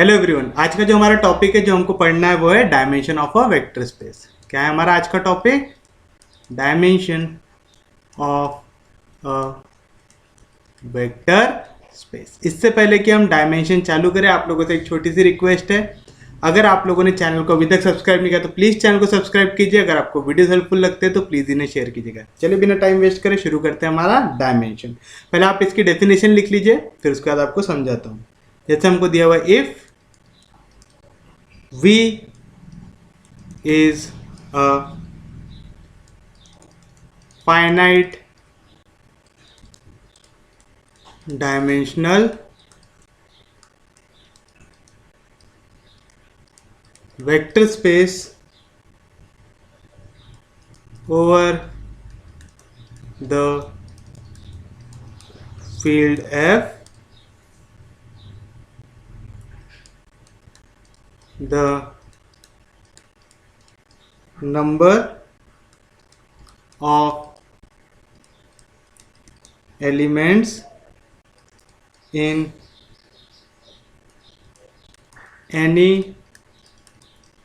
Hello everyone, आज का जो हमारा टॉपिक है जो हमको पढ़ना है वो है dimension of a vector space. क्या है हमारा आज का topic? Dimension of a vector space. इससे पहले कि हम डायमेंशन चालू करें, आप लोगों से एक छोटी सी रिक्वेस्ट है। अगर आप लोगों ने चैनल को अभी तक सब्सक्राइब नहीं किया तो प्लीज़ चैनल को सब्सक्राइब कीजिए। अगर आपको वीडियो हेल्पफुल लगते हैं तो प्लीज़ इन्हें शेयर कीजिएगा। चलिए बिना टाइम वेस्ट करें शुरू करते हैं हमारा डायमेंशन। पहले आप इसकी डेफिनेशन लिख लीजिए, फिर उसके बाद आपको समझाता हूँ। जैसे हमको दिया हुआ if V is a finite dimensional vector space over the field F. The number of elements in any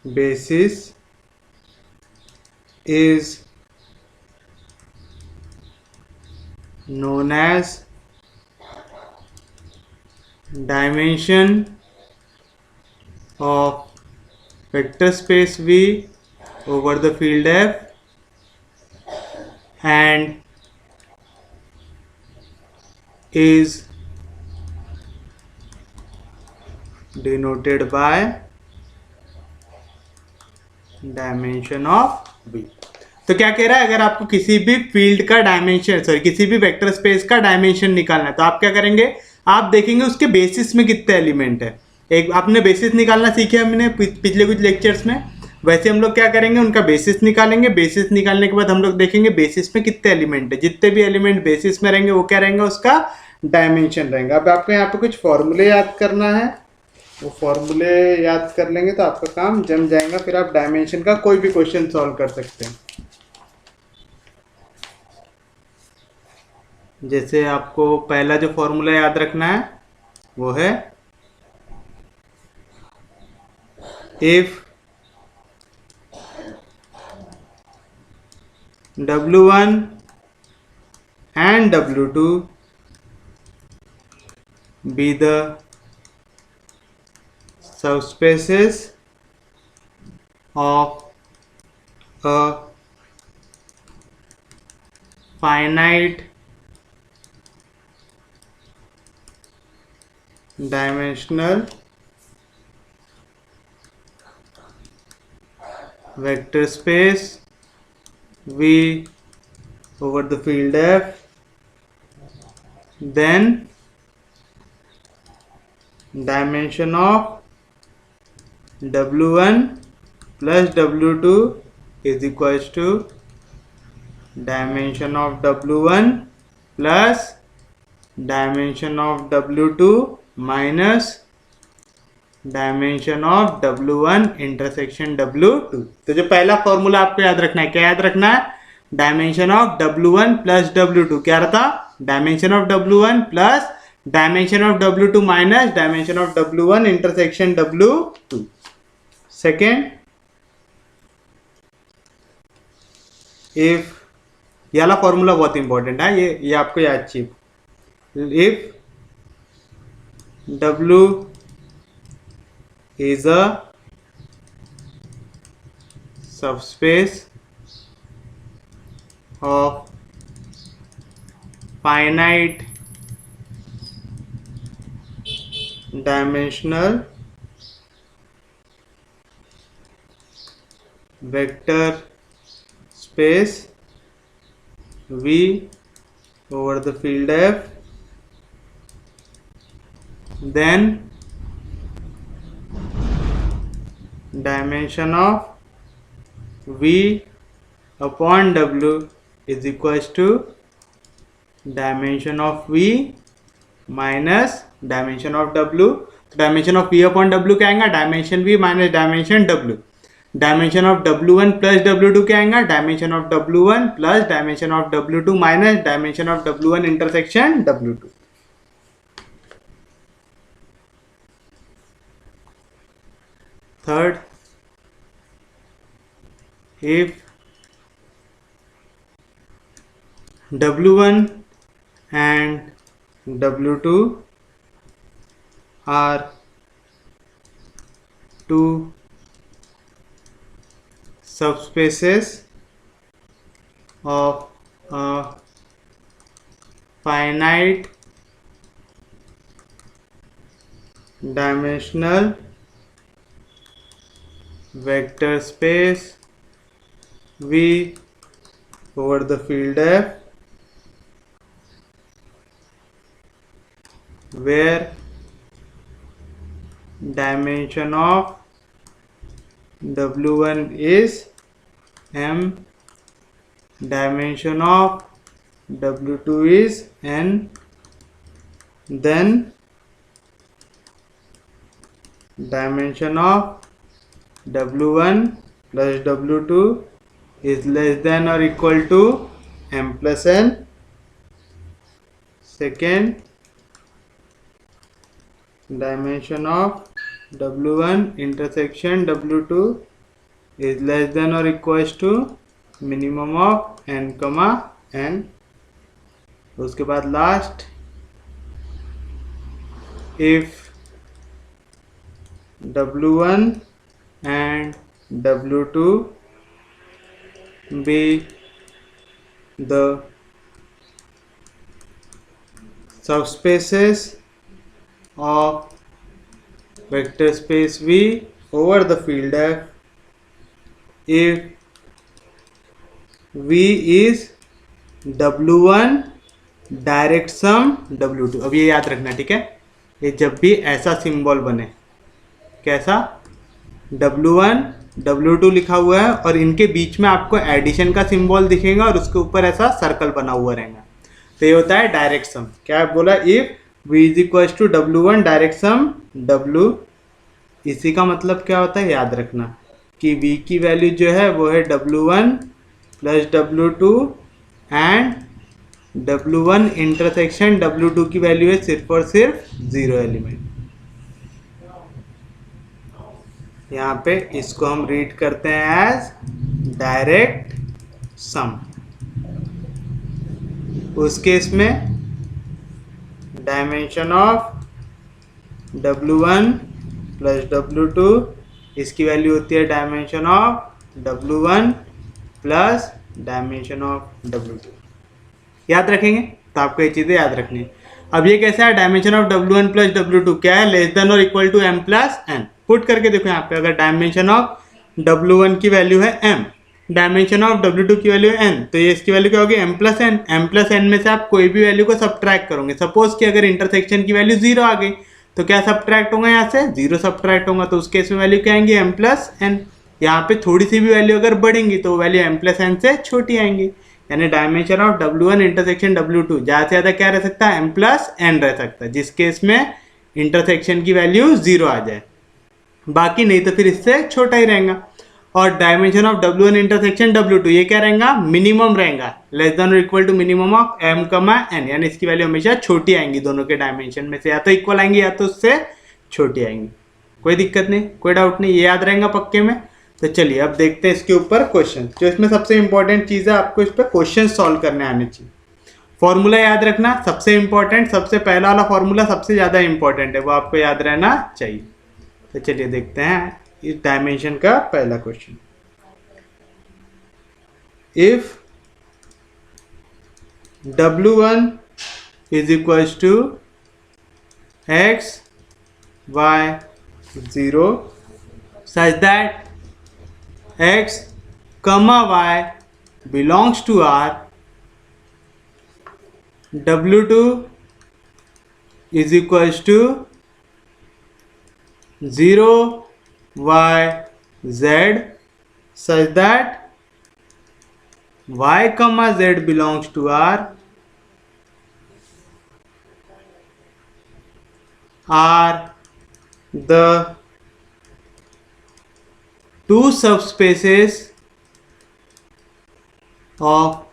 basis is known as dimension of vector space V over the field F, and is denoted by dimension of V। तो क्या कह रहा है, अगर आपको किसी भी field का डायमेंशन किसी भी वेक्टर स्पेस का डायमेंशन निकालना है तो आप क्या करेंगे, आप देखेंगे उसके बेसिस में कितने एलिमेंट है। एक आपने बेसिस निकालना सीखे हमने पिछले कुछ लेक्चर्स में, वैसे हम लोग क्या करेंगे, उनका बेसिस निकालेंगे। बेसिस निकालने के बाद हम लोग देखेंगे बेसिस में कितने एलिमेंट है। जितने भी एलिमेंट बेसिस में रहेंगे वो क्या रहेंगे, उसका डायमेंशन रहेगा। अब आपको यहाँ पे कुछ फॉर्मूले याद करना है, वो फॉर्मूले याद कर लेंगे तो आपका काम जम जाएगा, फिर आप डायमेंशन का कोई भी क्वेश्चन सॉल्व कर सकते हैं। जैसे आपको पहला जो फॉर्मूला याद रखना है वो है if W1 and W2 be the subspaces of a finite dimensional vector space V over the field F, then dimension of W1 plus W2 is equals to dimension of W1 plus dimension of W2 minus dimension of W1 intersection W2। तो जो पहला formula आपको याद रखना है, क्या याद रखना है, dimension of W1 plus W2 क्या रहता, dimension of W1 plus dimension of W2 minus dimension of W1 intersection W2। Second, if ये वाला फॉर्मूला बहुत इंपॉर्टेंट है, ये आपको याद चाहिए। If W is a subspace of finite dimensional vector space V over the field F, then dimension of V upon W is equals to dimension of V minus dimension of W। तो dimension of V upon W क्या आएगा, dimension V minus dimension W। Dimension of W1 plus W2 क्या आएगा, dimension of W1 plus dimension of W2 minus dimension of W1 intersection W2। Third, if W1 and W2 are two subspaces of a finite dimensional vector space V over the field F, where dimension of W1 is M, dimension of W2 is N, then dimension of W1 plus W2 is less than or equal to M plus N. Second, dimension of W1 intersection W2 is less than or equals to minimum of n comma n. उसके बाद last, if W1 and W2 be the subspaces of vector space V over the field F, if V is W1 direct some W2. अब ये याद रखना, ठीक है, ये जब भी ऐसा सिंबल बने, कैसा, W1 W2 लिखा हुआ है और इनके बीच में आपको एडिशन का सिंबल दिखेगा और उसके ऊपर ऐसा सर्कल बना हुआ रहेगा, तो ये होता है डायरेक्ट सम. क्या बोला, if V is equal to W1 direct sum W. इसी का मतलब क्या होता है, याद रखना कि V की वैल्यू जो है वो है W1 plus W2 and W1 intersection W2 की वैल्यू है सिर्फ और सिर्फ 0 एलिमेंट. यहाँ पे इसको हम रीड करते हैं एज डायरेक्ट सम. उस केस में dimension of W1 plus W2, इसकी वैल्यू होती है dimension of W1 plus dimension of W2. याद रखेंगे तो आपको ये चीज़ें याद रखनी है. अब ये कैसा है, dimension of W1 plus W2 क्या है, लेस देन और equal to M plus N. Put करके देखो यहाँ पे, अगर डायमेंशन ऑफ W1 की वैल्यू है M, डायमेंशन ऑफ W2 की वैल्यू है N, तो ये इसकी वैल्यू क्या होगी, M plus N. M plus N में से आप कोई भी वैल्यू को सब्ट्रैक्ट करोगे. सपोज कि अगर इंटरसेक्शन की वैल्यू 0 आ गई तो क्या सब्ट्रैक्ट होगा, यहाँ से 0 सब्ट्रैक्ट होगा, तो उस केस में वैल्यू क्या आएंगी, M प्लस N. यहाँ पे थोड़ी सी भी वैल्यू अगर बढ़ेंगी तो वैल्यू M प्लस N से छोटी आएंगी. यानी dimension of W1 intersection W2 ज़्यादा से ज़्यादा क्या रह सकता है, M प्लस N रह सकता है, जिस केस में इंटरसेक्शन की वैल्यू 0 आ जाए. बाकी नहीं तो फिर इससे छोटा ही रहेगा. और dimension of W1 intersection W2 ये क्या रहेगा, मिनिमम रहेगा, लेस देन और equal to minimum of M comma N. यानी इसकी वैल्यू हमेशा छोटी आएंगी, दोनों के डायमेंशन में से या तो इक्वल आएंगी या तो उससे छोटी आएंगी. कोई दिक्कत नहीं, कोई डाउट नहीं, ये याद रहेगा पक्के में. तो चलिए अब देखते हैं इसके ऊपर क्वेश्चन. जो इसमें सबसे इंपॉर्टेंट चीज़ है, आपको इस पर क्वेश्चन सॉल्व करने आने चाहिए. फॉर्मूला याद रखना सबसे इंपॉर्टेंट, सबसे पहला वाला फॉर्मूला सबसे ज़्यादा इंपॉर्टेंट है, वो आपको याद रहना चाहिए. तो चलिए देखते हैं इस डायमेंशन का पहला question. If W1 is equal to x y 0 such that x comma y belongs to R, W2 is equals to 0 y z such that y comma z belongs to R, are the two subspaces of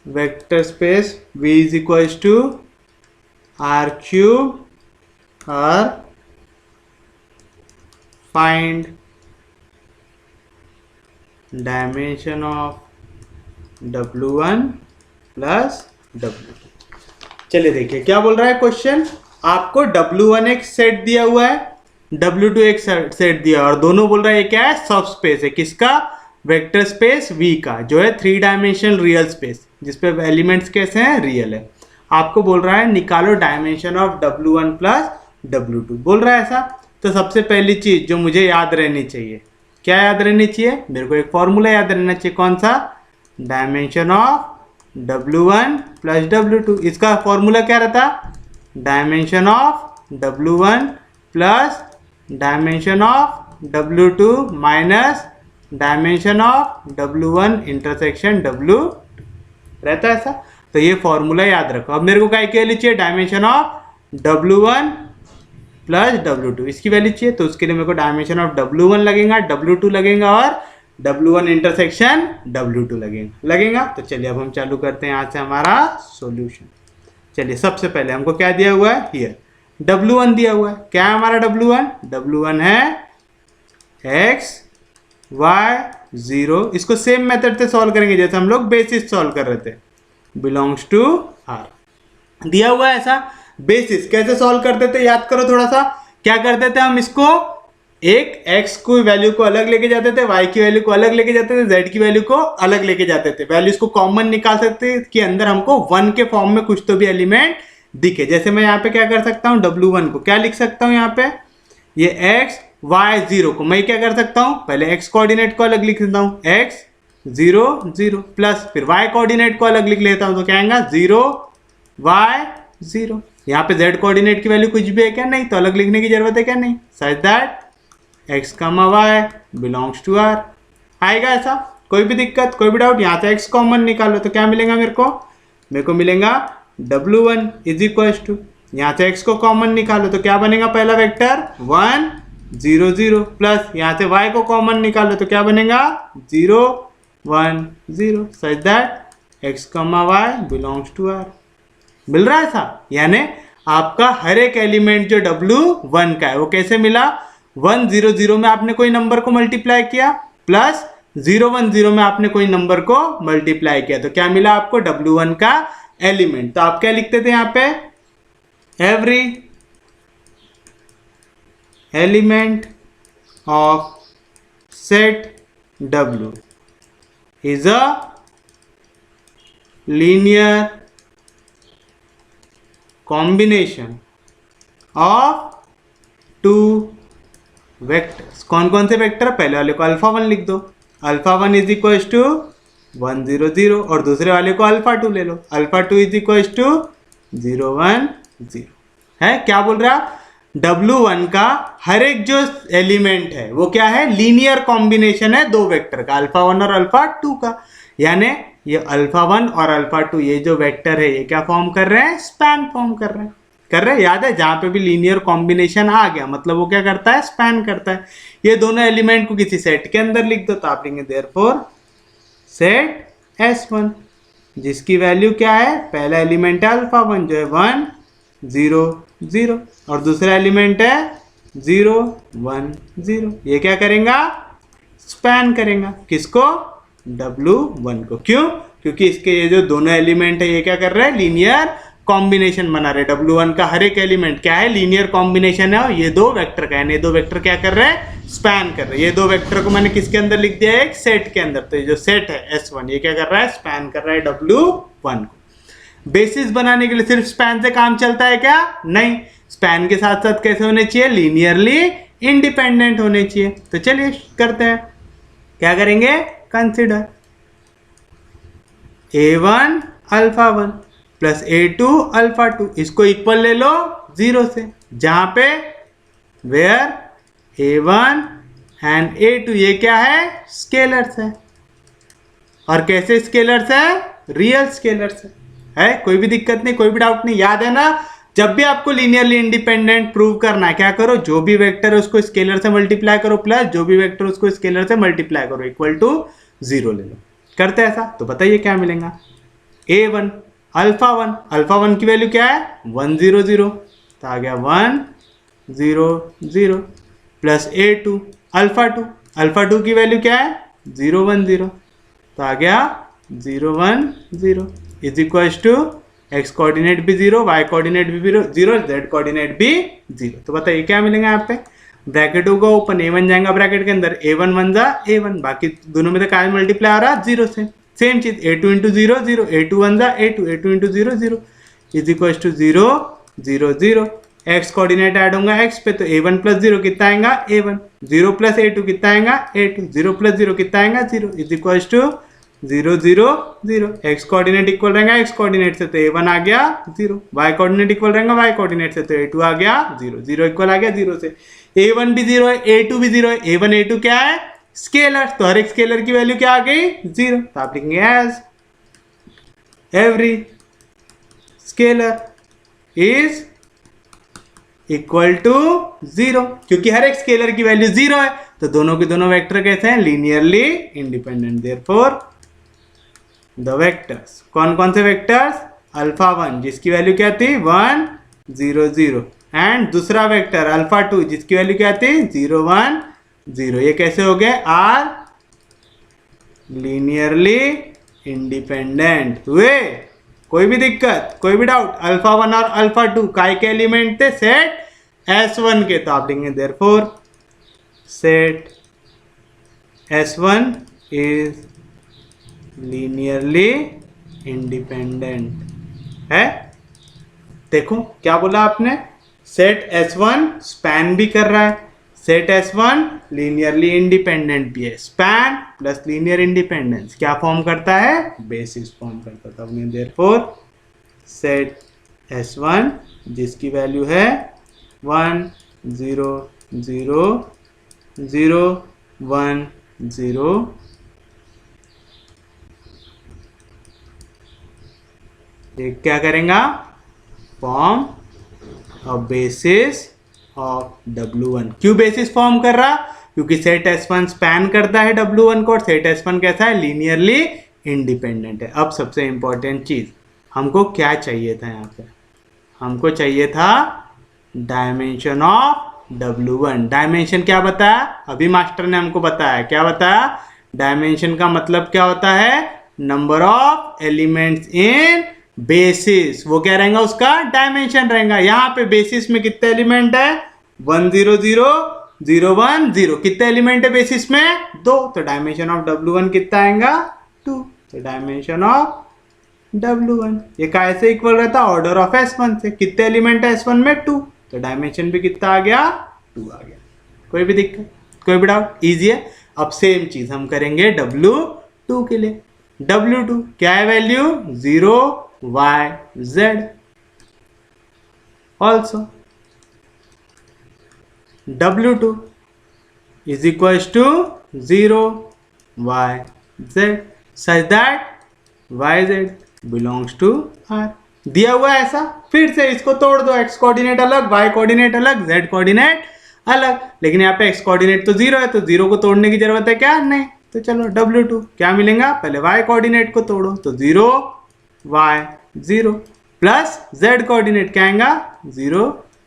vector space V is equals to R cube, or find dimension of W1 plus W2। चलिए देखिए क्या बोल रहा है question. आपको W1 एक set दिया हुआ है, W2 एक सेट दिया और दोनों बोल रहा है ये क्या है, सब स्पेस है। किसका? वेक्टर स्पेस V का, जो है 3 डायमेंशनल रियल स्पेस, जिसपे एलिमेंट्स कैसे हैं, रियल है। आपको बोल रहा है निकालो dimension of W1 plus W2, बोल रहा है ऐसा। तो सबसे पहली चीज जो मुझे याद रहनी चाहिए, क्या याद रहनी चाहिए, मेरे को एक फॉर्मूला याद रहना चाहिए। कौन सा? Dimension of W1 plus W2। इसका फॉर्मूला क्या रहता? Dimension of W1 plus dimension of W2 minus dimension of W1 intersection W रहता है ऐसा। तो ये फॉर्मूला याद रखो। अब मेरे को क्या की वैल्यू चाहिए? Dimension of W1 plus W2, इसकी वैल्यू चाहिए। तो उसके लिए मेरे को डायमेंशन ऑफ W1 लगेगा, W2 लगेगा और W1 इंटरसेक्शन W2 लगेगा। तो चलिए अब हम चालू करते हैं यहाँ से हमारा सॉल्यूशन। चलिए सबसे पहले हमको क्या दिया हुआ है, हियर W1 दिया हुआ है। क्या है हमारा W1? W1 है x y 0। इसको सेम मेथड से सॉल्व करेंगे जैसे हम लोग बेसिस सॉल्व कर रहे थे, बिलोंग्स टू R दिया हुआ है ऐसा। बेसिस कैसे सॉल्व करते थे, याद करो थोड़ा सा। क्या करते थे हम, इसको एक x को वैल्यू को अलग लेके जाते थे, y की वैल्यू को अलग लेके जाते थे, z की वैल्यू को अलग लेके जाते थे। वैल्यूज को कॉमन निकाल सकते थे कि अंदर हमको 1 के फॉर्म में कुछ तो भी एलिमेंट दिखे। जैसे मैं यहाँ पे क्या कर सकता हूँ, W1 को क्या लिख सकता हूँ यहाँ पे, ये x y 0 को मैं क्या कर सकता हूँ, पहले x कोऑर्डिनेट को अलग लिख देता हूँ, x 0 0 प्लस फिर y कोऑर्डिनेट को अलग लिख लेता हूँ, तो क्या आएगा 0 y 0। यहाँ पे z कोऑर्डिनेट की वैल्यू कुछ भी है क्या? नहीं, तो अलग लिखने की जरूरत है क्या? नहीं। सच दैट x कमा y बिलोंग्स टू R आएगा ऐसा। कोई भी दिक्कत, कोई भी डाउट? यहाँ से x कॉमन निकालो तो क्या मिलेगा मेरे को मिलेगा W1 इज इक्वल टू, यहाँ से x को कॉमन निकालो तो क्या बनेगा, पहला वेक्टर 1 0 0 प्लस यहाँ से y को कॉमन निकालो तो क्या बनेगा 0 1 0। सच दैट x कमा y बिलोंग्स टू R। मिल रहा है ऐसा। यानी आपका हर एक एलिमेंट जो W1 का है वो कैसे मिला, 1 0 0 में आपने कोई नंबर को मल्टीप्लाई किया प्लस 0 1 0 में आपने कोई नंबर को मल्टीप्लाई किया, तो क्या मिला आपको, W1 का एलिमेंट। तो आप क्या लिखते थे यहाँ पे, every element of set W is a linear combination of 2 vectors. कौन कौन से वेक्टर? पहले वाले को अल्फा 1 लिख दो, अल्फा 1 इज इक्वल टू 1 0 0 और दूसरे वाले को अल्फा 2 ले लो, अल्फा 2 इज इक्वल टू 0 1 0 है। क्या बोल रहा है, W1 का हर एक जो एलिमेंट है वो क्या है, लीनियर कॉम्बिनेशन है दो वेक्टर का, अल्फा 1 और अल्फा 2 का। यानी ये अल्फा 1 और अल्फा 2 ये जो वेक्टर है ये क्या फॉर्म कर रहे हैं, स्पैन फॉर्म कर रहे हैं। याद है, जहां पे भी लीनियर कॉम्बिनेशन आ गया मतलब वो क्या करता है, स्पैन करता है। ये दोनों एलिमेंट को किसी सेट के अंदर लिख दो तो आप लिखेंगे देयरफॉर सेट S1 जिसकी वैल्यू क्या है, पहला एलिमेंट है अल्फा 1 जो है 1 0 0 और दूसरा एलिमेंट है 0 1 0। ये क्या करेगा, स्पैन करेगा किसको, W1 को। क्यों? क्योंकि इसके ये जो दोनों एलिमेंट है ये क्या कर रहे हैं, लीनियर कॉम्बिनेशन बना रहे। W1 का हर एक एलिमेंट क्या है, लीनियर कॉम्बिनेशन है और ये दो वेक्टर का है। ये दो वेक्टर क्या कर रहे हैं, स्पैन कर रहे हैं। ये दो वेक्टर को मैंने किसके अंदर लिख दिया है, एक सेट के अंदर। तो ये जो सेट है S1 ये क्या कर रहा है, स्पैन कर रहा है W1 को। बेसिस बनाने के लिए सिर्फ स्पैन से काम चलता है क्या, नहीं, स्पैन के साथ साथ कैसे होने चाहिए, लीनियरली इंडिपेंडेंट होने चाहिए। तो चलिए करते हैं, क्या करेंगे, consider A1 alpha 1 plus A2 alpha 2, इसको इक्वल ले लो 0 से, जहां पे वेयर A1 एंड A2 ये क्या है, स्केलर्स है। और कैसे स्केलर्स है, रियल स्केलर्स है। कोई भी दिक्कत नहीं, कोई भी डाउट नहीं। याद है ना, जब भी आपको लीनियरली इंडिपेंडेंट प्रूव करना है क्या करो, जो भी वेक्टर है उसको स्केलर से मल्टीप्लाई करो प्लस जो भी वेक्टर उसको स्केलर से मल्टीप्लाई करो इक्वल टू 0 ले लो। करते हैं ऐसा, तो बताइए क्या मिलेगा, A1 अल्फा 1 की वैल्यू क्या है 1 0 0, तो आ गया 1 0 0 प्लस A2 अल्फा 2 की वैल्यू क्या है 0 1 0, तो आ गया 0 1 0 is equal to x coordinate भी 0, वाई कोऑर्डिनेट भी 0, जेड कोऑर्डिनेट भी 0। तो बताइए क्या मिलेगा यहाँ पे, ब्रैकेट होगा ओपन, a1 जाएगा ब्रैकेट के अंदर, a1 1 जा a1, बाकी दोनों में तो काय मल्टीप्लाई हो रहा है 0 से। सेम चीज a2 इंटू 0 0, a2 1 जा a2, a2 into 0 0 is equal to 0 0 0। X coordinate add होगा एक्स पे, तो a1 प्लस 0 कितना आएगा a1, 0 प्लस a2 कितना आएगा a2, 0 प्लस 0 कितना आएगा 0 is equal to 0 0 0। X coordinate equal रहेगा एक्स कोऑर्डिनेट से, तो a1 आ गया 0, वाई कोऑर्डिनेट इक्वल रहेगा वाई कोऑर्डिनेट से, तो a2 आ गया 0, 0 इक्वल आ गया 0 से। a1 भी 0 है, a2 भी 0 है, a1 a2 क्या है स्केलर, तो हर एक स्केलर की वैल्यू क्या आ गई 0, तो आप लिखेंगे as every scalar is equal to 0, क्योंकि हर एक स्केलर की वैल्यू 0 है, तो दोनों के दोनों वेक्टर कैसे हैं linearly independent. Therefore the vectors, कौन कौन से वेक्टर्स, अल्फा 1 जिसकी वैल्यू क्या थी 1 0 0, एंड दूसरा वेक्टर अल्फा 2 जिसकी वैल्यू क्या थी 0 1 0, ये कैसे हो गए आर लीनियरली इंडिपेंडेंट हुए। कोई भी दिक्कत, कोई भी डाउट, अल्फा 1 और अल्फा 2 काय के एलिमेंट थे सेट S1 के, तो आप लिखेंगे therefore set S1 is linearly independent है। देखो क्या बोला आपने, सेट S1 स्पैन भी कर रहा है, सेट S1 लीनियरली इंडिपेंडेंट भी है, स्पैन प्लस लीनियर इंडिपेंडेंस क्या फॉर्म करता है, बेसिस फॉर्म करता था। देयरफॉर सेट S1 जिसकी वैल्यू है 1 0 0 0 1 0, ये क्या करेगा form a basis of W1। क्यों बेसिस फॉर्म कर रहा, क्योंकि सेट S1 स्पैन करता है W1 को, और सेट S1 कैसा है लीनियरली इंडिपेंडेंट है। अब सबसे इंपॉर्टेंट चीज, हमको क्या चाहिए था यहाँ पे, हमको चाहिए था डायमेंशन ऑफ W1। डायमेंशन क्या बताया, अभी मास्टर ने हमको बताया, क्या बताया, डायमेंशन का मतलब क्या होता है, number of elements in basis, वो क्या रहेगा उसका डायमेंशन रहेगा। यहाँ पे बेसिस में कितने एलिमेंट है 1 0 0 0 1 0, कितने एलिमेंट है बेसिस में 2, तो डायमेंशन ऑफ W1 कितना आएगा 2, तो डायमेंशन ऑफ W1 ये कैसे इक्वल रहता ऑर्डर ऑफ S1 से, कितने एलिमेंट है S1 में 2, तो डायमेंशन भी कितना आ गया 2 आ गया। कोई भी दिक्कत, कोई भी डाउट, इजी है। अब सेम चीज हम करेंगे W2 के लिए। W2 क्या है value 0 y z, also W2 is equals to 0 y z such that y z belongs to R। दिया हुआ है ऐसा, फिर से इसको तोड़ दो, x कोऑर्डिनेट अलग, y कोऑर्डिनेट अलग, z कोऑर्डिनेट अलग, लेकिन यहाँ पे x कोऑर्डिनेट तो 0 है, तो 0 को तोड़ने की जरूरत है क्या, नहीं। तो चलो W2 क्या मिलेगा, पहले y कोऑर्डिनेट को तोड़ो, तो 0 y 0 प्लस z कोऑर्डिनेट क्या आएगा 0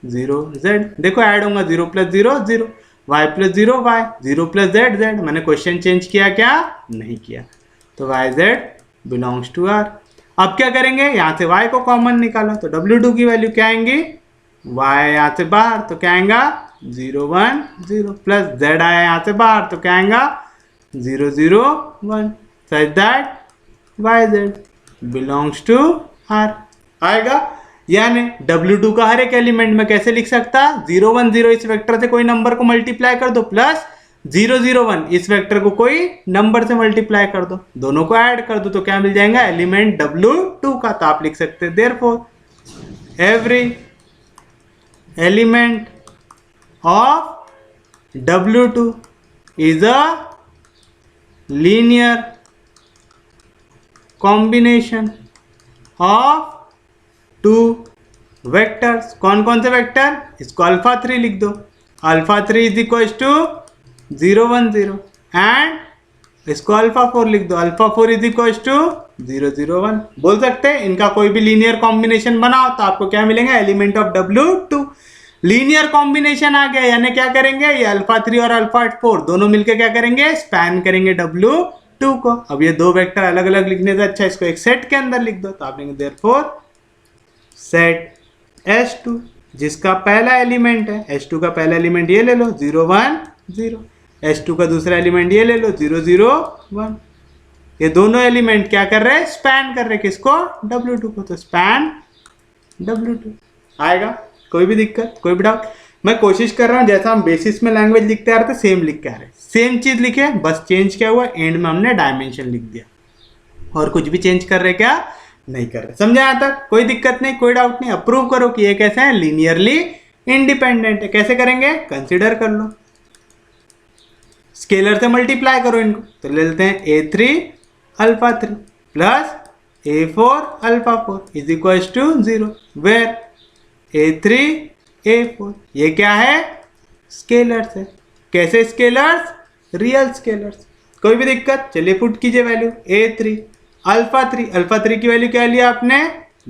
0 z, देखो ऐड होगा 0 plus 0 0, y plus 0 y, 0 plus z z, मैंने क्वेश्चन चेंज किया क्या, नहीं किया, तो y z belongs to R। अब क्या करेंगे, यहाँ से y को कॉमन निकाला, तो W2 की वैल्यू क्या आएंगी, y यहाँ से बाहर, तो क्या आएगा 0 1 0, प्लस z आया यहाँ से बाहर, तो क्या आएगा 0 0 1, such that y z belongs to R आएगा। यानी W2 का हर एक एलिमेंट में कैसे लिख सकता, 0 1 0 इस वेक्टर से कोई नंबर को मल्टीप्लाई कर दो, प्लस 0 0 1 इस वेक्टर को कोई नंबर से मल्टीप्लाई कर दो, दोनों को ऐड कर दो, तो क्या मिल जाएगा एलिमेंट W2 का। तो आप लिख सकते हैं therefore every element of W2 is a linear combination of 2 vectors. कौन कौन से वेक्टर, इसको अल्फा 3 लिख दो, alpha 3 is equal to 0 1 0, and इसको अल्फा 4 लिख दो, अल्फा 4 इज इक्वल टू 0 0 1। बोल सकते हैं इनका कोई भी लीनियर कॉम्बिनेशन बनाओ तो आपको क्या मिलेगा, element of W2। Linear combination आ गया, यानी क्या करेंगे, ये अल्फा 3 और अल्फा 4 दोनों मिलकर क्या करेंगे, स्पैन करेंगे W2 को। अब ये दो वेक्टर अलग अलग लिखने से अच्छा इसको एक सेट के अंदर लिख दो, तो आप लिखेंगे देयरफॉर सेट S2 जिसका पहला एलिमेंट है, S2 का पहला एलिमेंट ये ले लो 0 1 0, S2 का दूसरा एलिमेंट ये ले लो 0 0 1। ये दोनों एलिमेंट क्या कर रहे हैं, स्पैन कर रहे हैं किसको, W2 को, तो स्पैन W2 आएगा। कोई भी दिक्कत, कोई भी डाउट? मैं कोशिश कर रहा हूं जैसा हम बेसिस में लैंग्वेज लिखते आ रहे थे सेम लिख के आ रहे, सेम चीज लिखे, बस चेंज क्या हुआ, एंड में हमने डायमेंशन लिख दिया और कुछ भी चेंज कर रहे क्या नहीं कर रहे। समझा यहाँ तक? कोई दिक्कत नहीं, कोई डाउट नहीं। अप्रूव करो कि ये कैसे है, लीनियरली इंडिपेंडेंट है। कैसे करेंगे, कंसिडर कर लो, स्केलर से मल्टीप्लाई करो इनको, तो ले लेते हैं A3 alpha 3 plus A4 alpha 4 is equal to 0, where A3 A4 ये क्या है, स्केलर्स है। कैसे स्केलर्स, रियल स्केलर्स। कोई भी दिक्कत? चलिए पुट कीजिए वैल्यू, A3 अल्फा 3 की वैल्यू क्या लिया आपने,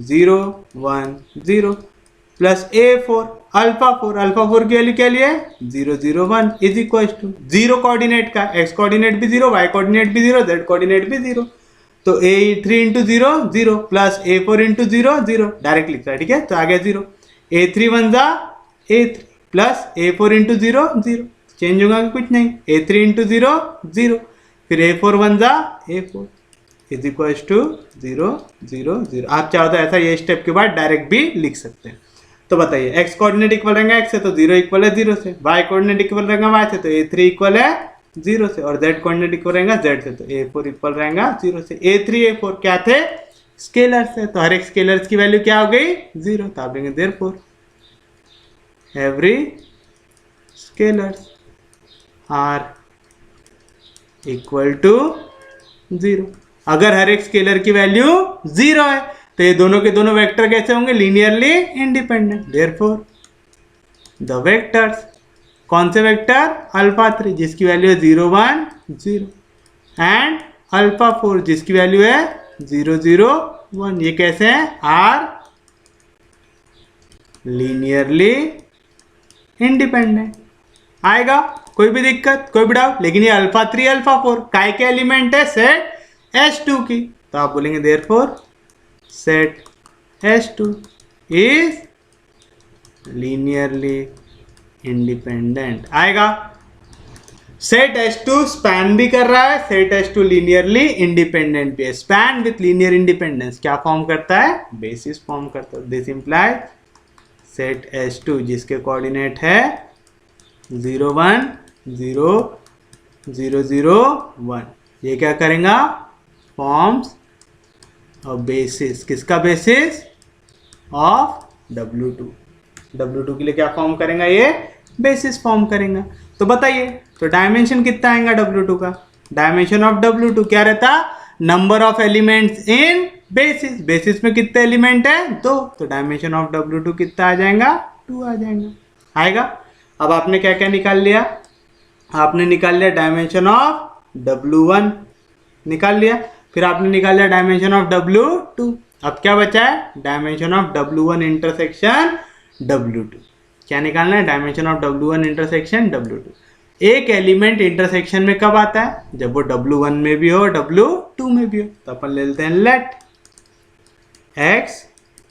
0 1 0 प्लस A4 अल्फा 4 की वैल्यू क्या लिया, 0 0 1 इज इक्वल टू 0 कोऑर्डिनेट का, x कोऑर्डिनेट भी 0, y कोऑर्डिनेट भी 0, z कोऑर्डिनेट भी 0, तो A3 into 0 0 plus A4 into 0 0 direct लिख रहा है, ठीक है, तो आ गया 0। A3 1 जा A3 plus A4 into 0 0, change होगा कुछ नहीं, A3 इंटू 0 0, फिर A4 1 जा A4 इज इक्वल टू 0 0 0। आप चाहो तो ऐसा ये स्टेप के बाद डायरेक्ट भी लिख सकते हैं। तो बताइए, x कोऑर्डिनेट इक्वल रहेगा x से तो 0 इक्वल है 0 से, y कोऑर्डिनेट इक्वल रहेगा y से तो A3 इक्वल है 0 से, और z कोऑर्डिनेट इक्वल रहेगा z से तो A4 इक्वल रहेगा 0 से। A3 A4 क्या थे, स्केलर्स है, तो हर एक स्केलर्स की वैल्यू क्या हो गई, 0, तो आप देंगे therefore every scalars are equal to 0। अगर हर एक स्केलर की वैल्यू 0 है तो ये दोनों के दोनों वेक्टर कैसे होंगे, linearly independent. Therefore the vectors, कौन से वेक्टर, अल्फा 3 जिसकी वैल्यू है 0 1 0 एंड अल्फा 4 जिसकी वैल्यू है 0 0 1, ये कैसे हैं, आर लीनियरली इंडिपेंडेंट। आएगा? कोई भी दिक्कत, कोई भी डाउट? लेकिन ये अल्फा 3 अल्फा 4 काय के एलिमेंट है, सेट S2 की, तो आप बोलेंगे therefore set S2 is linearly independent. आएगा? सेट S2 स्पैन भी कर रहा है, सेट S2 लीनियरली इंडिपेंडेंट भी है। स्पैन विथ लीनियर इंडिपेंडेंस क्या फॉर्म करता है, बेसिस फॉर्म करता है। दिस इंप्लाइज सेट S2 जिसके कोऑर्डिनेट है 0 1 0 0 0 1, ये क्या करेगा, फॉर्म्स ऑफ बेसिस, किसका बेसिस, ऑफ W2 के लिए क्या फॉर्म करेगा, ये बेसिस फॉर्म करेगा। तो बताइए, तो डायमेंशन कितना आएगा W2 का, डायमेंशन ऑफ W2 क्या रहता, number of elements in basis, basis में कितने एलिमेंट है, 2, तो डायमेंशन ऑफ W2 कितना आ जाएगा, 2 आ जाएगा। आएगा? अब आपने क्या क्या निकाल लिया, आपने निकाल लिया डायमेंशन ऑफ W1 निकाल लिया, फिर आपने निकाल लिया डायमेंशन ऑफ W2। अब क्या बचा है, dimension of W1 intersection W2। क्या निकालना है, dimension of W1 intersection W2। एक एलिमेंट इंटरसेक्शन में कब आता है, जब वो W1 में भी हो W2 में भी हो। तो अपन ले लेते हैं लेट x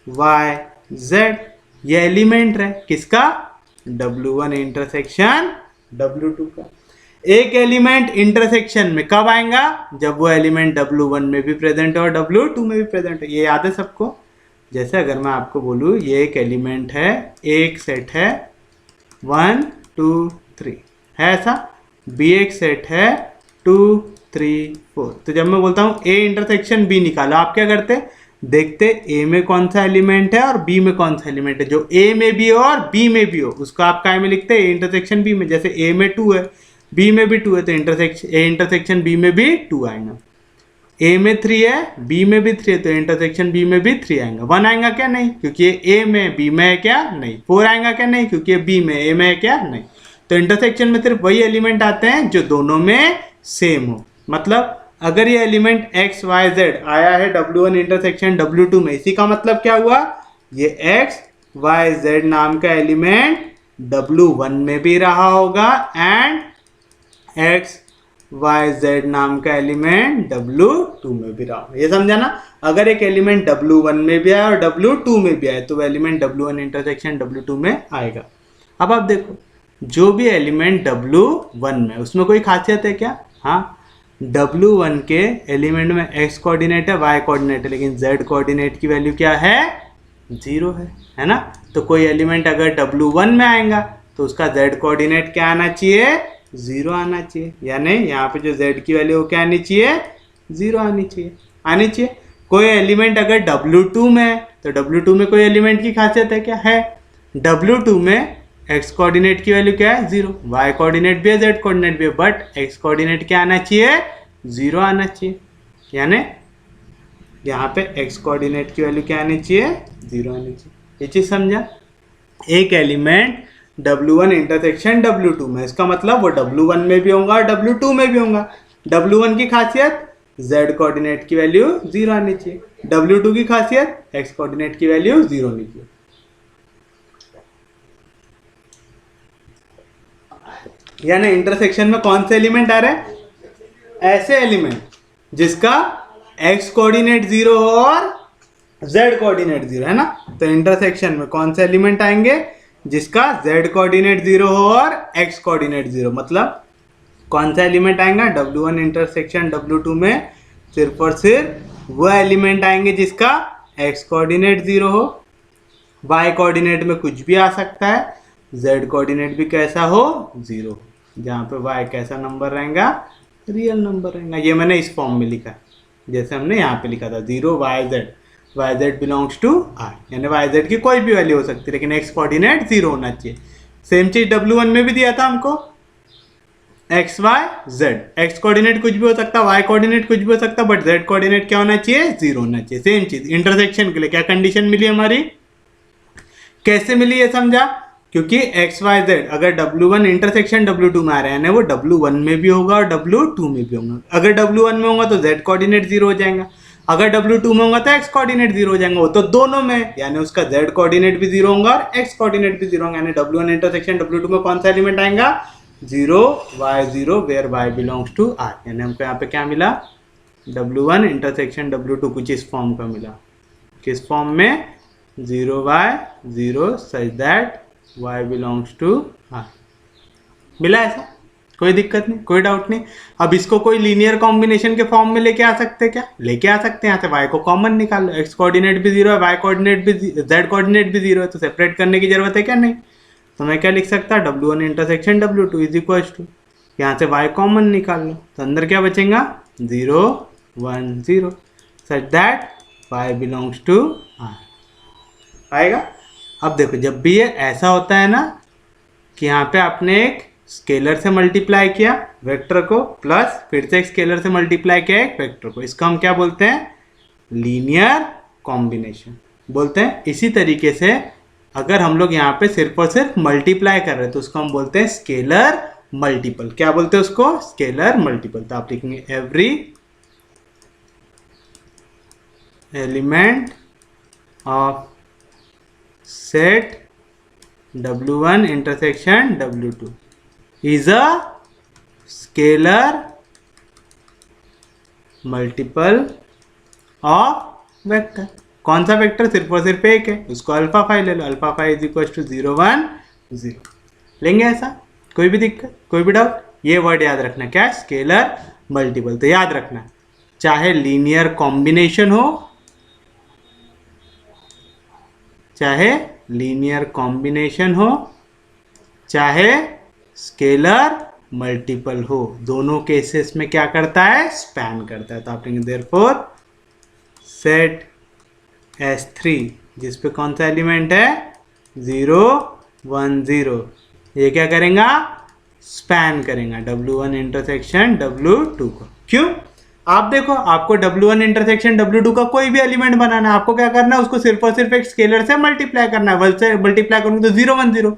y z, ये एलिमेंट है किसका, W1 इंटरसेक्शन W2 का। एक एलिमेंट इंटरसेक्शन में कब आएगा, जब वो एलिमेंट W1 में भी प्रेजेंट है और W2 में भी प्रेजेंट है। ये याद है सबको? जैसे अगर मैं आपको बोलूँ ये एक एलिमेंट है, एक सेट है 1 2 3 है ऐसा, बी एक सेट है 2 3 4, तो जब मैं बोलता हूँ A इंटरसेक्शन B निकालो, आप क्या करते, देखते A में कौन सा एलिमेंट है और B में कौन सा एलिमेंट है, जो A में भी हो और B में भी हो उसको आप काय में लिखते हैं, A इंटरसेक्शन B में। जैसे A में 2 है, B में भी 2 है, तो A इंटरसेक्शन B में भी 2 आएगा। A में 3 है, B में भी 3 है, तो इंटरसेक्शन B में भी 3 आएगा। 1 आएगा क्या, नहीं, क्योंकि ये A में B में है क्या, नहीं। 4 आएगा क्या, नहीं, क्योंकि ये B में A में है क्या, नहीं। तो इंटरसेक्शन में सिर्फ वही एलिमेंट आते हैं जो दोनों में सेम हो। मतलब अगर ये एलिमेंट x y z आया है W1 इंटरसेक्शन W2 में, इसी का मतलब क्या हुआ, ये x वाई जेड नाम का एलिमेंट W1 में भी रहा होगा एंड एक्स वाई जेड नाम का एलिमेंट W2 में भी रहा होगा। ये समझा ना? अगर एक एलिमेंट W1 में भी आए और W2 में भी आए तो वो एलिमेंट W1 इंटरसेक्शन W2 में आएगा। अब आप देखो, जो भी एलिमेंट W1 में, उसमें कोई खासियत है क्या? हाँ, W1 के एलिमेंट में x कोऑर्डिनेट है, y कोऑर्डिनेट है, लेकिन z कोऑर्डिनेट की वैल्यू क्या है? 0 है ना? तो कोई एलिमेंट अगर W1 में आएगा तो उसका z कोऑर्डिनेट क्या आना चाहिए? 0 आना चाहिए। यानी यहाँ पे जो z की वैल्यू क्या आनी चाहिए? 0 आनी चाहिए। कोई एलिमेंट अगर W2 में है तो W2 में कोई एलिमेंट की खासियत है क्या? है। W2 में x कोऑर्डिनेट की वैल्यू क्या है? 0। y कोऑर्डिनेट भी है, z कोऑर्डिनेट भी है, बट x कोऑर्डिनेट क्या आना चाहिए? 0 आना चाहिए। यानी यहाँ पे x कोऑर्डिनेट की वैल्यू क्या आनी चाहिए? 0 आनी चाहिए। ये चीज समझा? एक एलिमेंट W1 इंटरसेक्शन W2 में, इसका मतलब वो W1 में भी होगा और W2 में भी होगा। W1 की खासियत z कोऑर्डिनेट की वैल्यू 0 आनी चाहिए। W2 की खासियत x कोऑर्डिनेट की वैल्यू 0 आनी चाहिए। यानी इंटरसेक्शन में कौन से एलिमेंट आ रहे हैं? ऐसे एलिमेंट जिसका x कोऑर्डिनेट 0 हो और z कोऑर्डिनेट 0, है ना? तो इंटरसेक्शन में कौन से एलिमेंट आएंगे? जिसका z कोऑर्डिनेट 0 हो और x कोऑर्डिनेट 0। मतलब कौन सा एलिमेंट आएगा W1 इंटरसेक्शन W2 में? सिर्फ और सिर्फ वो एलिमेंट आएंगे जिसका x कोऑर्डिनेट 0 हो, y कोऑर्डिनेट में कुछ भी आ सकता है, z कोऑर्डिनेट भी कैसा हो? 0। जहाँ पे y कैसा नंबर रहेगा? रियल नंबर रहेगा। ये मैंने इस फॉर्म में लिखा है, जैसे हमने यहाँ पे लिखा था 0 yz बिलोंग्स टू r, यानी yz की कोई भी वैल्यू हो सकती है, लेकिन x कोऑर्डिनेट 0 होना चाहिए। सेम चीज W1 में भी दिया था हमको, x y z, x coordinate कुछ भी हो सकता, y कोऑर्डिनेट कुछ भी हो सकता, बट z कोऑर्डिनेट क्या होना चाहिए? 0 होना चाहिए। सेम चीज इंटरसेक्शन के लिए क्या कंडीशन मिली हमारी? कैसे मिली ये समझा? क्योंकि x y z अगर W1 इंटरसेक्शन W2 में आ रहे हैं, वो W1 में भी होगा और W2 में भी होगा। अगर W1 में होगा तो z कोऑर्डिनेट 0 हो जाएगा, अगर W2 में होगा तो x कोऑर्डिनेट 0 हो जाएगा। वो तो दोनों में, यानी उसका z कोऑर्डिनेट भी 0 होगा और x कोऑर्डिनेट भी 0 होगा। यानी W1 इंटरसेक्शन W2 में कौन सा एलिमेंट आएगा? 0 y0 where y belongs to r। यानी हमको यहाँ पे क्या मिला? W1 इंटरसेक्शन W2 कुछ इस फॉर्म का मिला। किस फॉर्म में? 0 y0 such that y belongs to r। मिला ऐसा? कोई दिक्कत नहीं, कोई डाउट नहीं। अब इसको कोई लीनियर कॉम्बिनेशन के फॉर्म में लेके आ सकते हैं क्या? लेके आ सकते हैं। यहाँ से y को कॉमन निकाल लो, x कोऑर्डिनेट भी 0 है, y कोऑर्डिनेट भी, z कोऑर्डिनेट भी 0 है, तो सेपरेट करने की जरूरत है क्या? नहीं। तो मैं क्या लिख सकता? W1 intersection W2 is equal to, यहाँ से y कॉमन निकाल लो, तो अंदर क्या बचेगा? 0 1 0 such that y belongs to r आएगा। अब देखो, जब भी ये ऐसा होता है ना कि यहाँ पे आपने एक स्केलर से मल्टीप्लाई किया वेक्टर को, प्लस फिर से एक स्केलर से मल्टीप्लाई किया एक वेक्टर को, इसको हम क्या बोलते हैं? लीनियर कॉम्बिनेशन बोलते हैं। इसी तरीके से अगर हम लोग यहाँ पे सिर्फ और सिर्फ मल्टीप्लाई कर रहे हैं तो उसको हम बोलते हैं स्केलर मल्टीपल। क्या बोलते हैं उसको? Scalar multiple. तो आप लिखेंगे every element of set W1 intersection W2 is a scalar multiple of vector। कौन सा वेक्टर? सिर्फ और सिर्फ एक है, उसको अल्फा फाई ले लो। Alpha phi is equal to 0 1 0 लेंगे। ऐसा कोई भी दिक्कत, कोई भी डाउट? ये वर्ड याद रखना, क्या? Scalar multiple. तो याद रखना, चाहे लीनियर कॉम्बिनेशन हो, चाहे लीनियर कॉम्बिनेशन हो, चाहे स्केलर मल्टीपल हो, दोनों केसेस में क्या करता है? स्पैन करता है। तो आप लेंगे देयरफॉर सेट S3 जिस पे कौन सा एलिमेंट है? 0 1 0, ये क्या करेगा? स्पैन करेगा W1 इंटरसेक्शन W2 को। क्यों? आप देखो, आपको W1 इंटरसेक्शन W2 का कोई भी एलिमेंट बनाना है, आपको क्या करना है? उसको सिर्फ और सिर्फ एक स्केलर से मल्टीप्लाई करना है। 1 से मल्टीप्लाई करूंगे तो 0 1 0,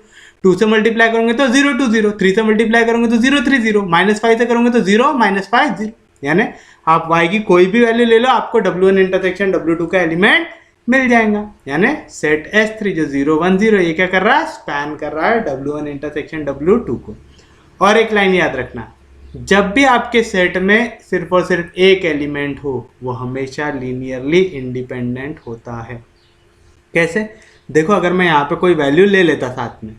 2 से मल्टीप्लाई करूंगे तो 0 2 0, 3 से मल्टीप्लाई करूंगे तो 0 3 0, -5 से करूंगे तो 0 -5 0। यानी आप y की कोई भी वैल्यू ले लो, आपको W1 इंटरसेक्शन W2 का एलिमेंट मिल जाएगा। यानी सेट S3 जो 0 1 0 ये क्या कर रहा है, स्पैन कर रहा है W1 इंटरसेक्शन W2 को। और एक लाइन याद रखना, जब भी आपके सेट में सिर्फ और सिर्फ एक एलिमेंट हो वो हमेशा लीनियरली इंडिपेंडेंट होता है। कैसे? देखो अगर मैं यहाँ पे कोई वैल्यू ले लेता साथ में,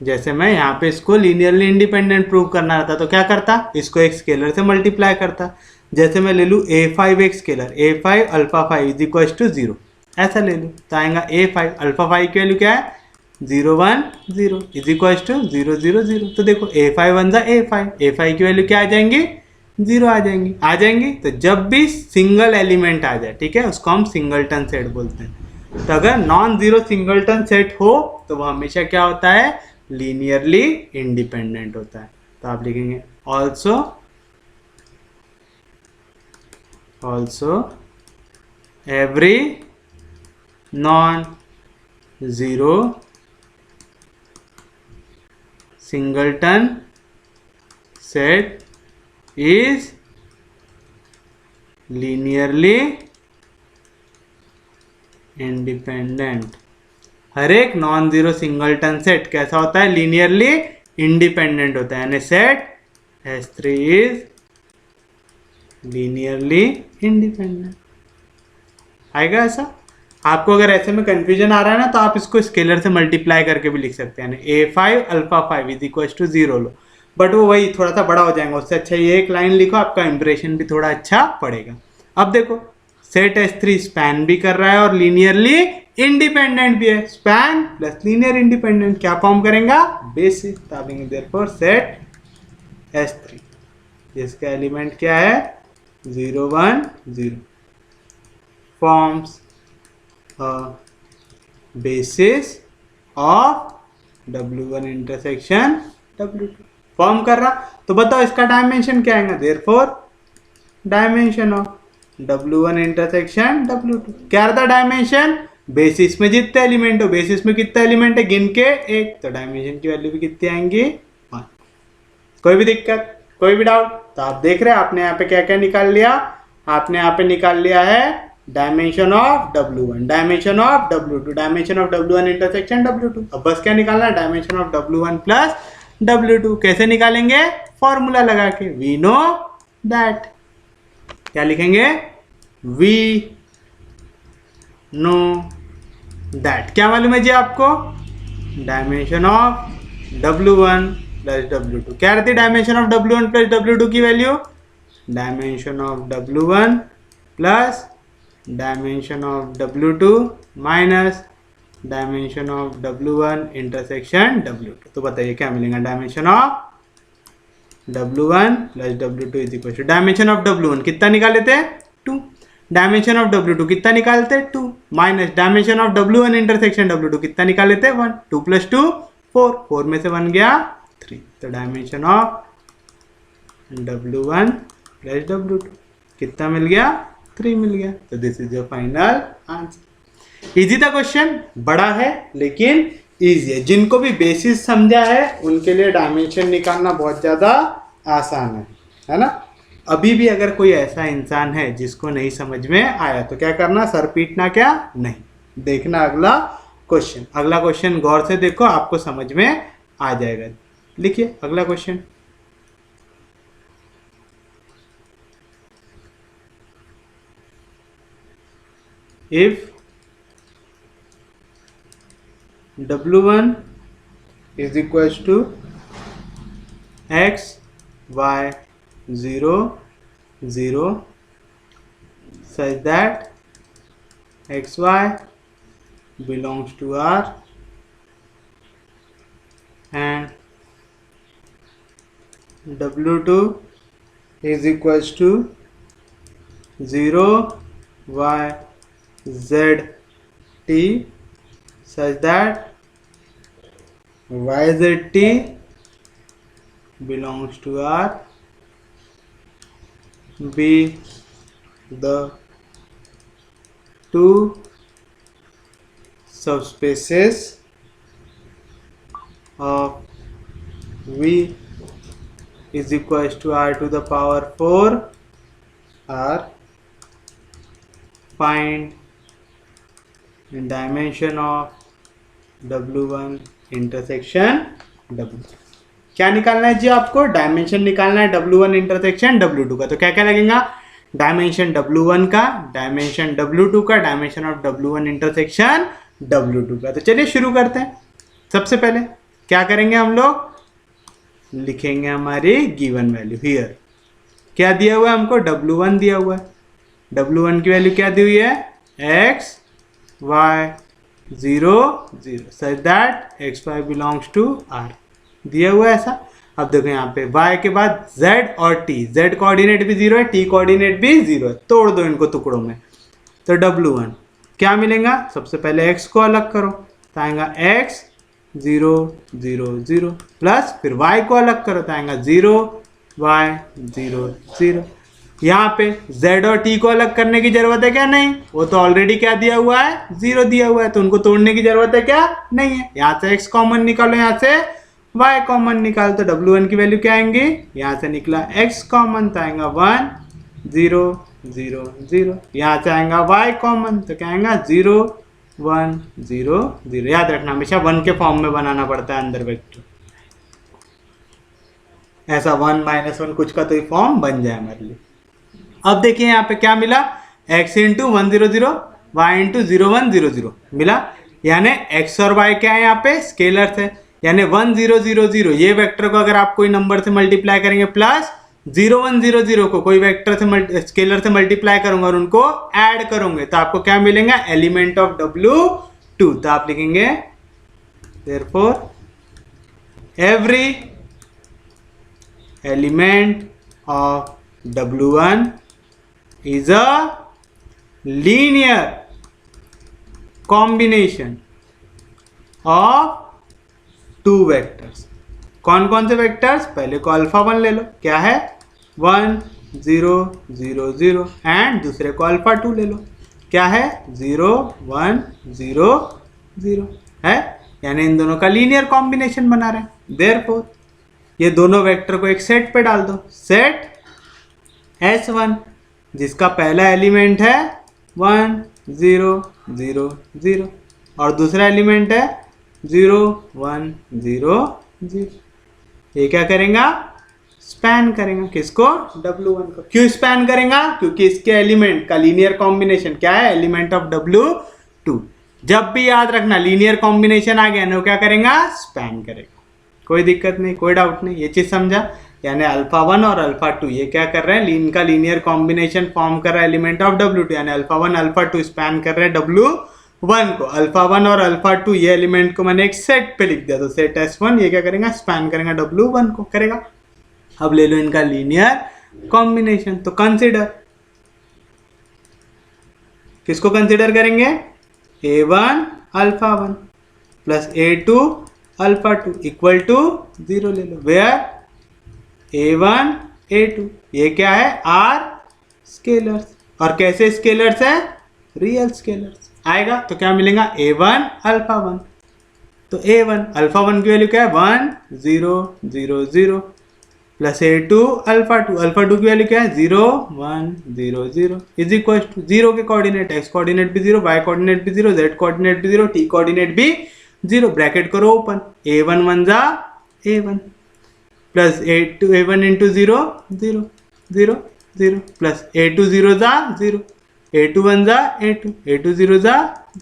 जैसे मैं यहाँ पे इसको लीनियरली इंडिपेंडेंट प्रूव करना रहता तो क्या करता, इसको एक स्केलर से मल्टीप्लाई करता। जैसे मैं ले लूँ a5 एक scalar, a5 alpha 5 is equal to 0, ऐसा ले लूँ तो आएगा a5 अल्फा 5 की वैल्यू क्या है 0 1 0 इज इक्वल टू 0 0 0। तो देखो a5 वन जा a5 की वैल्यू क्या आ जाएंगी 0 आ जाएंगी। तो जब भी सिंगल एलिमेंट आ जाए, ठीक है, उसको हम सिंगलटन सेट बोलते हैं। तो अगर नॉन जीरो सिंगलटन सेट हो तो वो हमेशा क्या होता है, लीनियरली इंडिपेंडेंट होता है। तो आप लिखेंगे also every non zero singleton set is linearly independent. हर एक नॉन जीरो सिंगलटन सेट कैसा होता है, लीनियरली इंडिपेंडेंट होता है। यानी set S3 is linearly independent. आएगा ऐसा? आपको अगर ऐसे में कंफ्यूजन आ रहा है ना तो आप इसको स्केलर से मल्टीप्लाई करके भी लिख सकते हैं। a5 alpha 5 is equal to 0 लो, बट वो वही थोड़ा सा बड़ा हो जाएगा। उससे अच्छा ये एक लाइन लिखो, आपका इंप्रेशन भी थोड़ा अच्छा पड़ेगा। अब देखो सेट S3 स्पैन भी कर रहा है और लीनियरली इंडिपेंडेंट भी है। स्पैन प्लस लीनियर इंडिपेंडेंट क्या फॉर्म करेगा, बेसिस। देयरफॉर सेट S3 जिसका एलिमेंट क्या है 0 1 0 forms basis of W1 intersection W2 form कर रहा। तो बताओ इसका डायमेंशन क्या आएगा, therefore dimension of W1 intersection W2 क्या रहता है डायमेंशन, बेसिस में जितने एलिमेंट हो, बेसिस में कितने एलिमेंट है गिन के 1, तो डायमेंशन की वैल्यू भी कितनी आएंगी 1। कोई भी दिक्कत, कोई भी डाउट? तो आप देख रहे हैं आपने यहाँ पे क्या क्या निकाल लिया, आपने यहाँ पे निकाल लिया है dimension of W1, dimension of W2, dimension of W1 intersection W2। अब बस क्या निकालना है, dimension of W1 plus W2। कैसे निकालेंगे, फॉर्मूला लगा के, वी नो दैट। क्या लिखेंगे, वी नो दैट। क्या मालूम है जी आपको, dimension of W1 plus W2 क्या रहती है, dimension of W1 plus W2 की value, dimension of W1 plus dimension of W2 minus dimension of W1 intersection W2। तो बताइए क्या मिलेगा, dimension of W1 plus W2 is equal to dimension of W1 कितना निकाले थे 2, डायमेंशन ऑफ W2 कितना निकालते 2, minus dimension of W1 intersection W2 कितना निकाले थे 1, 2 प्लस 2 4, 4 में से 1 गया 3। तो dimension of W1 plus W2 कितना मिल गया 3 मिल गया। तो this is your final answer. Easy था क्वेश्चन, बड़ा है लेकिन इजी है। जिनको भी बेसिस समझा है उनके लिए डायमेंशन निकालना बहुत ज़्यादा आसान है ना। अभी भी अगर कोई ऐसा इंसान है जिसको नहीं समझ में आया तो क्या करना, सर पीटना क्या नहीं, देखना अगला क्वेश्चन। अगला क्वेश्चन गौर से देखो, आपको समझ में आ जाएगा। लिखिए अगला question, if W1 is equals to x y 0 0 such that xy belongs to R and W2 is equals to 0 y z t such that yzt belongs to R, be the two subspaces of V is equals to R to the power 4 are, find dimension of W1 intersection W। क्या निकालना है जी आपको? Dimension निकालना है W1 intersection W2 का। तो क्या क्या लगेगा? डायमेंशन W1 का, डायमेंशन W2 का, dimension of W1 intersection W2 का। तो चलिए शुरू करते हैं। सबसे पहले क्या करेंगे हम लोग? लिखेंगे हमारी गिवन वैल्यू हियर। क्या दिया हुआ है हमको? W1 दिया हुआ है। W1 की वैल्यू क्या दी हुई है? x y 0 0 such that x y belongs to R दिया हुआ है ऐसा। अब देखो यहाँ पे y के बाद z और t, z कोऑर्डिनेट भी 0 है, t कोऑर्डिनेट भी 0 है। तोड़ दो इनको टुकड़ों में। तो W1 क्या मिलेगा? सबसे पहले x को अलग करो तो आएगा x 0 0 0 प्लस फिर y को अलग करो तो आएगा 0 y 0 0। यहाँ पे z और t को अलग करने की जरूरत है क्या? नहीं, वो तो ऑलरेडी क्या दिया हुआ है? 0 दिया हुआ है, तो उनको तोड़ने की जरूरत है क्या? नहीं है। यहाँ से x कॉमन निकालो, यहाँ से y कॉमन निकालो तो W1 की वैल्यू क्या आएंगी? यहाँ से निकला x कॉमन तो आएगा 1 0 0 0। यहाँ से आएगा y कॉमन तो क्या आएगा? 0 1 0 0। याद रखना हमेशा 1 के फॉर्म में बनाना पड़ता है अंदर वेक्टर, ऐसा 1 -1 कुछ का तो ये फॉर्म बन जाए हमारे लिए। अब देखिए यहाँ पे क्या मिला? x इंटू 1 0 0 y इंटू 0 1 0 0 मिला। यानी x और y क्या है? यहाँ पे स्केलर्स है। यानी 1 0 0 0 ये वेक्टर को अगर आप कोई नंबर से मल्टीप्लाई करेंगे प्लस 0 1 0 0 को कोई वेक्टर से स्केलर से मल्टीप्लाई करूंगा और उनको ऐड करोगे तो आपको क्या मिलेगा? Element of W2। तो आप लिखेंगे therefore every element of W1 is a linear combination of two vectors। कौन कौन से वेक्टर्स? पहले को अल्फा 1 ले लो, क्या है? 1 0 0 0 एंड दूसरे को अल्फा 2 ले लो, क्या है? 0 1 0 0 है। यानी इन दोनों का लीनियर कॉम्बिनेशन बना रहे हैं। देयरफॉर ये दोनों वेक्टर को एक सेट पे डाल दो, सेट S1 जिसका पहला एलिमेंट है 1 0 0 0 और दूसरा एलिमेंट है 0 1 0 0। ये क्या करेगा? स्पैन करेगा। किसको? W1 को। क्यों स्पैन करेगा? क्योंकि इसके एलिमेंट का लीनियर कॉम्बिनेशन क्या है? Element of W2। जब भी याद रखना लीनियर कॉम्बिनेशन आ गया ना, क्या करेगा? स्पैन करेगा। कोई दिक्कत नहीं, कोई डाउट नहीं, ये चीज समझा? यानी अल्फा 1 और अल्फा 2 ये क्या कर रहे हैं? इनका लीनियर कॉम्बिनेशन फॉर्म कर रहा है एलिमेंट ऑफ W2। यानी अल्फा 1 अल्फा 2 स्पैन कर रहे हैं W1 को। अल्फा 1 और अल्फा 2 ये एलिमेंट को मैंने एक सेट पे लिख दिया, तो सेट S1 ये क्या करेगा? स्पैन करेगा W1 को, करेगा। अब ले लो इनका लीनियर कॉम्बिनेशन। तो कंसिडर, किसको कंसिडर करेंगे? A1 alpha 1 plus A2 alpha 2 equal to 0 ले लो। वेयर A1 A2 ये क्या है? R scalars. और कैसे स्केलर्स है? रियल स्केलर्स आएगा। तो क्या मिलेगा? A1 alpha 1। तो A1 अल्फा 1 की वैल्यू क्या है? 1 0 0 0 प्लस A2 अल्फा 2। अल्फा 2 की वैल्यू क्या है? 0 1 0 0 इज इक्वल टू 0 के कोऑर्डिनेट, x कोऑर्डिनेट भी 0, y कोऑर्डिनेट भी 0, z कोऑर्डिनेट भी 0, t कोऑर्डिनेट भी 0। ब्रैकेट करो ओपन। A1 1 जा A1 plus A1 into 0 0 0 0 plus A2 0 जा 0, A2 1 जा A2, A2 0 जा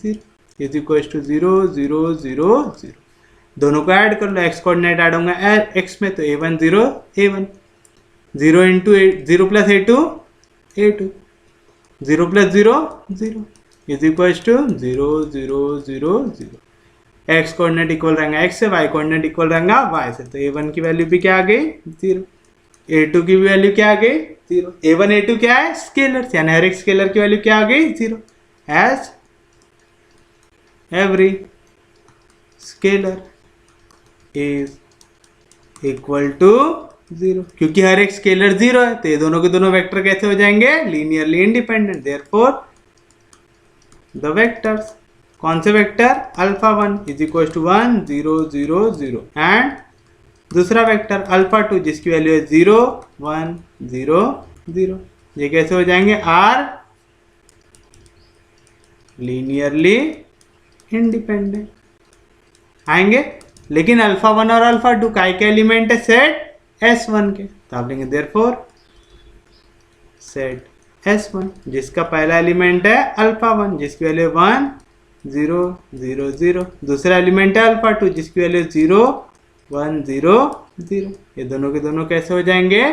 0 इज इक्वल टू 0 0 0 0। दोनों को ऐड कर लो, x कोऑर्डिनेट ऐड होंगे x में, तो A1 0 A1 0 into 0 plus A2 A2 0 plus 0 0 is equal to 0 0 0 0। x coordinate equal रहेगा x से, y कोऑर्डिनेट इक्वल रहेगा y से। तो A1 की वैल्यू भी क्या आ गई? 0। A2 की वैल्यू क्या आ गई? 0। A1 A2 क्या है? स्केलर, यानी हर एक स्केलर की वैल्यू क्या आ गई? 0। As every scalar is equal to 0। क्योंकि हर एक स्केलर 0 है, तो ये दोनों के दोनों वेक्टर कैसे हो जाएंगे? Linearly independent. Therefore the vectors, कौन से vector? Alpha 1 is equal to 1 0 0 0 and दूसरा वेक्टर अल्फा 2 जिसकी वैल्यू है 0 1 0 0। ये कैसे हो जाएंगे? आर लीनियरली इंडिपेंडेंट आएंगे। लेकिन अल्फा 1 और अल्फा 2 काय के एलिमेंट है सेट S1 के, तो आप लेंगे देयरफॉर सेट S1 जिसका पहला एलिमेंट है अल्फा 1 जिसकी वैल्यू 1 0 0 0, दूसरा एलिमेंट है अल्फा 2 जिसकी वैल्यू 0 1 0 0। ये दोनों के दोनों कैसे हो जाएंगे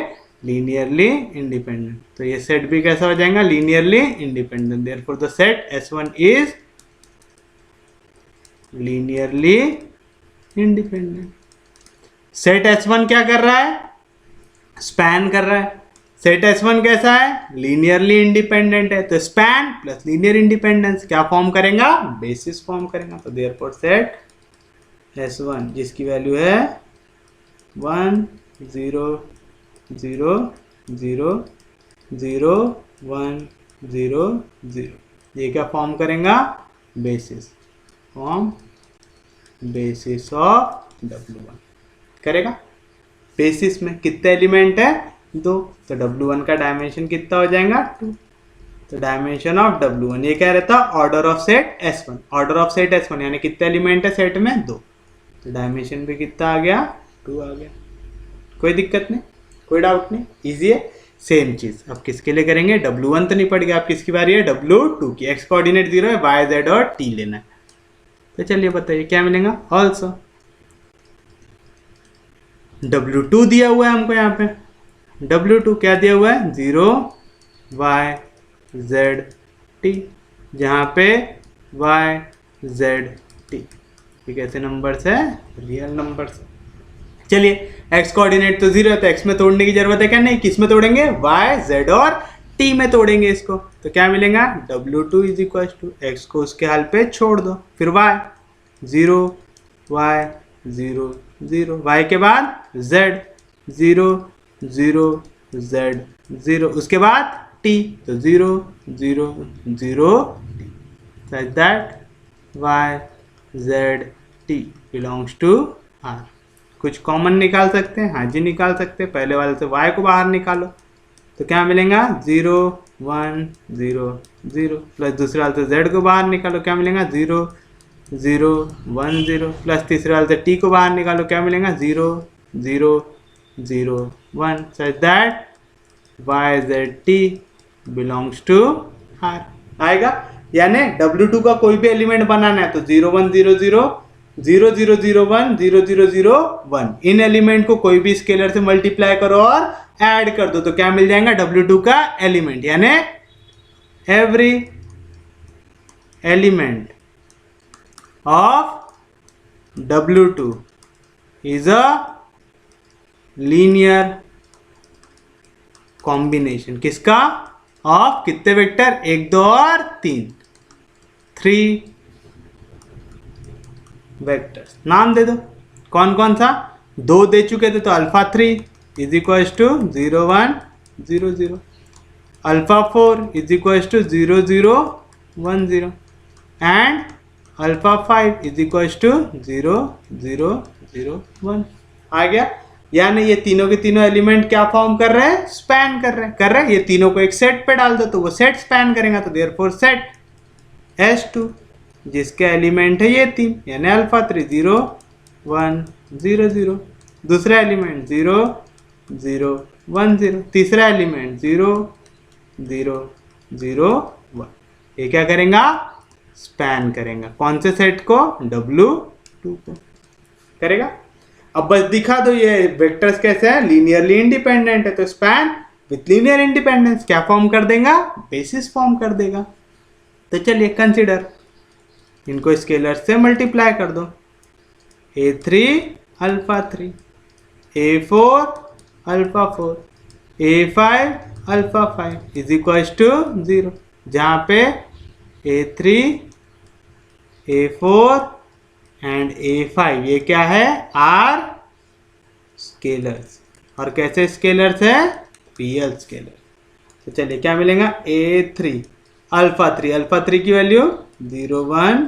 लीनियरली इंडिपेंडेंट, तो ये सेट भी कैसा हो जाएगा linearly independent. Therefore the set S1 is linearly independent. Set S1 क्या कर रहा है स्पैन कर रहा है। सेट S1 कैसा है लीनियरली इंडिपेंडेंट है, तो स्पैन प्लस लीनियर इंडिपेंडेंस क्या फॉर्म करेगा बेसिस फॉर्म करेगा। तो देयरफॉर सेट S1 जिसकी वैल्यू है 1 0 0 0 0 1 0 0, ये क्या फॉर्म करेगा basis, form basis of W1 करेगा। बेसिस में कितने एलिमेंट है 2, तो W1 का डायमेंशन कितना हो जाएगा 2, तो डायमेंशन ऑफ W1 ये क्या रहता order of set S1, order of set S1 यानी कितने एलिमेंट है सेट में 2, तो डायमेंशन भी कितना आ गया 2 आ गया। कोई दिक्कत नहीं, कोई डाउट नहीं, इजी है। सेम चीज अब किसके लिए करेंगे W1 तो नहीं पड़ गया, अब किसकी बारी है W2 की। x कोऑर्डिनेट 0 है, y z और t लेना है, तो चलिए बताइए क्या मिलेगा। ऑल्सो W2 दिया हुआ है हमको यहाँ पे, W2 क्या दिया हुआ है 0 y z t, जहाँ पे y z t ये कैसे नंबर्स है रियल नंबर्स। चलिए x कोऑर्डिनेट तो 0 है, तो x में तोड़ने की जरूरत है क्या नहीं, किस में तोड़ेंगे y z और t में तोड़ेंगे इसको, तो क्या मिलेगा W2 is equal to x को उसके हाल पे छोड़ दो, फिर y 0 y 0 0, y के बाद z 0 0 z 0, उसके बाद t, तो 0 0 0 t, such that y z t belongs to R। कुछ कॉमन निकाल सकते हैं, हाँ जी निकाल सकते हैं। पहले वाले से y को बाहर निकालो तो क्या मिलेगा 0 1 0 0, प्लस दूसरे वाले से z को बाहर निकालो क्या मिलेगा 0 0 1 0, प्लस तीसरे वाले से t को बाहर निकालो क्या मिलेगा 0 0 0 1, such that y z t belongs to R आएगा। यानी W2 का कोई भी एलिमेंट बनाना है तो 0 1 0 0 0 0 0 1 0 0 0 1, इन एलिमेंट को कोई भी स्केलर से मल्टीप्लाई करो और ऐड कर दो तो क्या मिल जाएगा W2 का एलिमेंट। यानी every element of W2 is a linear combination किसका ऑफ कितने वेक्टर 1 2 और 3 वेक्टर्स। नाम दे दो कौन कौन सा, 2 दे चुके थे तो alpha 3 is equal to 0 1 0 0, alpha 4 is equal to 0 0 1 0 and alpha 5 is equal to 0 0 0 1 आ गया। यानी ये तीनों के तीनों एलिमेंट क्या फॉर्म कर रहे हैं स्पैन कर रहे हैं। ये तीनों को एक सेट पे डाल दो तो वो सेट स्पैन करेगा, तो देयरफॉर सेट S2 जिसके एलिमेंट है ये 3 यानी अल्फा 3 0 1 0 0, दूसरा एलिमेंट 0 0 1 0, तीसरा एलिमेंट 0 0 0 1, ये क्या करेगा स्पैन करेगा कौन से सेट को W2 को करेगा। अब बस दिखा दो ये वेक्टर्स कैसे हैं लीनियरली इंडिपेंडेंट है, तो स्पैन विथ लीनियर इंडिपेंडेंस क्या फॉर्म कर देगा बेसिस फॉर्म कर देगा। तो चलिए कंसीडर इनको स्केलर से मल्टीप्लाई कर दो, A3 alpha 3 A4 alpha 4 A5 alpha 5 is equal to 0, जहाँ पे A3 A4 एंड A5 ये क्या है R स्केलर्स, और कैसे स्केलर्स है रियल स्केलर। तो चलिए क्या मिलेगा A3 अल्फा 3 की वैल्यू 0 1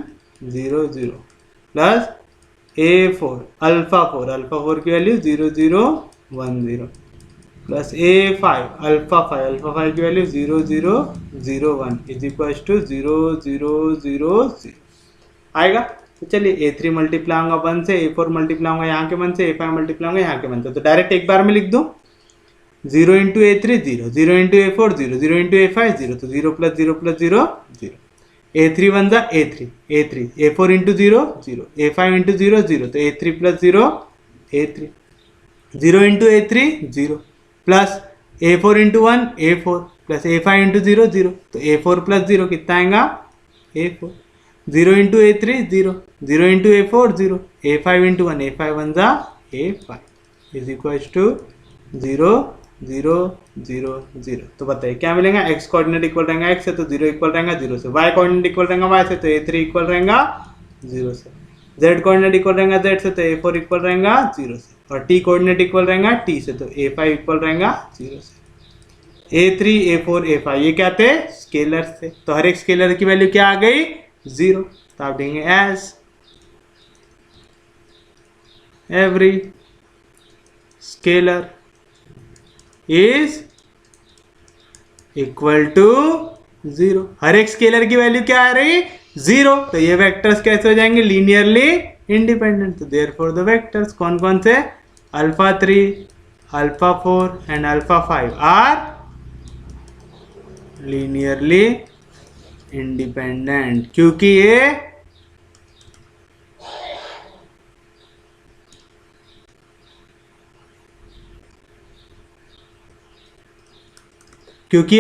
0 0, प्लस A4 अल्फा 4 की वैल्यू 0 0 1 0, प्लस A5 अल्फा 5 की वैल्यू 0 0 0 1 इज इक्वल टू 0 0 0 0 आएगा। तो चलिए A3 मल्टीप्लाई होगा 1 से, A4 मल्टीप्लाई होगा यहाँ के 1 से, A5 मल्टीप्लाई होगा यहाँ के 1 से। तो डायरेक्ट एक बार में लिख दूँ 0 into A3 0, 0 into A4 0, 0 into A5 0, तो 0 प्लस 0 प्लस 0 0। A3 1 जा A3, A4 into 0 0, A5 into 0 0, तो A3 plus 0 A3, 0 into A3 0, plus A4 into 1 A4, plus A5 into 0 0, तो A4 प्लस 0 कितना आएगा A4, 0 into A3 0, 0 into A4 0, A5 into 1 A5 1 जा A5 is equal to 0 0 0 0। तो बताइए क्या मिलेगा, x coordinate equal रहेगा x से, तो 0 इक्वल रहेगा 0 से, y कोऑर्डिनेट इक्वल रहेगा y से, तो A3 इक्वल रहेगा 0 से, z कोऑर्डिनेट इक्वल रहेगा z से, तो A4 इक्वल रहेगा 0 से, और t कोऑर्डिनेट इक्वल रहेगा t से, तो A5 इक्वल रहेगा 0 से। A3 A4 A5 ये क्या थे, स्केलर थे, तो हर एक स्केलर की वैल्यू क्या आ गई 0, तो आप देंगे as every scalar is equal to 0, हर एक स्केलर की वैल्यू क्या आ रही 0, तो ये वेक्टर्स कैसे हो जाएंगे, लीनियरली इंडिपेंडेंट। तो देयरफॉर द वेक्टर्स कौन कौन से, alpha 3 alpha 4 and alpha 5 are linearly independent, क्योंकि ये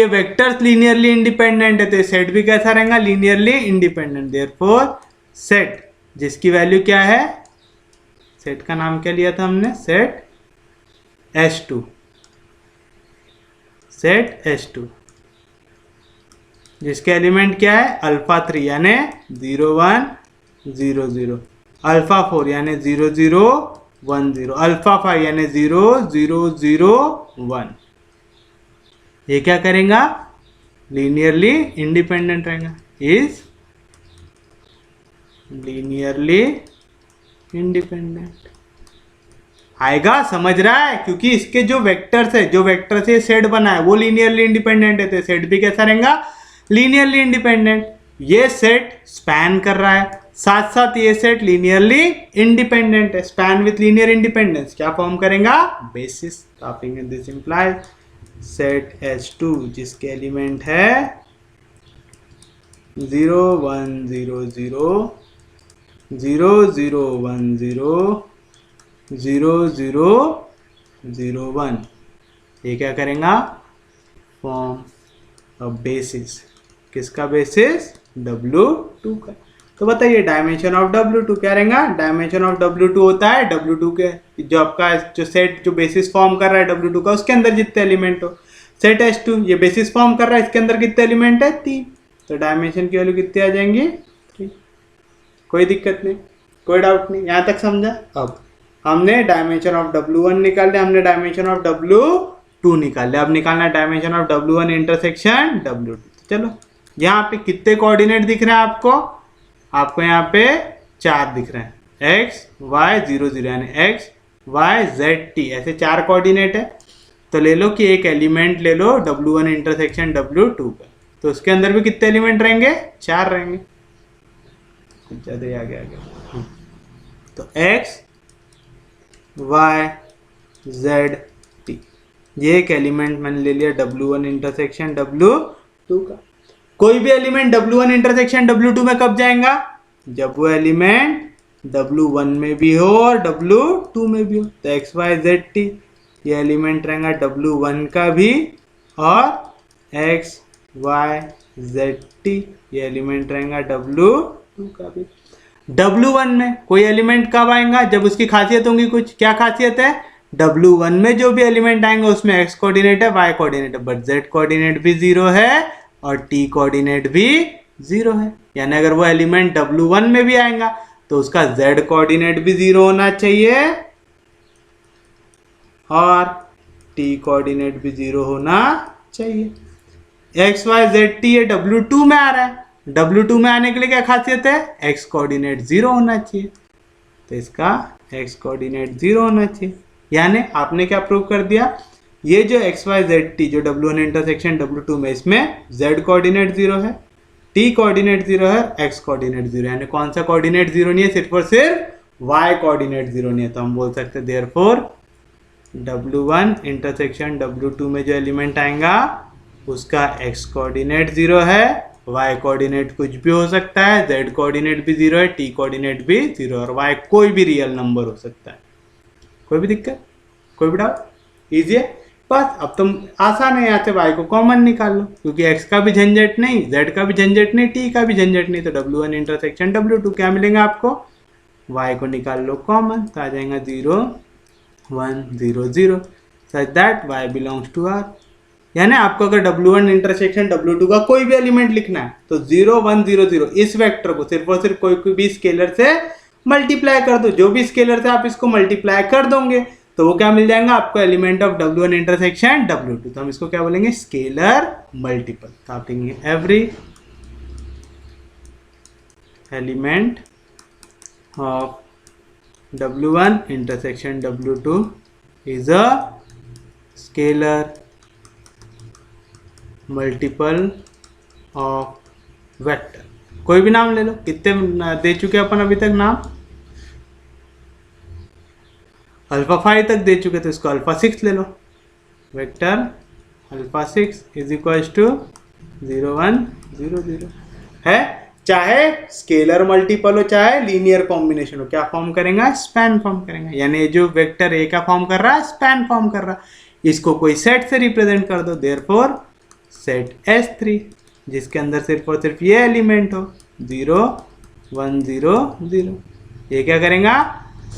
वेक्टर्स लीनियरली इंडिपेंडेंट है, तो सेट भी कैसा रहेगा, लीनियरली इंडिपेंडेंट। देयरफॉर सेट जिसकी वैल्यू क्या है, सेट का नाम क्या लिया था हमने, सेट S2, सेट S2 जिसके एलिमेंट क्या है अल्फा 3 यानी 0 1 0 0, अल्फा 4 यानी 0 0 1 0, अल्फा 5 यानी 0 0 0 1, ये क्या करेगा, लीनियरली इंडिपेंडेंट रहेगा, इज लीनियरली इंडिपेंडेंट। आएगा, समझ रहा है, क्योंकि इसके जो वेक्टर्स है, जो वेक्टर से सेट बना है वो लीनियरली इंडिपेंडेंट है, तो सेट भी कैसा रहेगा, लीनियरली इंडिपेंडेंट। ये सेट स्पैन कर रहा है, साथ साथ ये सेट लीनियरली इंडिपेंडेंट है। स्पैन विथ लीनियर इंडिपेंडेंस क्या फॉर्म करेगा, basis. This implies set S2 जिसके एलिमेंट है 0 1 0 0 0 0 1 0 0 0 0 1, ये क्या करेगा, फॉर्म ऑफ बेसिस। किसका बेसिस, W2 का। तो बताइए डायमेंशन ऑफ W2 क्या रहेगा, डायमेंशन ऑफ W2 होता है W2 के जो आपका जो सेट जो बेसिस फॉर्म कर रहा है W2 का, उसके अंदर जितने एलिमेंट हो, सेट S2 ये बेसिस फॉर्म कर रहा है, इसके अंदर कितने एलिमेंट है 3, तो डायमेंशन की वैल्यू कितनी आ जाएंगी 3। कोई दिक्कत नहीं, कोई डाउट नहीं, यहाँ तक समझा। अब हमने डायमेंशन ऑफ W1 निकाल लिया, हमने डायमेंशन ऑफ W2 निकाल लिया, अब निकालना है dimension of W1 intersection W2। चलो यहाँ पे कितने कोऑर्डिनेट दिख रहे हैं आपको यहाँ पे 4 दिख रहे हैं, x y 0 0 यानी x y z t, ऐसे 4 कोऑर्डिनेट है। तो ले लो कि एक एलिमेंट ले लो W1 इंटरसेक्शन W2 का, तो उसके अंदर भी कितने एलिमेंट रहेंगे, 4 रहेंगे, कुछ ज़्यादा आगे आ गया। तो x y z t ये एक एलिमेंट मैंने ले लिया W1 इंटरसेक्शन W2 का। कोई भी एलिमेंट W1 इंटरसेक्शन W2 में कब जाएगा, जब वो एलिमेंट W1 में भी हो और W2 में भी हो। तो x y z t ये एलिमेंट रहेगा W1 का भी और x y z t ये एलिमेंट रहेगा W2 का भी। W1 में कोई एलिमेंट कब आएगा, जब उसकी खासियत होंगी कुछ। क्या खासियत है, W1 में जो भी एलिमेंट आएंगे उसमें x कोऑर्डिनेट है, y कोऑर्डिनेट है, बट z कोऑर्डिनेट भी 0 है और t कोऑर्डिनेट भी 0 है। यानी अगर वो एलिमेंट W1 में भी आएगा तो उसका z कोऑर्डिनेट भी 0 होना चाहिए और t कोऑर्डिनेट भी 0 होना चाहिए। x y z t ये W2 में आ रहा है, W2 में आने के लिए क्या खासियत है, x कोऑर्डिनेट 0 होना चाहिए, तो इसका x कोऑर्डिनेट 0 होना चाहिए। यानी आपने क्या प्रूव कर दिया, ये जो x y z t जो W1 इंटरसेक्शन W2 में, इसमें z कोऑर्डिनेट 0 है, टी कोऑर्डिनेट 0 है, एक्स कोऑर्डिनेट 0, यानी कौन सा कोऑर्डिनेट 0 नहीं है, सिर्फ और सिर्फ वाई कोऑर्डिनेट 0 नहीं है। तो हम बोल सकते हैं देयरफॉर W1 इंटरसेक्शन W2 में जो एलिमेंट आएगा उसका x कोऑर्डिनेट 0 है, y कोऑर्डिनेट कुछ भी हो सकता है, z कोऑर्डिनेट भी 0 है, t कोऑर्डिनेट भी 0 है, और y कोई भी रियल नंबर हो सकता है। कोई भी दिक्कत, कोई भी डाउट? इजी है। बस अब तुम आसान है, यहाँ से y को कॉमन निकाल लो, क्योंकि x का भी झंझट नहीं, z का भी झंझट नहीं, t का भी झंझट नहीं, तो W1 इंटरसेक्शन W2 क्या मिलेगा आपको, y को निकाल लो कॉमन, तो आ जाएगा 0 1 0 0 such that y belongs to R। यानी आपको अगर W1 इंटरसेक्शन W2 का कोई भी एलिमेंट लिखना है तो 0 1 0 0 इस वेक्टर को सिर्फ और सिर्फ कोई भी स्केलर से मल्टीप्लाई कर दो, जो भी स्केलर से आप इसको मल्टीप्लाई कर दोगे तो वो क्या मिल जाएगा आपको, element of W1 intersection W2। तो हम इसको क्या बोलेंगे, स्केलर मल्टीपल। तो आप देंगे every element of W1 intersection W2 is a scalar multiple of vector। कोई भी नाम ले लो, कितने दे चुके अपन अभी तक नाम, अल्फा 5 तक दे चुके, तो इसको अल्फा 6 ले लो, vector alpha 6 is equal to 0 1 0 0 है। चाहे स्केलर मल्टीपल हो चाहे लीनियर कॉम्बिनेशन हो, क्या फॉर्म करेगा, स्पैन फॉर्म करेगा। यानी जो वेक्टर ए का फॉर्म कर रहा है स्पैन फॉर्म कर रहा है, इसको कोई सेट से रिप्रेजेंट कर दो, देयरफॉर सेट S3 जिसके अंदर सिर्फ और सिर्फ ये एलिमेंट हो 0 1 0 0, ये क्या करेगा,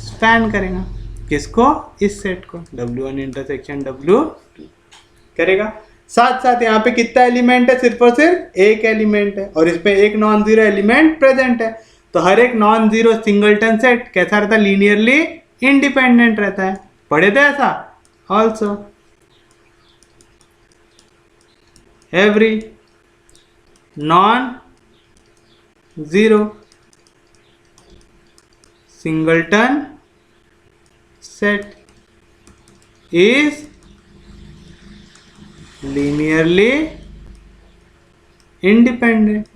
स्पैन करेगा किसको, इस सेट को, W1 इंटरसेक्शन W2 करेगा। साथ साथ यहाँ पे कितना एलिमेंट है, सिर्फ और सिर्फ एक एलिमेंट है, और इस पे एक नॉन जीरो एलिमेंट प्रेजेंट है। तो हर एक नॉन जीरो सिंगलटन सेट कैसा रहता है, लीनियरली इंडिपेंडेंट रहता है। पढ़े थे ऐसा also. Every non zero singleton set is linearly independent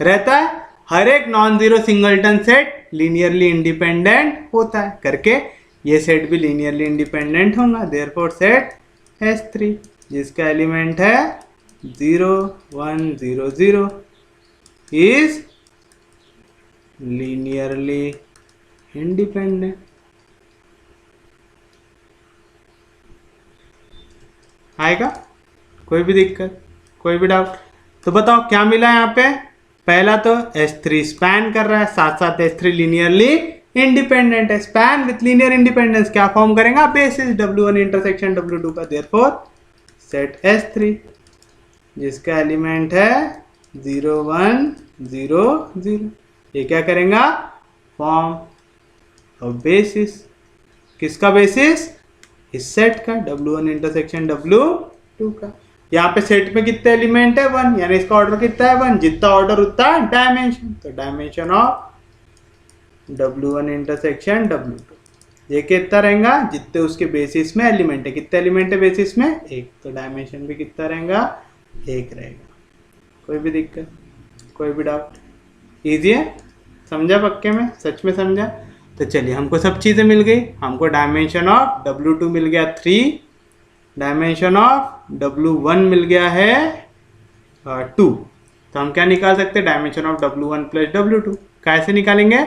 रहता है। हर एक non zero singleton set linearly independent होता है करके ये सेट भी लीनियरली इंडिपेंडेंट होगा। देयरफॉर सेट S3 जिसका एलिमेंट है 0 1 0 0 इज लीनियरली इंडिपेंडेंट। आएगा, कोई भी दिक्कत, कोई भी डाउट? तो बताओ क्या मिला यहाँ पे। पहला तो S3 स्पैन कर रहा है, साथ साथ S3 लीनियरली इंडिपेंडेंट है। स्पैन विथ लीनियर इंडिपेंडेंस क्या फॉर्म करेगा, बेसिस W1 इंटरसेक्शन W2 का। देयरफॉर सेट S3 जिसका एलिमेंट है 0 1 0 0, ये क्या करेगा, फॉर्म ऑफ बेसिस। किसका बेसिस, इस सेट का, W1 इंटरसेक्शन W2 का। यहाँ पे सेट में कितने एलिमेंट है, 1, यानी इसका ऑर्डर कितना है, 1। जितना ऑर्डर उतना डायमेंशन, तो dimension of W1 intersection W2 ये कितना रहेगा, जितने उसके बेसिस में एलिमेंट है। कितने एलिमेंट है बेसिस में, 1, तो डायमेंशन भी कितना रहेगा, 1 रहेगा। कोई भी दिक्कत, कोई भी डाउट? ईजी है, समझा पक्के में, सच में समझा? तो चलिए हमको सब चीज़ें मिल गई। हमको डायमेंशन ऑफ W2 मिल गया 3, डायमेंशन ऑफ W1 मिल गया है 2। तो हम क्या निकाल सकते हैं, dimension of W1 plus W2। कैसे निकालेंगे,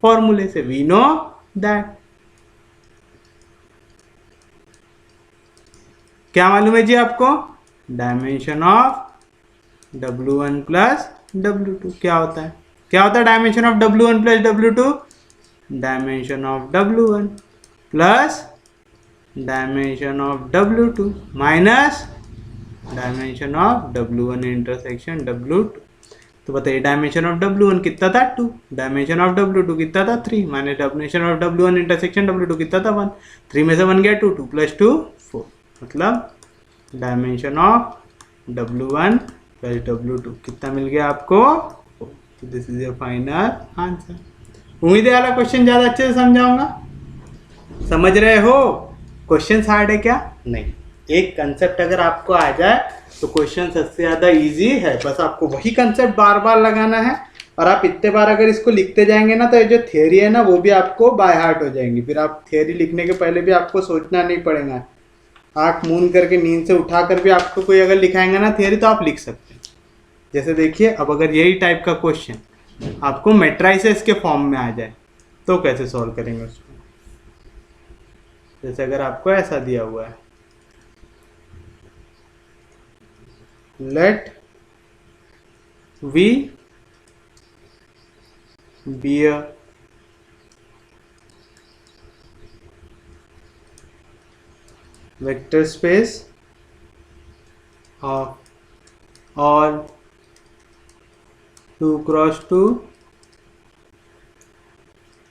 फॉर्मूले से। वी नो दैट, क्या मालूम है जी आपको, dimension of W1 plus W2 क्या होता है। क्या होता है dimension of W1 plus W2, dimension of W1 plus dimension of W2 minus dimension of W1 intersection W2। तो बताइए डायमेंशन ऑफ W1 कितना था, 2, डायमेंशन ऑफ W2 कितना था, 3, minus dimension of W1 intersection W2 कितना था, 1। 3 में से 1 गया 2, 2 प्लस 2 4, मतलब dimension of W1 plus W2 कितना मिल गया आपको, 4। This is your final answer. उम्मीद है वाला क्वेश्चन ज़्यादा अच्छे से समझाऊंगा। समझ रहे हो, क्वेश्चन हार्ड है क्या, नहीं, एक कंसेप्ट अगर आपको आ जाए तो क्वेश्चन सबसे ज़्यादा इजी है, बस आपको वही कंसेप्ट बार बार लगाना है। और आप इतने बार अगर इसको लिखते जाएंगे ना तो ये जो थियरी है ना वो भी आपको बाय हार्ट हो जाएंगी। फिर आप थियरी लिखने के पहले भी आपको सोचना नहीं पड़ेगा, आँख मूंद करके नींद से उठा कर भी आपको कोई अगर लिखाएंगे ना थियरी तो आप लिख सकते हैं। जैसे देखिए, अब अगर यही टाइप का क्वेश्चन आपको मैट्राइसेस के फॉर्म में आ जाए तो कैसे सॉल्व करेंगे उसको। जैसे अगर आपको ऐसा दिया हुआ है, late V be a vector space of all 2 cross 2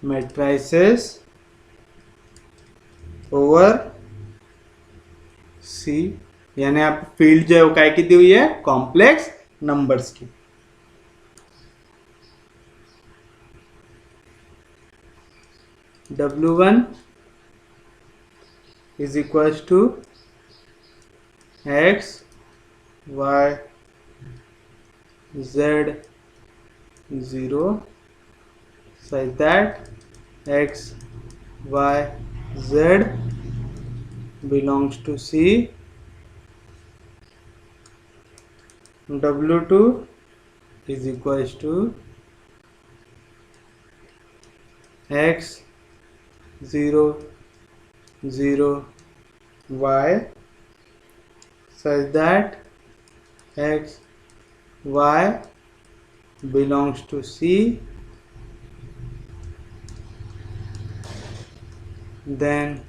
matrices over C, यानी आप फील्ड जो है वो काय की दी हुई है, कॉम्प्लेक्स नंबर्स की। W1 is equals to X, Y, Z 0 such that X, Y, Z belongs to C. W2 is equals to X 0 0 Y such that X, Y belongs to C, then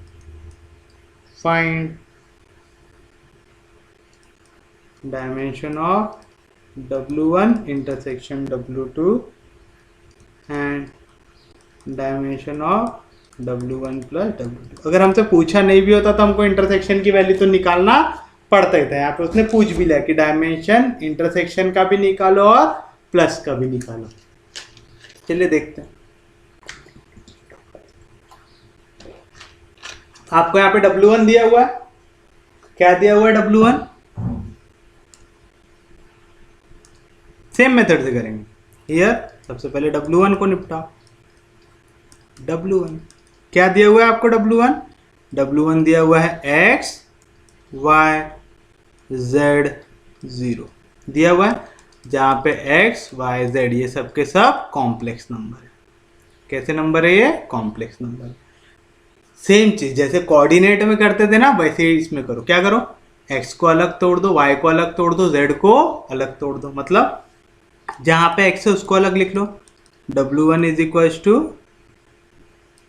find dimension of W1 intersection W2 and dimension of W1 plus W2। अगर हमसे पूछा नहीं भी होता तो हमको intersection की value तो निकालना पड़ता ही था। यहाँ पे उसने पूछ भी लिया कि डायमेंशन इंटरसेक्शन का भी निकालो और प्लस का भी निकालो। चलिए देखते हैं। आपको यहाँ पे W1 दिया हुआ है, क्या दिया हुआ है W1, सेम मेथड से करेंगे। हियर सबसे पहले W1 को निपटाओ। W1 क्या दिया हुआ है आपको, W1 W1 दिया हुआ है X, Y, Z 0 दिया हुआ है, जहां पे X, Y, Z ये सब के सब कॉम्प्लेक्स नंबर है। कैसे नंबर है ये, कॉम्प्लेक्स नंबर। सेम चीज जैसे कोऑर्डिनेट में करते थे ना वैसे ही इसमें करो। क्या करो, X को अलग तोड़ दो, Y को अलग तोड़ दो, Z को अलग तोड़ दो। मतलब जहां पे X है उसको अलग लिख लो। W1 इज इक्वल टू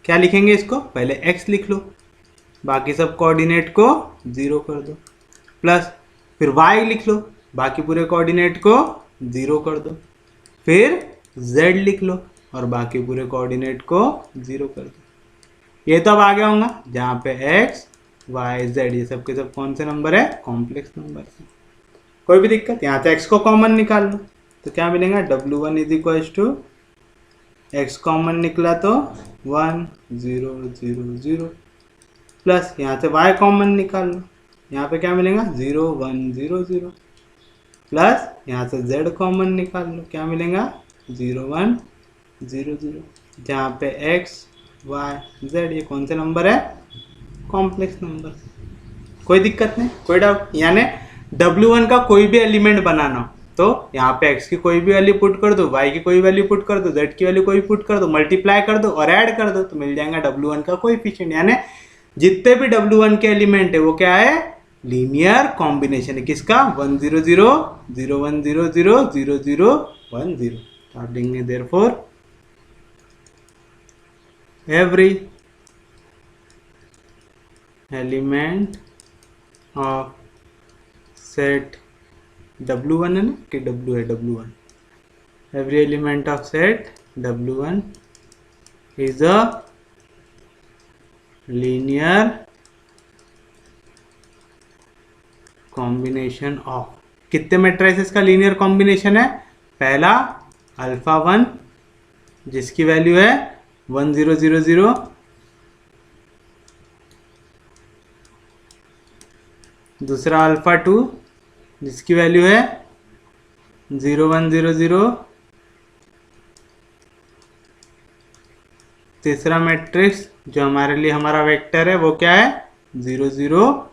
क्या लिखेंगे, इसको पहले X लिख लो, बाकी सब कोऑर्डिनेट को 0 कर दो, प्लस फिर Y लिख लो, बाकी पूरे कोऑर्डिनेट को 0 कर दो, फिर Z लिख लो और बाकी पूरे कोऑर्डिनेट को 0 कर दो। ये तो अब आ गया होगा जहाँ पे X, Y, Z ये सब के सब कौन से नंबर है, कॉम्प्लेक्स नंबर है। कोई भी दिक्कत, यहाँ से X को कॉमन निकाल लो तो क्या मिलेगा, W1 is equal to X common निकला तो 1 0 0 0 प्लस यहाँ से Y कॉमन निकाल लो, यहाँ पे क्या मिलेगा 0 1 0 0 प्लस यहाँ से Z कॉमन निकाल लो, क्या मिलेगा 0 1 0 0, जहाँ पे X, Y, Z ये कौन से नंबर है, कॉम्प्लेक्स नंबर। कोई दिक्कत नहीं, कोई डाउट। यानी W1 का कोई भी एलिमेंट बनाना हो तो यहाँ पे X की कोई भी वैल्यू पुट कर दो, Y की कोई वैल्यू पुट कर दो, Z की वैल्यू कोई पुट कर दो, मल्टीप्लाई कर दो और ऐड कर दो तो मिल जाएगा W1 का कोएफिशिएंट। यानी जितने भी W1 के एलिमेंट है वो क्या है, लीनियर कॉम्बिनेशन है। किसका, 1 0 0 0 1 0 0 0 0 1 0। तो आप देंगे therefore every element of set W1 है ना, कि W है W1, every element of set W1 is a linear combination of, कितने मैट्रिसेस का लीनियर कॉम्बिनेशन है, पहला अल्फा 1 जिसकी वैल्यू है 1 0 0 0, दूसरा अल्फा 2 जिसकी वैल्यू है 0 1 0 0, तीसरा मैट्रिक्स जो हमारे लिए हमारा वेक्टर है वो क्या है 0 0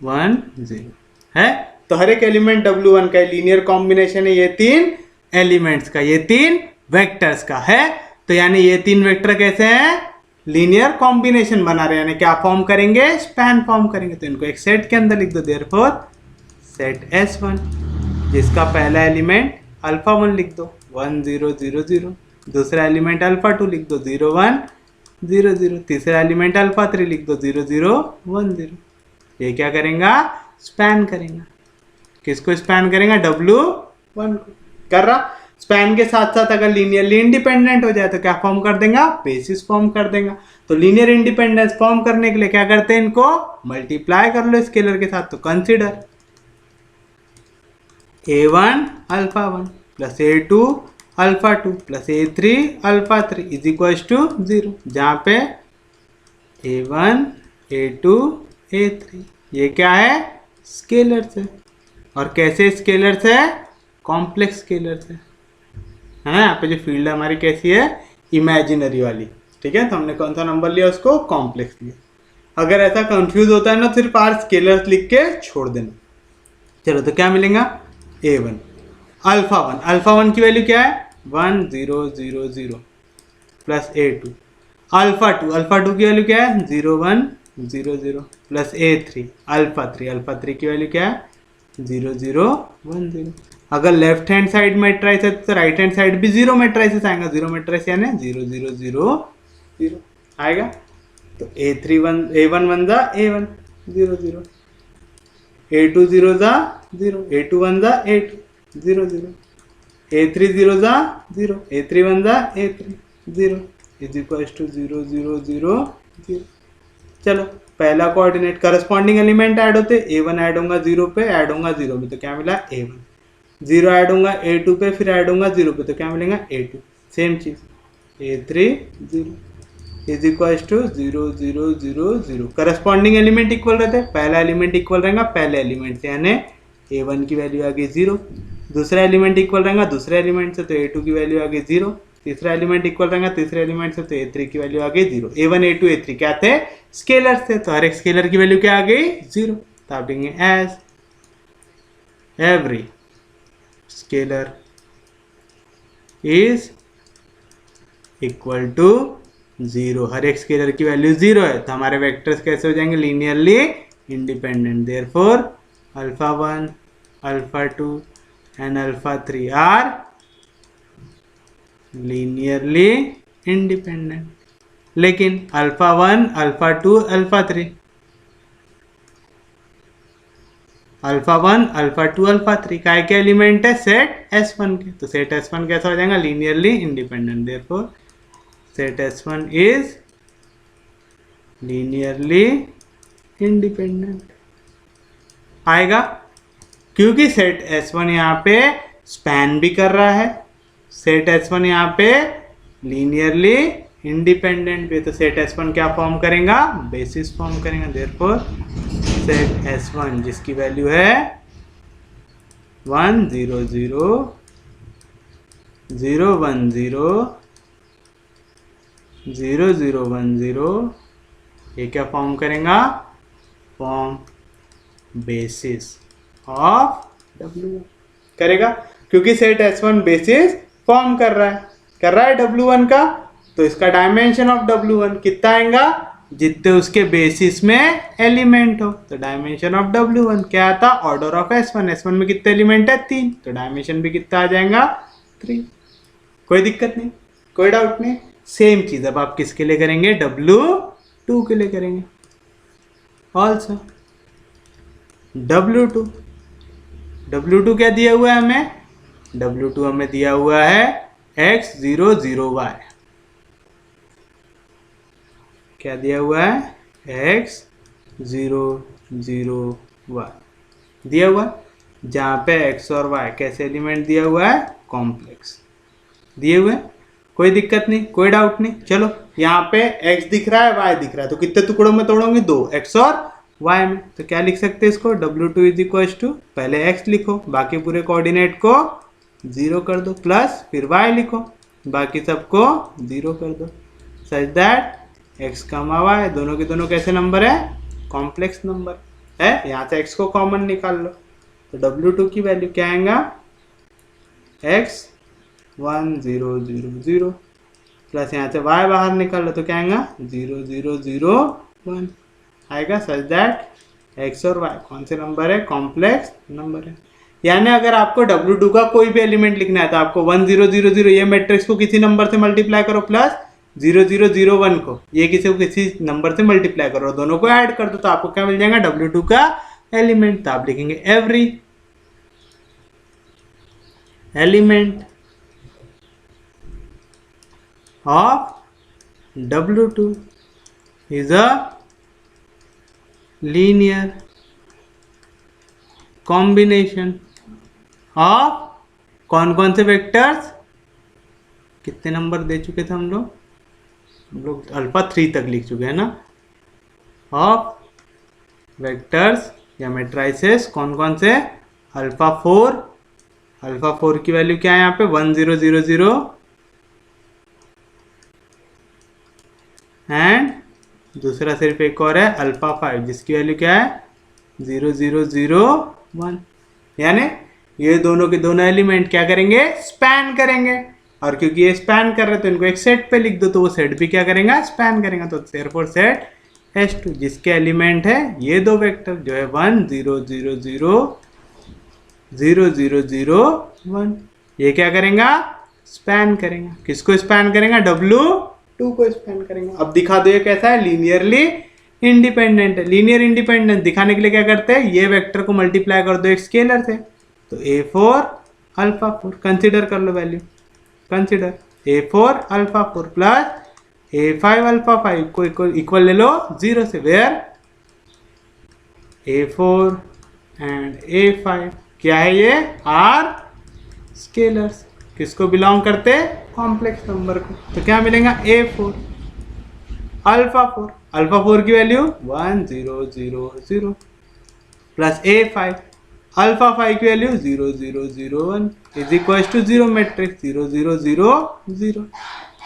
1 0 है। तो हर एक एलिमेंट W1 का लीनियर कॉम्बिनेशन है ये तीन एलिमेंट्स का, ये तीन वेक्टर्स का है। तो यानी ये तीन वेक्टर कैसे हैं, लीनियर कॉम्बिनेशन बना रहे हैं, यानी क्या फॉर्म करेंगे, स्पैन फॉर्म करेंगे। तो इनको एक सेट के अंदर लिख दो, देयरफॉर सेट S1 जिसका पहला एलिमेंट अल्फा 1 लिख दो 1 0 0 0, दूसरा एलिमेंट अल्फा 2 लिख दो 0 1 0 0, तीसरा एलिमेंट अल्फा 3 लिख दो 0 0 1 0। ये क्या करेगा, स्पैन करेगा। किसको स्पैन करेगा, W1 को। कर रहा स्पैन के साथ साथ अगर लीनियरली इंडिपेंडेंट हो जाए तो क्या फॉर्म कर देगा, बेसिस फॉर्म कर देगा। तो लीनियर इंडिपेंडेंस फॉर्म करने के लिए क्या करते हैं, इनको मल्टीप्लाई कर लो स्केलर के साथ। तो consider A1 alpha 1 plus A2 alpha 2 plus A3 alpha 3 is equal to 0, जहाँ पे A1 A2 A3 ये क्या है, स्केलर्स है। और कैसे स्केलर्स है, कॉम्प्लेक्स स्केलर्स है ना। यहाँ पे जो फील्ड है हमारी कैसी है, इमेजिनरी वाली, ठीक है। तो हमने कौन सा नंबर लिया, उसको कॉम्प्लेक्स लिया। अगर ऐसा कंफ्यूज होता है ना, सिर्फ आर स्केलर्स लिख के छोड़ देना। चलो तो क्या मिलेगा, A1 अल्फा 1 की वैल्यू क्या है 1 0 0 0 प्लस A2 अल्फा 2 की वैल्यू क्या है 0 1 0 0 प्लस A3 अल्फा 3 की वैल्यू क्या है 0 0 1 0। अगर लेफ्ट हैंड साइड मैट्रिक्स है तो राइट हैंड साइड भी 0 मैट्रिक्स आएगा, 0 मैट्रिक्स यानी 0 0 0 0 आएगा। तो A1 1 जा A1 0 0, A2 0 जा 0, A2 1 जा A2 0 0, A3 0 जा 0, A3 1 जा A3 0 इज इक्वल टू 0 0 0 0। चलो पहला कोऑर्डिनेट करस्पॉन्डिंग एलिमेंट ऐड होते, A1 ऐड होगा 0 पे, ऐड होगा 0 पे, तो क्या मिला A1, 0 ऐड होगा A2 पे, फिर ऐड होगा 0 पे, तो क्या मिलेगा A2। सेम चीज A3 0 is equal to 0 0 0 0। Corresponding element equal रहते, पहला एलिमेंट इक्वल रहेगा पहले एलिमेंट से, यानी A1 की वैल्यू आ गई 0, दूसरा एलिमेंट इक्वल रहेगा दूसरे एलिमेंट से, तो A2 की वैल्यू आ गई 0, तीसरा एलिमेंट इक्वल रहेगा तीसरे एलिमेंट से, तो A3 की वैल्यू आ गई 0। A1 A2 A3 क्या थे, स्केलर थे, तो हर एक स्केलर की वैल्यू क्या आ गई 0। तो आप देंगे as every scalar is equal to 0, हर एक स्केलर की वैल्यू 0 है। तो हमारे वेक्टर्स कैसे हो जाएंगे, linearly independent. Therefore alpha 1 alpha 2 and alpha 3 are linearly independent. लेकिन alpha 1 alpha 2 alpha 3, alpha 1 alpha 2 alpha 3 काय के एलिमेंट है, सेट S1 के। तो सेट S1 कैसा हो जाएगा, linearly independent. Therefore set S1 is linearly independent आएगा, क्योंकि सेट S1 यहाँ पे स्पैन भी कर रहा है, सेट S1 यहाँ पे लीनियरली इंडिपेंडेंट भी। तो सेट S1 क्या फॉर्म करेगा, बेसिस फॉर्म करेगा। देयरफॉर सेट S1 जिसकी वैल्यू है 1 0 0 0 1 0 0 0 1 0, ये क्या फॉर्म करेगा, फॉर्म बेसिस ऑफ W1 करेगा, क्योंकि सेट S1 बेसिस फॉर्म कर रहा है W1 का। तो इसका डायमेंशन ऑफ W1 कितना आएगा, जितने उसके बेसिस में एलिमेंट हो। तो डायमेंशन ऑफ W1 क्या आता, ऑर्डर ऑफ S1 में कितने एलिमेंट है 3, तो डायमेंशन भी कितना आ जाएगा 3। कोई दिक्कत नहीं, कोई डाउट नहीं। सेम चीज अब आप किसके लिए करेंगे, W2 के लिए करेंगे। ऑल्सो W2 क्या दिया हुआ है हमें, W2 हमें दिया हुआ है x 0 0 y, क्या दिया हुआ है x 0 0 y दिया हुआ, जहाँ पे x और y कैसे एलिमेंट दिया हुआ है, कॉम्प्लेक्स दिए हुए। कोई दिक्कत नहीं, कोई डाउट नहीं। चलो यहाँ पे x दिख रहा है y दिख रहा है, तो कितने टुकड़ों में तोड़ोगे, 2, x और y में, तो क्या लिख सकते हैं इसको, W2 इज इक्वल टू, पहले x लिखो, बाकी पूरे कोऑर्डिनेट को 0 कर दो, प्लस फिर y लिखो, बाकी सबको 0 कर दो, सच दैट x, y दोनों के दोनों कैसे नंबर है, कॉम्प्लेक्स नंबर है। यहाँ से x को कॉमन निकाल लो, तो W2 की वैल्यू क्या आएगा, x 1 0 0 0 प्लस यहाँ से y बाहर निकाल लो तो क्या आएगा 0 0 0 1 आएगा, सच दैट x और y कौन से नंबर है, कॉम्प्लेक्स नंबर है। यानी अगर आपको W2 का कोई भी एलिमेंट लिखना है तो आपको 1 0 0 0 ये मैट्रिक्स को किसी नंबर से मल्टीप्लाई करो, प्लस 0 0 0 1 को ये किसी नंबर से मल्टीप्लाई करो, दोनों को ऐड कर दो तो आपको क्या मिल जाएगा, W2 का एलिमेंट। तो आप लिखेंगे every element of W2 is a linear combination of कौन कौन से वेक्टर्स, कितने नंबर दे चुके थे हम लोग अल्फा 3 तक लिख चुके हैं ना, ऑफ वेक्टर्स या मैट्राइसेस कौन कौन से, अल्फा 4 की वैल्यू क्या है यहाँ पे 1 0 0 0 एंड दूसरा सिर्फ एक और है अल्फा 5 जिसकी वैल्यू क्या है 0 0 0 1। यानी ये दोनों के दोनों एलिमेंट क्या करेंगे, स्पैन करेंगे, और क्योंकि ये स्पैन कर रहे हैं तो इनको एक सेट पे लिख दो तो वो सेट भी क्या करेगा, स्पैन करेगा। तो देयरफॉर सेट S2 जिसके एलिमेंट है ये दो वेक्टर जो है 1 0 0 0 0 0 0 1, ये क्या करेगा, स्पैन करेगा। किसको स्पैन करेगा, W2 को स्पैन करेंगे। अब दिखा दो ये कैसा है, लीनियरली इंडिपेंडेंट है। लीनियर इंडिपेंडेंस दिखाने के लिए क्या करते हैं, ये वेक्टर को मल्टीप्लाई कर दो एक स्केलर से, तो A4 अल्फा 4 कंसिडर कर low value, consider A4 alpha 4 plus A5 alpha 5 को इक्वल ले लो 0 से, वेयर A4 एंड A5 क्या है, ये आर स्केलर्स, किसको बिलोंग करते हैं, कॉम्प्लेक्स नंबर को। तो क्या मिलेगा, A4 अल्फा 4 की वैल्यू 1 0 0 0 प्लस A5 अल्फा 5 की value 0 0 0 1 is equal to 0 matrix 0 0 0 0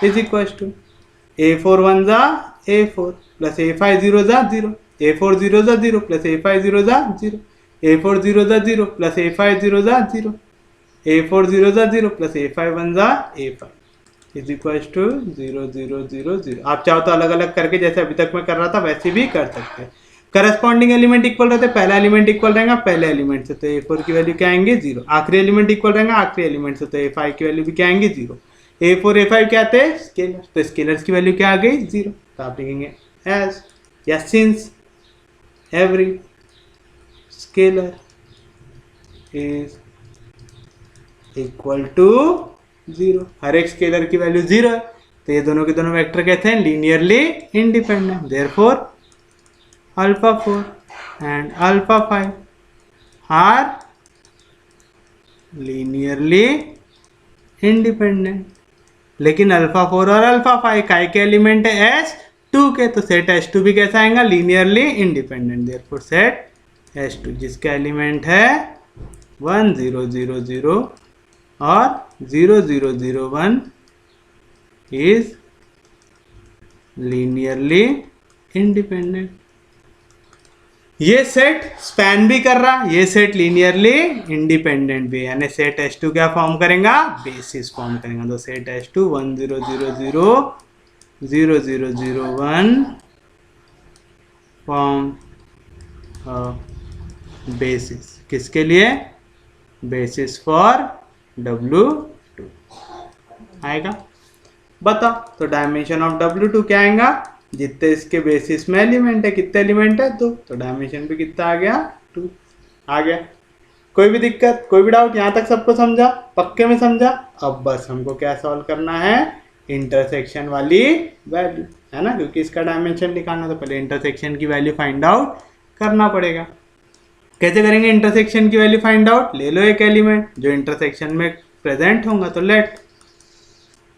is equal to A4 1 जा A4 प्लस A5 0 जा 0, A4 0 जा 0 प्लस A5 0 जा 0, A4 0 जा 0 प्लस A5 0 जा 0, A4 0 जा 0 प्लस A5 1 जा A5 इज इक्वल टू 0 0 0 0। आप चाहो तो अलग अलग करके जैसे अभी तक मैं कर रहा था वैसे भी कर सकते हैं। करस्पॉन्डिंग एलिमेंट इक्वल रहते, पहला एलिमेंट इक्वल रहेगा पहले एलिमेंट से, तो A4 की वैल्यू क्या आएंगे 0, आखिरी एलिमेंट इक्वल रहेगा आखिरी एलिमेंट से, तो A5 की वैल्यू भी क्या आएंगे 0। A4 A5 क्या आते हैं, स्केलर, तो स्केलर्स की वैल्यू क्या आ गई 0। तो आप लिखेंगे एज या since every scalar is equal to 0, हर एक स्केलर की वैल्यू 0 है, तो ये दोनों के दोनों वेक्टर कहते हैं linearly independent. Therefore alpha 4 and alpha 5 are linearly independent. लेकिन अल्फा 4 और अल्फा 5 काय के एलिमेंट है, S2 के, तो सेट S2 भी कैसा आएगा, linearly independent. Therefore set S2 जिसका एलिमेंट है 1 0 0 0 और 0 0 0 1 इज लीनियरली इंडिपेंडेंट। ये सेट स्पैन भी कर रहा, ये सेट लीनियरली इंडिपेंडेंट भी, यानी सेट S2 क्या फॉर्म करेगा, बेसिस फॉर्म करेगा। तो सेट S2 1 0 0 0 0 0 0 1 फॉर्म बेसिस, किसके लिए, बेसिस फॉर W2 आएगा। बताओ तो डायमेंशन ऑफ W2 क्या आएगा, जितने इसके बेसिस में एलिमेंट है, कितने एलिमेंट है 2, तो डायमेंशन भी कितना आ गया 2 आ गया। कोई भी दिक्कत, कोई भी डाउट, यहाँ तक सबको समझा, पक्के में समझा। अब बस हमको क्या सॉल्व करना है, इंटरसेक्शन वाली वैल्यू, है ना, क्योंकि इसका डायमेंशन निकालना तो पहले इंटरसेक्शन की वैल्यू फाइंड आउट करना पड़ेगा। कैसे करेंगे इंटरसेक्शन की वैल्यू फाइंड आउट, ले लो एक एलिमेंट जो इंटरसेक्शन में प्रेजेंट होगा, तो लेट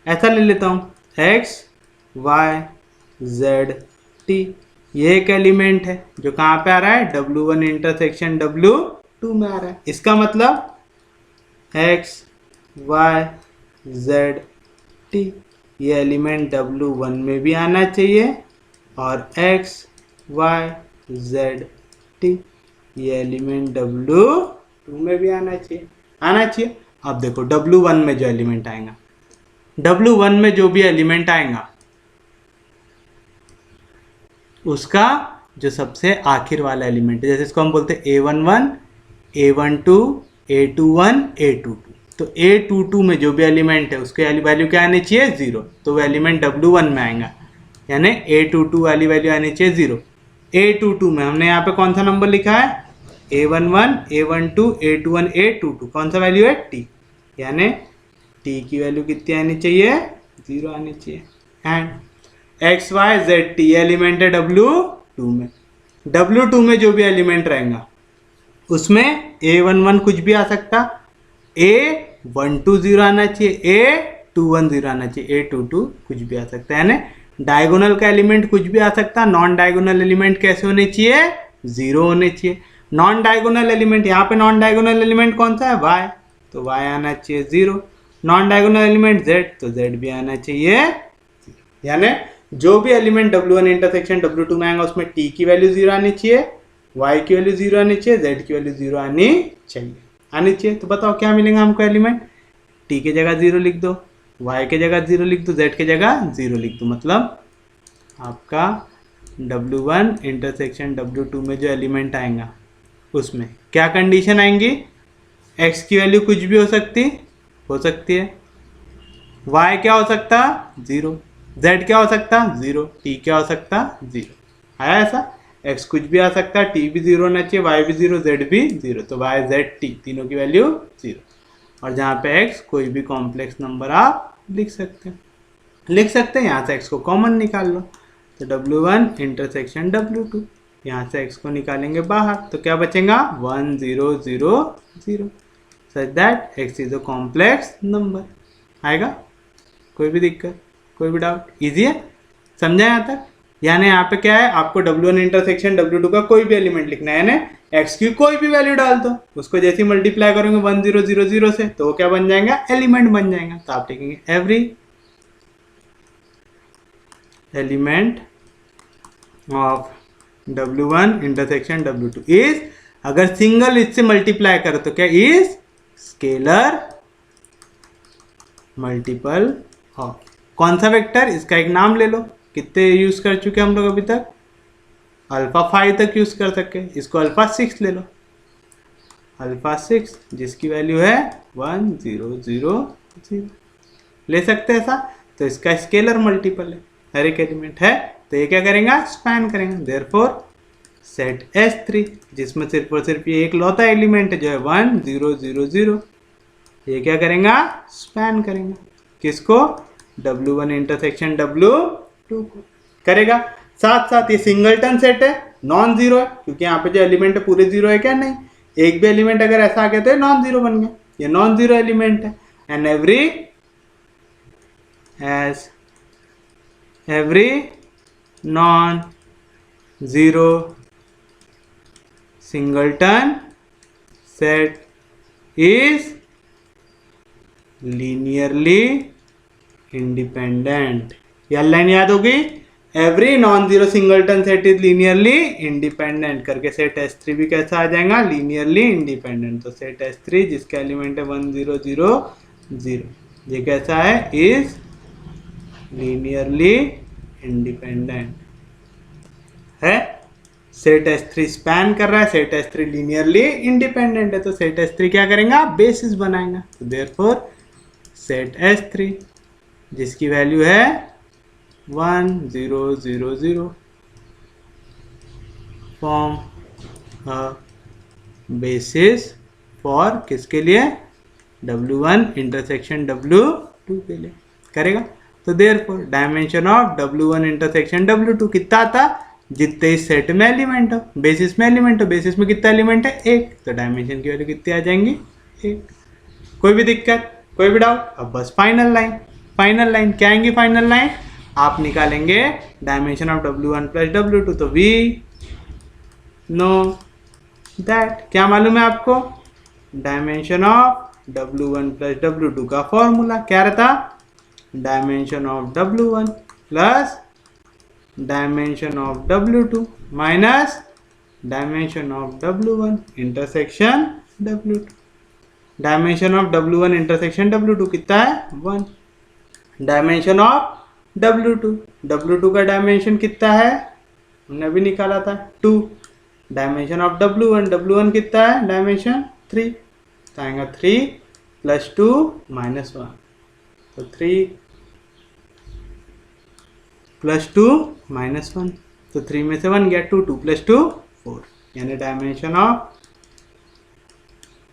ऐसा ले लेता हूँ x y z t, ये एक एलिमेंट है जो कहाँ पे आ रहा है, W1 इंटरसेक्शन W2 में आ रहा है। इसका मतलब X Y Z T ये एलिमेंट W1 में भी आना चाहिए और X Y Z T ये एलिमेंट W2 में भी आना चाहिए। अब देखो W1 में जो एलिमेंट आएगा, W1 में जो भी एलिमेंट आएगा उसका जो सबसे आखिर वाला एलिमेंट है, जैसे इसको हम बोलते हैं A11, A12, A21, A22। तो A22 में जो भी एलिमेंट है उसके वैल्यू क्या आनी चाहिए, 0। तो वो एलिमेंट W1 में आएगा, यानी A22 वाली वैल्यू आनी चाहिए 0। A22 में हमने यहाँ पे कौन सा नंबर लिखा है, A11, A12, A21, A22, कौन सा वैल्यू है, T, यानी T की वैल्यू कितनी आनी चाहिए, 0 आनी चाहिए। And X Y Z T element है W2 में। W2 में जो भी एलिमेंट रहेगा उसमें A11 कुछ भी आ सकता, A12 0 आना चाहिए, A21 0 आना चाहिए, A22 कुछ भी आ सकता है। यानी डायगोनल का एलिमेंट कुछ भी आ सकता। नॉन डायगोनल एलिमेंट कैसे होने चाहिए, 0 होने चाहिए। नॉन डायगोनल एलिमेंट, यहाँ पे नॉन डायगोनल एलिमेंट कौन सा है, Y, तो Y आना चाहिए 0। नॉन डायगोनल एलिमेंट Z, तो Z भी आना चाहिए। यानी जो भी एलिमेंट W1 इंटरसेक्शन W2 में आएगा उसमें T की वैल्यू 0 आनी चाहिए, Y की वैल्यू 0 आनी चाहिए, Z की वैल्यू 0 आनी चाहिए। तो बताओ क्या मिलेगा हमको एलिमेंट, T की जगह 0 लिख दो, Y की जगह 0 लिख दो, Z की जगह 0 लिख दो। मतलब आपका W1 इंटरसेक्शन W2 में जो एलिमेंट आएगा उसमें क्या कंडीशन आएंगी, X की वैल्यू कुछ भी हो सकती है, Y क्या हो सकता, 0, Z क्या हो सकता, 0, T क्या हो सकता, 0। आया ऐसा, X कुछ भी आ सकता है, T भी 0 होना चाहिए, Y भी 0, Z भी 0। तो Y Z T तीनों की वैल्यू 0। और जहाँ पे X कोई भी कॉम्प्लेक्स नंबर आप लिख सकते हैं। यहाँ से X को कॉमन निकाल लो, तो W1 इंटरसेक्शन W2, यहाँ से X को निकालेंगे बाहर, तो क्या बचेगा, 1 0 0 0, such that X is a complex number. आएगा, कोई भी दिक्कत, कोई भी डाउट, इजी है, समझा यहाँ तक। यानी यहाँ पे क्या है, आपको W1 इंटरसेक्शन W2 का कोई भी एलिमेंट लिखना है, यानी X की कोई भी वैल्यू डाल दो, उसको जैसे ही मल्टीप्लाई करोगे 1 0 0 0 से, तो वो क्या बन जाएगा, एलिमेंट बन जाएगा। तो आप लिखेंगे every element of W1 intersection W2 is, अगर सिंगल इससे मल्टीप्लाई करो तो क्या, इज स्केलर मल्टीपल ऑफ कौन सा वेक्टर, इसका एक नाम ले लो। कितने यूज कर चुके हम लोग अभी तक, अल्फा 5 तक यूज कर सके, इसको अल्फा 6 ले लो, अल्फा 6 जिसकी वैल्यू है 1 0 0 0 ले सकते हैं ऐसा। तो इसका स्केलर मल्टीपल है, हर एक एलिमेंट है, तो ये क्या करेगा, स्पैन करेंगे। देयरफॉर सेट S3 जिसमें सिर्फ और सिर्फ ये एक लौता एलिमेंट है जो है 1 0 0 0, ये क्या करेगा, स्पैन करेंगे किसको, W1 इंटरसेक्शन W2 को करेगा। साथ साथ ये सिंगलटन सेट है, नॉन जीरो है, क्योंकि यहाँ पे जो एलिमेंट है पूरे जीरो है क्या, नहीं, एक भी एलिमेंट अगर ऐसा आ गया तो नॉन जीरो बन गया, ये नॉन जीरो एलिमेंट है। And every non zero singleton set is linearly independent. यह लाइन याद होगी, every non zero singleton set is linearly independent करके सेट S3 भी कैसा आ जाएगा, लीनियरली इंडिपेंडेंट। तो सेट S3 जिसका एलिमेंट है 1 0 0 0, ये कैसा है, इज लीनियरली इंडिपेंडेंट है। सेट S3 स्पैन कर रहा है, सेट S3 लीनियरली इंडिपेंडेंट है, तो सेट S3 क्या करेंगे, बेसिस बनाएंगे। तो देयरफॉर सेट S3 जिसकी वैल्यू है 1 0 0 0 फॉर्म अ बेसिस फॉर किसके लिए, W1 इंटरसेक्शन W2 के लिए करेगा। तो therefore dimension of W1 intersection W2 कितना आता, जितने इस सेट में एलिमेंट हो, बेसिस में एलिमेंट हो, बेसिस में कितना एलिमेंट है, 1, तो डायमेंशन की वैल्यू कितनी आ जाएंगी, 1। कोई भी दिक्कत, कोई भी डाउट। अब बस फाइनल लाइन क्या आएंगी, फाइनल लाइन आप निकालेंगे dimension of W1 plus W2, तो वी नो दैट, क्या मालूम है आपको, dimension of W1 plus W2 का फॉर्मूला क्या रहता, dimension of W1 plus dimension of W2 minus dimension of W1 intersection W2। Dimension of W1 intersection W2 कितना है, 1। डायमेंशन ऑफ W2 का डायमेंशन कितना है, हमने अभी निकाला था 2। डायमेंशन ऑफ W1 कितना है, डायमेंशन 3, तो आएगा 3 प्लस 2 माइनस 1, तो 3 प्लस 2 माइनस 1, तो 3 में से 1 गया, 2 प्लस 2 4, यानी dimension of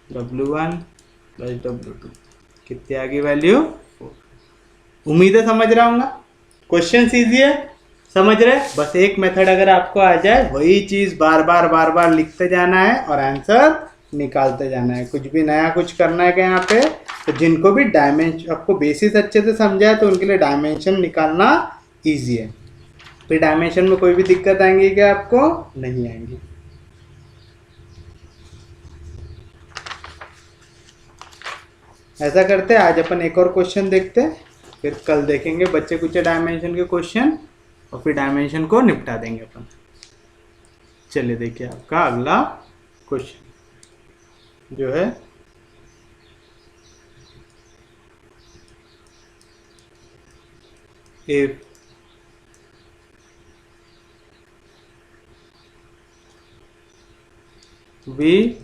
W1 plus W2 कितनी आ गई वैल्यू 4। उम्मीद है समझ रहा हूँगा, क्वेश्चन इजी है, समझ रहे, बस एक मेथड अगर आपको आ जाए, वही चीज़ बार बार लिखते जाना है और आंसर निकालते जाना है, कुछ भी नया कुछ करना है क्या यहाँ पे। तो जिनको भी डायमेंशन, आपको बेसिस अच्छे से समझा है तो उनके लिए डायमेंशन निकालना ईजी है। फिर डायमेंशन में कोई भी दिक्कत आएंगी क्या, आपको नहीं आएंगी। ऐसा करते हैं, आज अपन एक और क्वेश्चन देखते हैं, फिर कल देखेंगे बच्चे कुछ डायमेंशन के क्वेश्चन और फिर डायमेंशन को निपटा देंगे अपन। चलिए देखिए आपका अगला क्वेश्चन जो है if V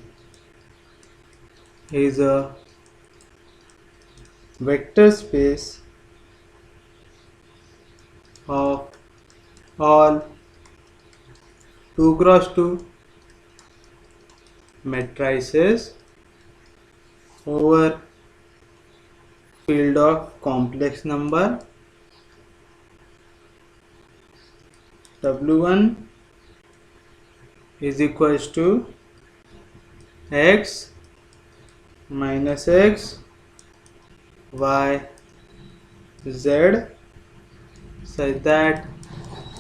is a vector space of all 2x2 matrices over field of complex number W1 is equals to x minus x y z such that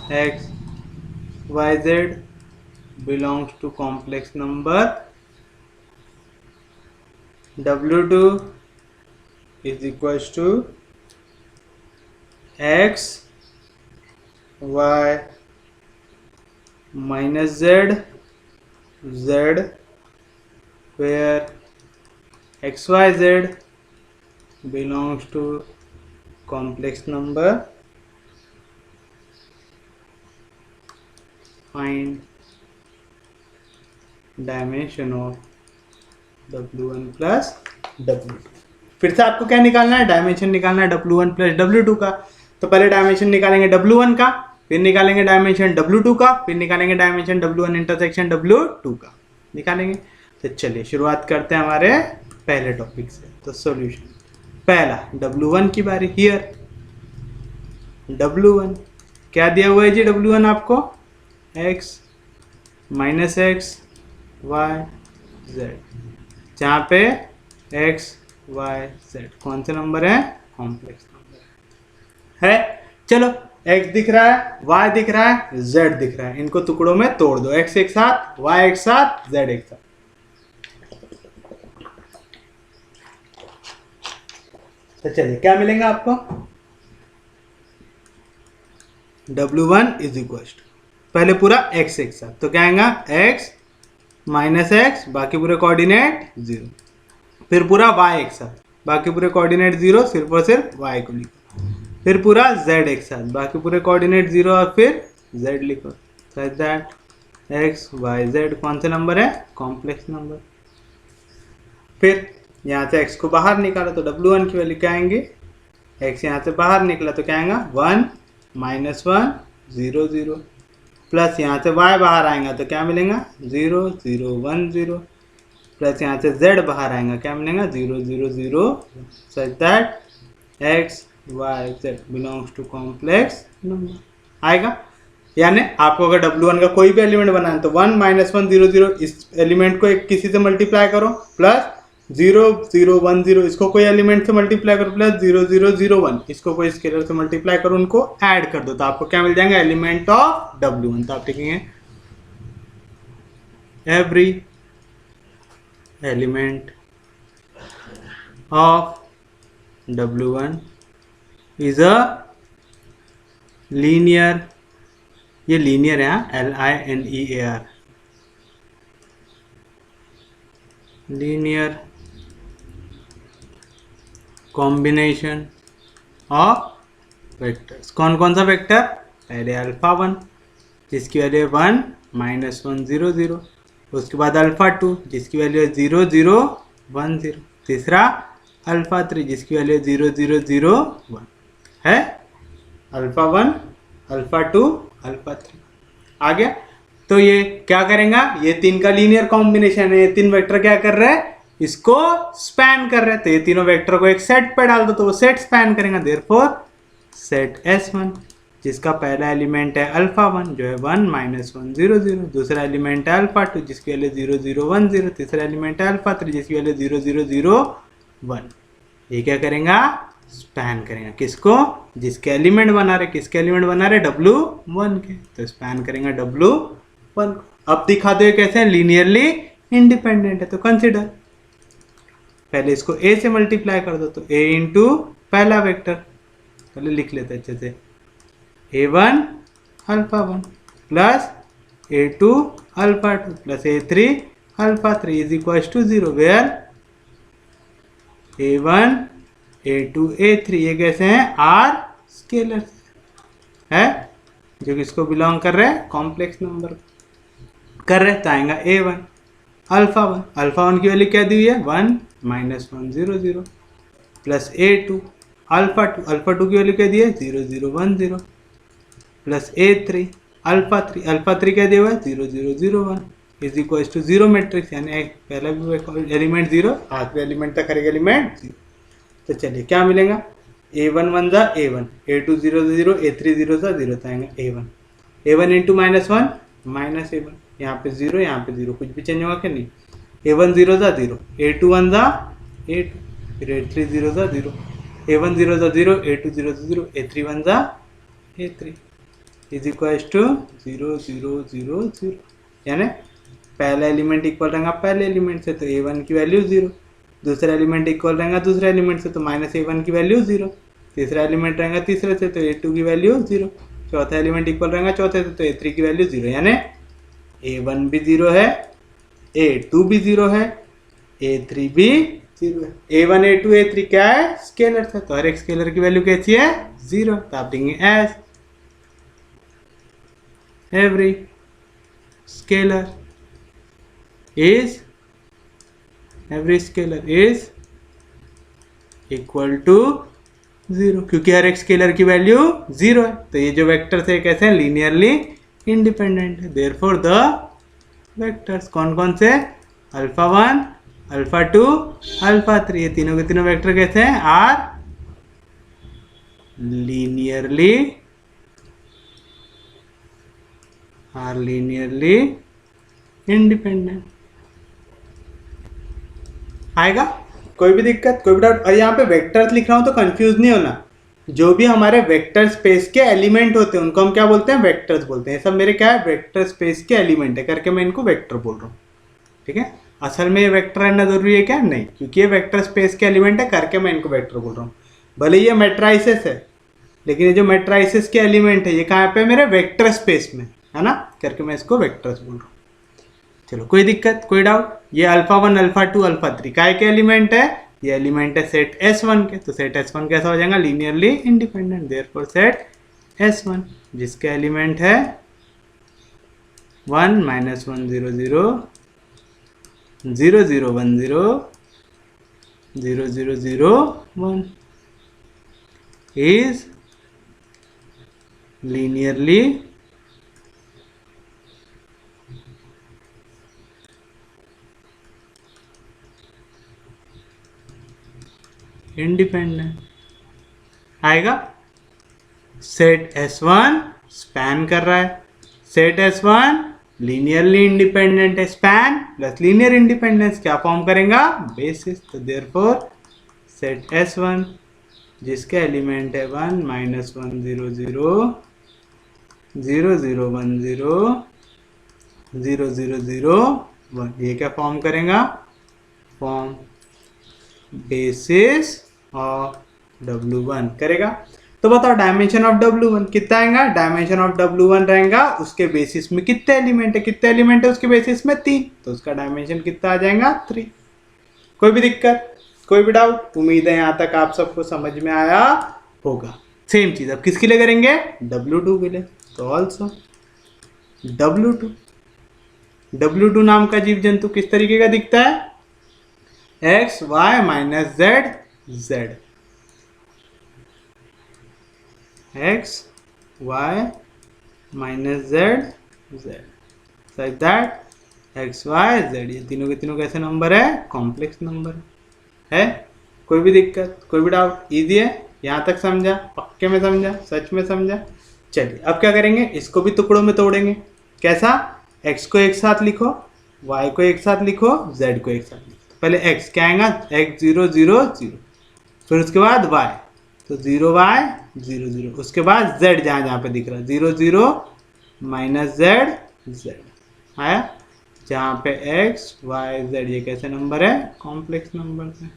x y z belongs to complex number W2 is equals to x y minus z where xyz belongs to complex number, find dimension of W1 plus W2। फिर से आपको क्या निकालना है, dimension निकालना है W1 plus W2 का। तो पहले डायमेंशन निकालेंगे W1 का, फिर निकालेंगे डायमेंशन W2 का, फिर निकालेंगे डायमेंशन W1 इंटरसेक्शन W2 का निकालेंगे। तो चलिए शुरुआत करते हैं हमारे पहले टॉपिक से। तो सॉल्यूशन, पहला W1 की बारी, हियर W1 क्या दिया हुआ है जी, W1 आपको x minus x y z, जहाँ पे x y z कौन से नंबर है, कॉम्प्लेक्स नंबर है। चलो x दिख रहा है, y दिख रहा है, z दिख रहा है, इनको टुकड़ों में तोड़ दो, x एक साथ, y एक साथ, z एक साथ। तो चलिए क्या मिलेगा आपको, W1 इज इक्वल टू, पहले पूरा x एक साथ, तो क्या आएगा x माइनस एक्स, बाकी पूरे कोऑर्डिनेट 0, फिर पूरा y एक साथ, बाकी पूरे कोऑर्डिनेट 0, सिर्फ और सिर्फ y को लिखो, फिर पूरा z एक साथ, बाकी पूरे कोऑर्डिनेट 0 और फिर z लिखो, such that x y z कौन से नंबर है, कॉम्प्लेक्स नंबर। फिर यहाँ से x को बाहर निकालो तो W1 की वैल्यू क्या आएंगे, x यहाँ से बाहर निकला तो क्या आएगा 1 माइनस 1 0 0, प्लस यहाँ से y बाहर आएगा तो क्या मिलेगा 0 0 1 0, प्लस यहाँ से z बाहर आएगा क्या मिलेगा 0 0 0, such that x y z belongs to complex number आएगा। यानी आपको अगर W1 का कोई भी एलिमेंट बनाना है तो 1 माइनस 1 0 0, इस एलिमेंट को एक किसी से मल्टीप्लाई करो, प्लस 0 0 1 0, इसको कोई एलिमेंट से मल्टीप्लाई करो प्लस 0 0 0 1, इसको कोई स्केलर से मल्टीप्लाई करो, उनको ऐड कर दो तो आपको क्या मिल जाएगा, एलिमेंट ऑफ W1। तो आप लिखेंगे every element of W1 is a linear, ये लीनियर है LINEAR, linear combination of vectors. कौन कौन सा वेक्टर, पहले अल्फा 1 जिसकी वैल्यू है 1 -1 0 0, उसके बाद अल्फा 2 जिसकी वैल्यू है 0 0 1 0, तीसरा अल्फा 3 जिसकी वैल्यू है 0 0 0 1 है, अल्फा 1 अल्फा 2 अल्फा 3 आ गया। तो ये क्या करेगा, ये तीन का लीनियर कॉम्बिनेशन है, ये तीन वेक्टर क्या कर रहे हैं, इसको स्पैन कर रहे हैं, तो ये तीनों वेक्टर को एक सेट पे डाल दो तो वो सेट स्पैन करेगा, देयरफॉर सेट S1 जिसका पहला एलिमेंट है अल्फा 1 जो है 1 -1 0 0, दूसरा एलिमेंट है अल्फा 2 जिसकी वैल्यू 0 0 1 0, तीसरा एलिमेंट है अल्फा 3 जिसकी वैल्यू 0 0 0 1। ये क्या करेगा, स्पैन करेगा किसको, जिसके एलिमेंट बना रहे, किसके एलिमेंट बना रहे, W1 के, तो स्पैन करेगा W1 को। अब दिखा दो कैसे लीनियरली इंडिपेंडेंट है, तो कंसिडर पहले इसको A से मल्टीप्लाई कर दो तो A इंटू पहला वेक्टर, पहले लिख लेते अच्छे से, A1 alpha 1 plus A2 alpha 2 plus A3 alpha 3 is equal to 0, where A1 A2 A3 ये कैसे हैं, R स्केलर है जो कि इसको बिलोंग कर रहे हैं कॉम्प्लेक्स नंबर कर रहे, तो आएगा A1 अल्फा 1 की वैल्यू क्या दी हुई है 1 -1 0 0 प्लस A2 अल्फा 2 की वैल्यू क्या दी है 0 0 1 0 प्लस A3 अल्फा 3 क्या दिया हुआ है 0 0 0 1 इज इक्वल टू 0 मैट्रिक्स, यानी पहला भी एलिमेंट 0 आखिरी एलिमेंट तक हर एक एलिमेंट 0। तो चलिए क्या मिलेगा, A1 1 जा A1, A2 0 0, A3 0 जा 0, तो आएगा A1 इंटू -1 -A1, यहाँ पे 0 यहाँ पे 0, कुछ भी चेंज होगा क्या, नहीं, A1 0 जा 0, A2 1 जा A2, फिर A3 0 जा 0, A1 0 जा 0, A2 0 जा 0, A3 1 जा A3 इज इक्वल टू 0 0 0 0, यानी पहला एलिमेंट इक्वल रहेगा पहले एलिमेंट से, तो A1 की वैल्यू 0, दूसरा एलिमेंट इक्वल रहेगा दूसरे एलिमेंट से, तो -A1 की वैल्यू 0, तीसरा एलिमेंट रहेगा तीसरे से, तो A2 की वैल्यू 0, चौथा एलिमेंट इक्वल रहेगा चौथे से, तो A3 की वैल्यू 0, यानी A1 भी 0 है, A2 भी 0 है, A3 भी 0 है। A1 A2 A3 क्या है, स्केलर है, तो हर एक स्केलर की वैल्यू कैसी है 0, तो आप देंगे as every scalar is equal to 0, क्योंकि हर एक स्केलर की वैल्यू 0 है, तो ये जो वेक्टर्स है कैसे हैं, लीनियरली इंडिपेंडेंट है, देयरफॉर द वेक्टर्स कौन कौन से, अल्फा 1 अल्फा 2 अल्फा 3, ये तीनों के तीनों वेक्टर कैसे हैं, आर लीनियरली इंडिपेंडेंट। आएगा कोई भी दिक्कत, कोई भी डाउट, और यहाँ पे वेक्टर्स लिख रहा हूँ तो कंफ्यूज नहीं होना, जो भी हमारे वेक्टर स्पेस के एलिमेंट होते हैं उनको हम क्या बोलते हैं, वेक्टर्स बोलते हैं। सब मेरे क्या है, वेक्टर स्पेस के एलिमेंट है करके मैं इनको वेक्टर बोल रहा हूँ, ठीक है। असल में ये वेक्टर रहना जरूरी है क्या, नहीं, क्योंकि ये वेक्टर स्पेस के एलिमेंट है करके मैं इनको वेक्टर बोल रहा हूँ। भले ये मैट्राइसिस है, लेकिन ये जो मैट्राइसिस के एलिमेंट है ये कहाँ पे, मेरे वेक्टर स्पेस में है ना, करके मैं इसको वेक्टर्स बोल रहा हूँ। चलो कोई दिक्कत, कोई डाउट, ये अल्फा 1 अल्फा 2 अल्फा 3 काय के एलिमेंट है, ये एलिमेंट है सेट S1 के, तो सेट S1 कैसा हो जाएगा, linearly independent, therefore set S1 जिसके एलिमेंट है 1 -1 0 0 0 0 1 0 0 0 0 1 is linearly इंडिपेंडेंट। आएगा सेट S1 स्पैन कर रहा है, सेट S1 लीनियरली इंडिपेंडेंट है, स्पैन प्लस लीनियर इंडिपेंडेंस क्या फॉर्म करेगा, बेसिस। तो देयरफॉर सेट S1 जिसके एलिमेंट है 1 -1 0 0 0 0 1 0 0 0 0 1, ये क्या फॉर्म करेगा, फॉर्म बेसिस ऑफ W1 करेगा। तो बताओ डायमेंशन ऑफ W1 कितना आएगा, डायमेंशन ऑफ W1 रहेगा उसके बेसिस में कितने एलिमेंट है, कितने एलिमेंट है उसके बेसिस में 3, तो उसका डायमेंशन कितना आ जाएगा 3। कोई भी दिक्कत, कोई भी डाउट, उम्मीद है यहाँ तक आप सबको समझ में आया होगा। सेम चीज अब किसके लिए करेंगे, W2 के लिए। तो ऑल्सो W2 नाम का जीव जंतु किस तरीके का दिखता है, x y minus z z, x y minus z z, like that x y z, ये तीनों के तीनों कैसे नंबर है, कॉम्प्लेक्स नंबर है। कोई भी दिक्कत, कोई भी डाउट, इजी है, यहाँ तक समझा, पक्के में समझा, सच में समझा। चलिए अब क्या करेंगे, इसको भी टुकड़ों में तोड़ेंगे। कैसा, x को एक साथ लिखो, y को एक साथ लिखो, z को एक साथ लिखो। तो पहले x क्या आएगा, x 0 0 0, फिर उसके बाद y, तो 0 y 0 0, उसके बाद z जहाँ जहाँ पे दिख रहा है 0 0 माइनस z z आया, जहाँ पे x y z ये कैसे नंबर है, कॉम्प्लेक्स नंबर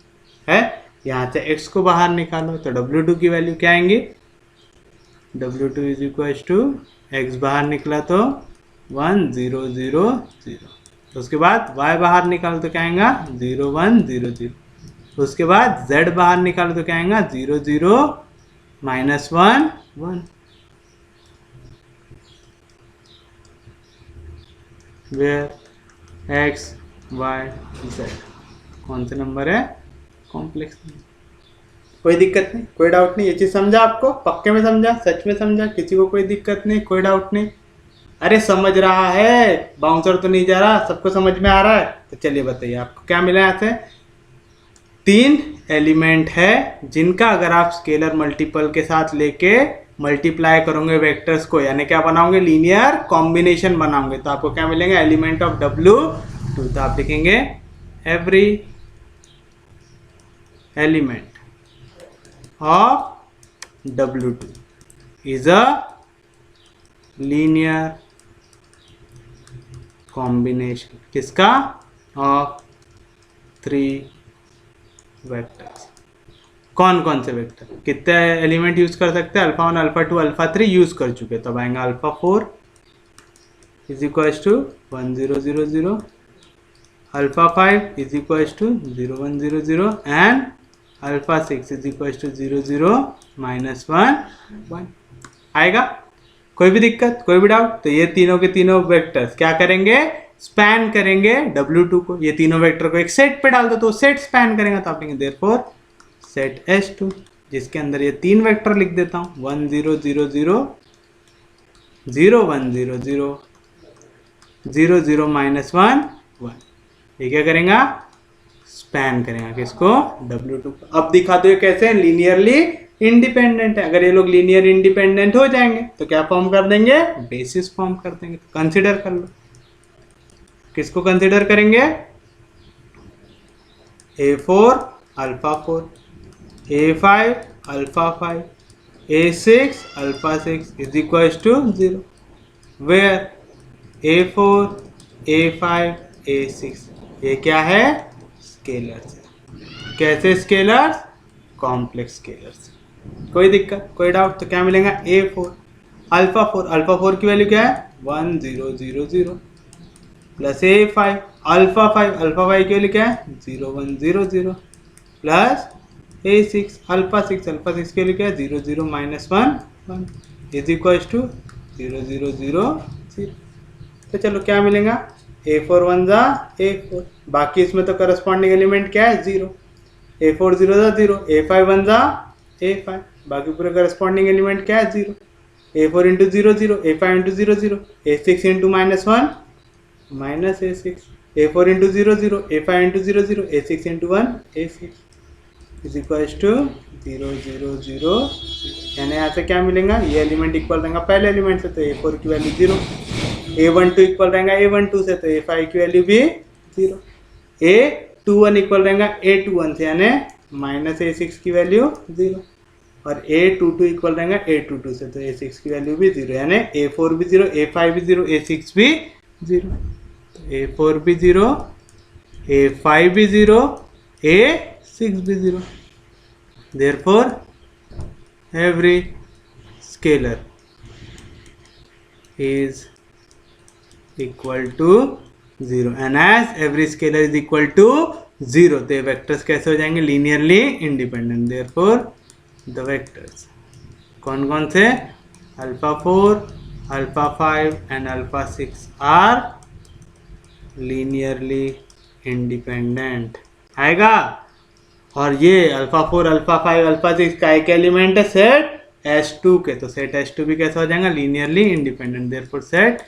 है। यहाँ से x को बाहर निकालो तो W2 की वैल्यू क्या आएंगी, W2 is equal to x बाहर निकला तो 1 0 0 0, तो उसके बाद y बाहर निकालो तो क्या आएगा 0 1 0 0, उसके बाद z बाहर निकालो तो क्या आएगा 0 0 minus 1 1, where x y z कौन से नंबर है, कॉम्प्लेक्स नंबर। कोई दिक्कत नहीं, कोई डाउट नहीं, ये चीज समझा आपको, पक्के में समझा, सच में समझा, किसी को कोई दिक्कत नहीं, कोई डाउट नहीं। अरे समझ रहा है, बाउंसर तो नहीं जा रहा, सबको समझ में आ रहा है। तो चलिए बताइए आपको क्या मिला यहाँ से, 3 एलिमेंट है जिनका अगर आप स्केलर मल्टीपल के साथ लेके मल्टीप्लाई करोगे वेक्टर्स को, यानी क्या बनाओगे, लीनियर कॉम्बिनेशन बनाओगे, तो आपको क्या मिलेगा, एलिमेंट ऑफ W2। तो आप लिखेंगे every element of W2 is a linear combination किसका, of 3 vectors। कौन कौन से वेक्टर, कितने एलिमेंट यूज कर सकते हैं, अल्फा 1 अल्फा 2 अल्फा 3 यूज कर चुके, तब आएगा alpha 4 is equal to 1 0 0 0, alpha 5 is equal to 0 1 0 0 and alpha 6 is equal to 0 0 minus 1 1 आएगा। कोई भी दिक्कत, कोई भी डाउट, तो ये तीनों के तीनों वेक्टर्स क्या करेंगे, स्पैन करेंगे W2 को। ये तीनों वेक्टर को एक सेट पे डाल दो तो सेट स्पैन करेंगे, तो आप लेंगे देयरफॉर सेट S2 जिसके अंदर ये 3 वेक्टर लिख देता हूँ, 1 0 0 0 0 1 0 0 0 0 माइनस 1 1, ये क्या करेंगे, स्पैन करेंगे किसको, W2 को। अब दिखा दो ये कैसे लीनियरली इंडिपेंडेंट है। अगर ये लोग लीनियर इंडिपेंडेंट हो जाएंगे तो क्या फॉर्म कर देंगे, बेसिस फॉर्म कर देंगे। तो कंसीडर कर लो, किसको कंसीडर करेंगे, A4 alpha 4, A5 alpha 5, A6 alpha 6 is equal to 0, where A4 A5 A6 ये क्या है, स्केलर्स। कैसे स्केलर्स, कॉम्प्लेक्स स्केलर्स। कोई दिक्कत, कोई डाउट, तो क्या मिलेगा, A4 अल्फा 4, अल्फा 4 की वैल्यू क्या है 1 0 0 0 प्लस A5 अल्फा 5, अल्फा 5 की वैल्यू क्या है 0 1 0 0 प्लस A6 अल्फा 6, अल्फा 6 की वैल्यू क्या है 0 0 माइनस 1 1 इज इक्वल टू 0 0 0 0। तो चलो क्या मिलेगा, A4 1 जा A4, बाकी इसमें तो करस्पॉन्डिंग एलिमेंट क्या है 0, A4 0 जा 0, A5 1 जा A5, बाकी पूरे करस्पॉन्डिंग एलिमेंट क्या है 0, A4 into 0 0, A5 into 0 0, A6 into minus 1 minus A6, A4 into 0 0, A5 into 0 0, A6 into 1 A6 is equal to 0 0 0। यानी यहाँ से क्या मिलेगा, ये एलिमेंट इक्वल रहेगा पहले एलिमेंट से, तो A4 की वैल्यू 0, A12 इक्वल रहेगा A12 से, तो A5 की वैल्यू भी 0। A21 इक्वल रहेगा A21 से, यानी -A6 की वैल्यू 0, और A22 इक्वल रहेगा A22 से, तो A6 की वैल्यू भी 0, यानी A4 भी 0, A5 भी 0, A6 भी 0, तो A4 भी 0, A5 भी 0, A6 भी 0। Therefore every scalar is equal to 0, and as every scalar is equal to 0, तो ये वेक्टर्स कैसे हो जाएंगे? Linearly independent. Therefore the vectors कौन कौन से? Alpha 4, alpha 5 and alpha 6 are linearly independent आएगा। और ये अल्फा 4, अल्फा 5, अल्फा 6 का एक एलिमेंट है सेट S2 के, तो सेट S2 भी कैसा हो जाएगा? Linearly independent. Therefore set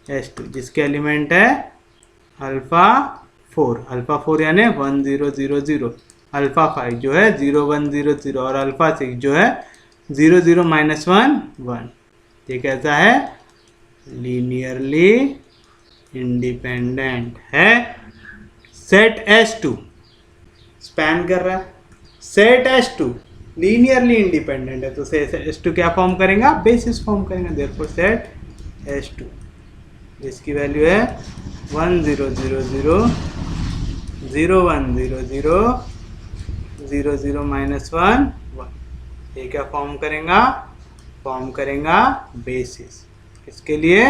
S2 जिसके एलिमेंट है अल्फा 4 यानी 1 0 0 0, अल्फा 5 जो है 0 1 0 0, और अल्फा 6 जो है 0 0 -1 1, ये कैसा है? लीनियरली इंडिपेंडेंट है। सेट S2 स्पैन कर रहा है, सेट S2 लीनियरली इंडिपेंडेंट है, तो सेट S2 क्या फॉर्म करेगा? बेसिस फॉर्म करेगा। देयरफॉर सेट S2 जिसकी वैल्यू है 1 0 0 0 0 1 0 0 0 0 -1 1, ये क्या फॉर्म करेगा? फॉर्म करेगा बेसिस। किसके लिए?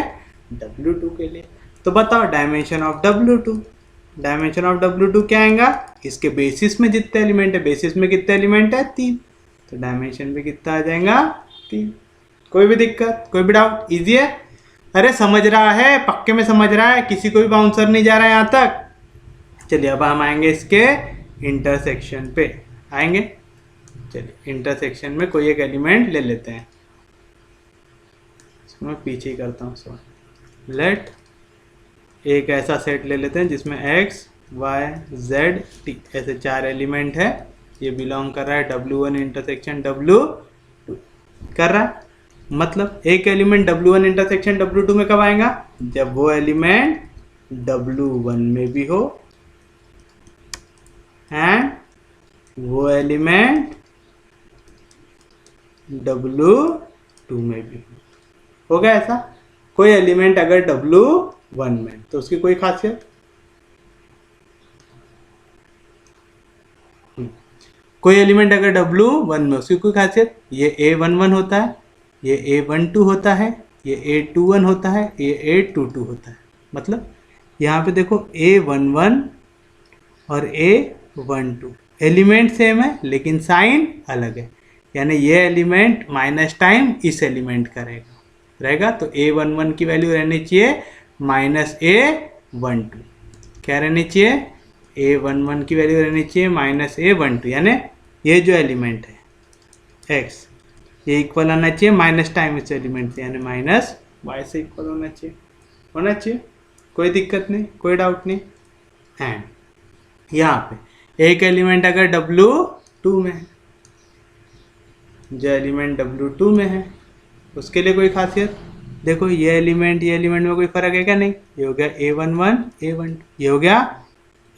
W2 के लिए। तो बताओ dimension of W2, dimension of W2 क्या आएगा? इसके बेसिस में जितने एलिमेंट है, बेसिस में कितने एलिमेंट है? 3, तो डायमेंशन भी कितना आ जाएगा? 3। कोई भी दिक्कत, कोई भी डाउट? इजी है? अरे समझ रहा है, पक्के में समझ रहा है, किसी कोई बाउंसर नहीं जा रहा है यहाँ तक। चलिए अब हम आएंगे इसके इंटरसेक्शन पे आएंगे। चलिए इंटरसेक्शन में कोई एक एलिमेंट ले लेते हैं, इसको मैं पीछे ही करता हूँ। सो लेट एक ऐसा सेट ले लेते हैं जिसमें x y z t ऐसे 4 एलिमेंट है। ये बिलोंग कर रहा है W1 इंटरसेक्शन W2 कर रहा है। मतलब एक एलिमेंट W1 इंटरसेक्शन W2 में कब आएगा? जब वो एलिमेंट W1 में भी हो एंड वो एलिमेंट W2 में भी हो गया ऐसा। कोई एलिमेंट अगर W1 में, तो उसकी कोई खासियत? कोई एलिमेंट अगर W1 में, उसकी कोई खासियत? ये A11 होता है, ये A12 होता है, ये A21 होता है, ये A22 होता है। मतलब यहाँ पे देखो A11 और A12 एलिमेंट सेम है लेकिन साइन अलग है, यानी ये एलिमेंट माइनस टाइम इस एलिमेंट का रहेगा। तो A11 की वैल्यू रहनी चाहिए -A12, क्या रहनी चाहिए? A11 की वैल्यू रहनी चाहिए -A12, यानी ये जो एलिमेंट है x, ये इक्वल आना चाहिए माइनस टाइम इस एलिमेंट से, यानी -y से इक्वल होना चाहिए। कोई दिक्कत नहीं, कोई डाउट नहीं। एंड यहाँ पे एक एलिमेंट अगर W2 में है, जो एलिमेंट W2 में है उसके लिए कोई खासियत? देखो ये एलिमेंट में कोई फर्क है क्या? नहीं। ये हो गया A11 A12, ये हो गया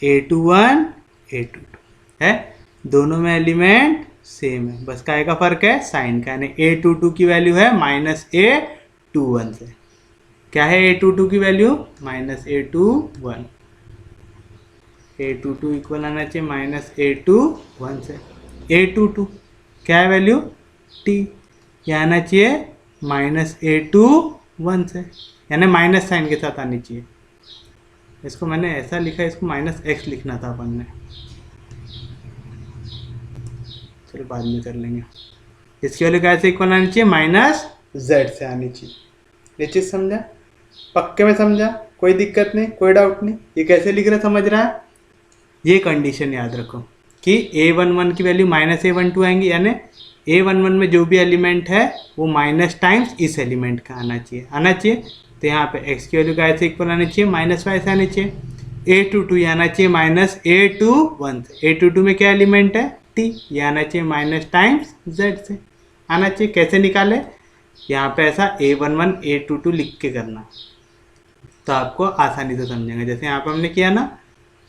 A21 A22 है, दोनों में एलिमेंट सेम है, बस काय का फर्क है? साइन का, यानी A22 की वैल्यू है -A21 से। क्या है A22 की वैल्यू? -A21। A22 इक्वल आना चाहिए -A21 से। A22 क्या है वैल्यू? T, क्या आना चाहिए? -A21 से, यानी माइनस साइन के साथ आनी चाहिए। इसको मैंने ऐसा लिखा है, इसको -x लिखना था अपन ने, चलो बाद में कर लेंगे। इसकी वैल्यू कैसे इक्वल आनी चाहिए? -z से आनी चाहिए। ये चीज़ समझा? पक्के में समझा? कोई दिक्कत नहीं, कोई डाउट नहीं? ये कैसे लिख रहा समझ रहा है? ये कंडीशन याद रखो कि A11 की वैल्यू -A12 आएंगी, यानी A11 में जो भी एलिमेंट है वो माइनस टाइम्स इस एलिमेंट का आना चाहिए। तो यहाँ पे x की वैल्यू कैसे इक्वल आनी चाहिए? -y से आनी चाहिए। A22 ये आना चाहिए -A21 से। A22 में क्या एलिमेंट है? T, ये आना चाहिए माइनस टाइम्स z से आना चाहिए। कैसे निकाले? यहाँ पे ऐसा A11 A22 लिख के करना, तो आपको आसानी से समझेंगे। जैसे यहाँ पे हमने किया ना,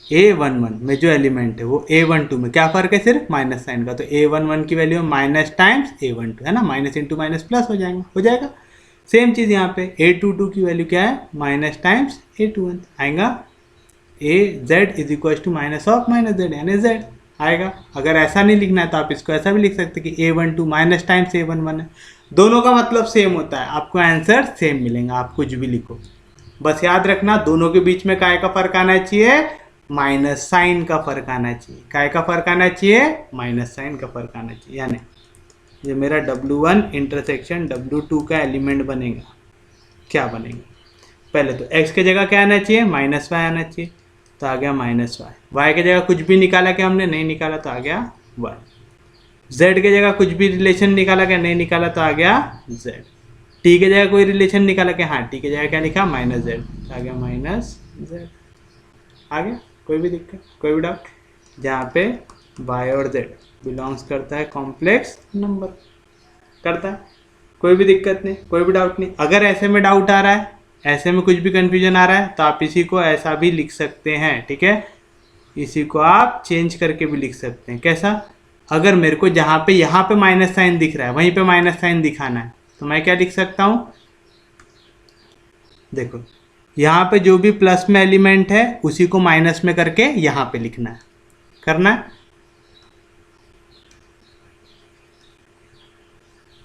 A11 में जो एलिमेंट है वो A12 में क्या फ़र्क है, सिर्फ माइनस साइन का, तो A11 की वैल्यू माइनस टाइम्स A12 है ना, माइनस इंटू माइनस प्लस हो जाएगा। सेम चीज़ यहाँ पे A22 की वैल्यू क्या है, माइनस टाइम्स A21 आएगा, AZ is equal to minus of minus Z यानी Z आएगा। अगर ऐसा नहीं लिखना है तो आप इसको ऐसा भी लिख सकते कि A12 माइनस टाइम्स A11 है, दोनों का मतलब सेम होता है, आपको आंसर सेम मिलेगा, आप कुछ भी लिखो। बस याद रखना दोनों के बीच में काय का फर्क आना चाहिए, माइनस साइन का फर्क आना चाहिए। काय का फर्क आना चाहिए, माइनस साइन का फर्क आना चाहिए। यानी ये मेरा W1 इंटरसेक्शन W2 का एलिमेंट बनेगा, क्या बनेगा, पहले तो x की जगह क्या आना चाहिए, माइनस वाई आना चाहिए, तो आ गया माइनस वाई। वाई की जगह कुछ भी निकाला क्या हमने, नहीं निकाला, तो आ गया वाई। z की जगह कुछ भी रिलेशन निकाला क्या, नहीं निकाला, तो आ गया z। t की जगह कोई रिलेशन निकाला क्या, हाँ t की जगह क्या लिखा, माइनस z, तो आ गया माइनस z। आ गया, कोई भी दिक्कत, कोई भी डाउट, जहाँ पे y और z बिलोंग्स करता है कॉम्प्लेक्स नंबर, करता है, कोई भी दिक्कत नहीं, कोई भी डाउट नहीं। अगर ऐसे में डाउट आ रहा है, ऐसे में कुछ भी कंफ्यूजन आ रहा है, तो आप इसी को ऐसा भी लिख सकते हैं, ठीक है, इसी को आप चेंज करके भी लिख सकते हैं। कैसा, अगर मेरे को जहाँ पे यहाँ पे माइनस साइन दिख रहा है वहीं पे माइनस साइन दिखाना है, तो मैं क्या लिख सकता हूँ, देखो यहाँ पे जो भी प्लस में एलिमेंट है उसी को माइनस में करके यहाँ पे लिखना है, करना है।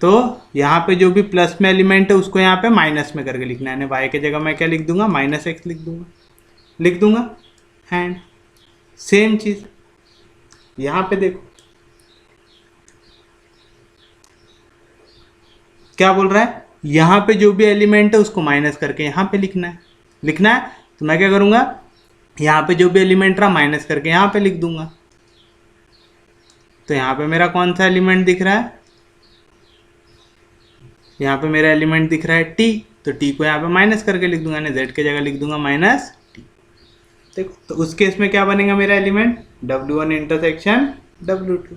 तो यहाँ पे जो भी प्लस में एलिमेंट है उसको यहाँ पे माइनस में करके लिखना है, यानी y की जगह मैं क्या लिख दूंगा, माइनस एक्स लिख दूंगा। एंड सेम चीज यहाँ पे देखो क्या बोल रहा है, यहाँ पे जो भी एलिमेंट है उसको माइनस करके यहाँ पे लिखना है। तो मैं क्या करूँगा, यहाँ पे जो भी एलिमेंट रहा माइनस करके यहाँ पे लिख दूंगा। तो यहाँ पे मेरा कौन सा एलिमेंट दिख रहा है, यहाँ पे मेरा एलिमेंट दिख रहा है t, तो t को यहाँ पे माइनस करके लिख दूंगा, यानी z की जगह लिख दूंगा माइनस t। देखो तो उस केस में क्या बनेगा मेरा एलिमेंट, W1 इंटरसेक्शन W2।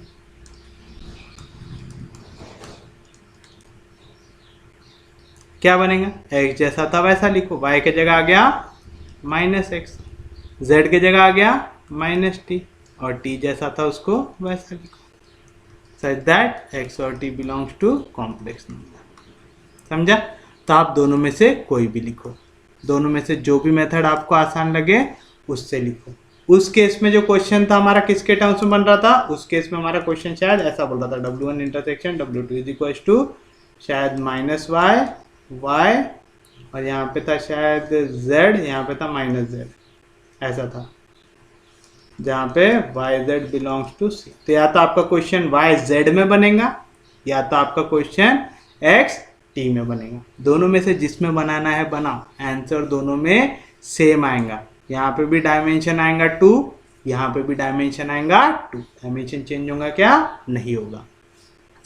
क्या बनेगा, x जैसा था वैसा लिखो, y की जगह आ गया माइनस एक्स, z की जगह आ गया माइनस t, और t जैसा था उसको वैसा लिखो, सच दैट x और t belongs to complex number. समझा, तो आप दोनों में से कोई भी लिखो, दोनों में से जो भी मेथड आपको आसान लगे उससे लिखो। उस केस में जो क्वेश्चन था हमारा किसके टर्म्स में बन रहा था, उस केस में हमारा क्वेश्चन शायद ऐसा बोल रहा था, W1 intersection W2 is equal to शायद माइनस वाई वाई, और यहाँ पे था शायद z, यहाँ पे था माइनस z, ऐसा था, जहाँ पे yz बिलोंग्स टू c। तो या तो आपका क्वेश्चन yz में बनेगा या तो आपका क्वेश्चन x t में बनेगा, दोनों में से जिसमें बनाना है बनाओ, आंसर दोनों में सेम आएगा। यहाँ पे भी डायमेंशन आएगा 2, यहाँ पे भी डायमेंशन आएगा 2, डायमेंशन चेंज होगा क्या, नहीं होगा।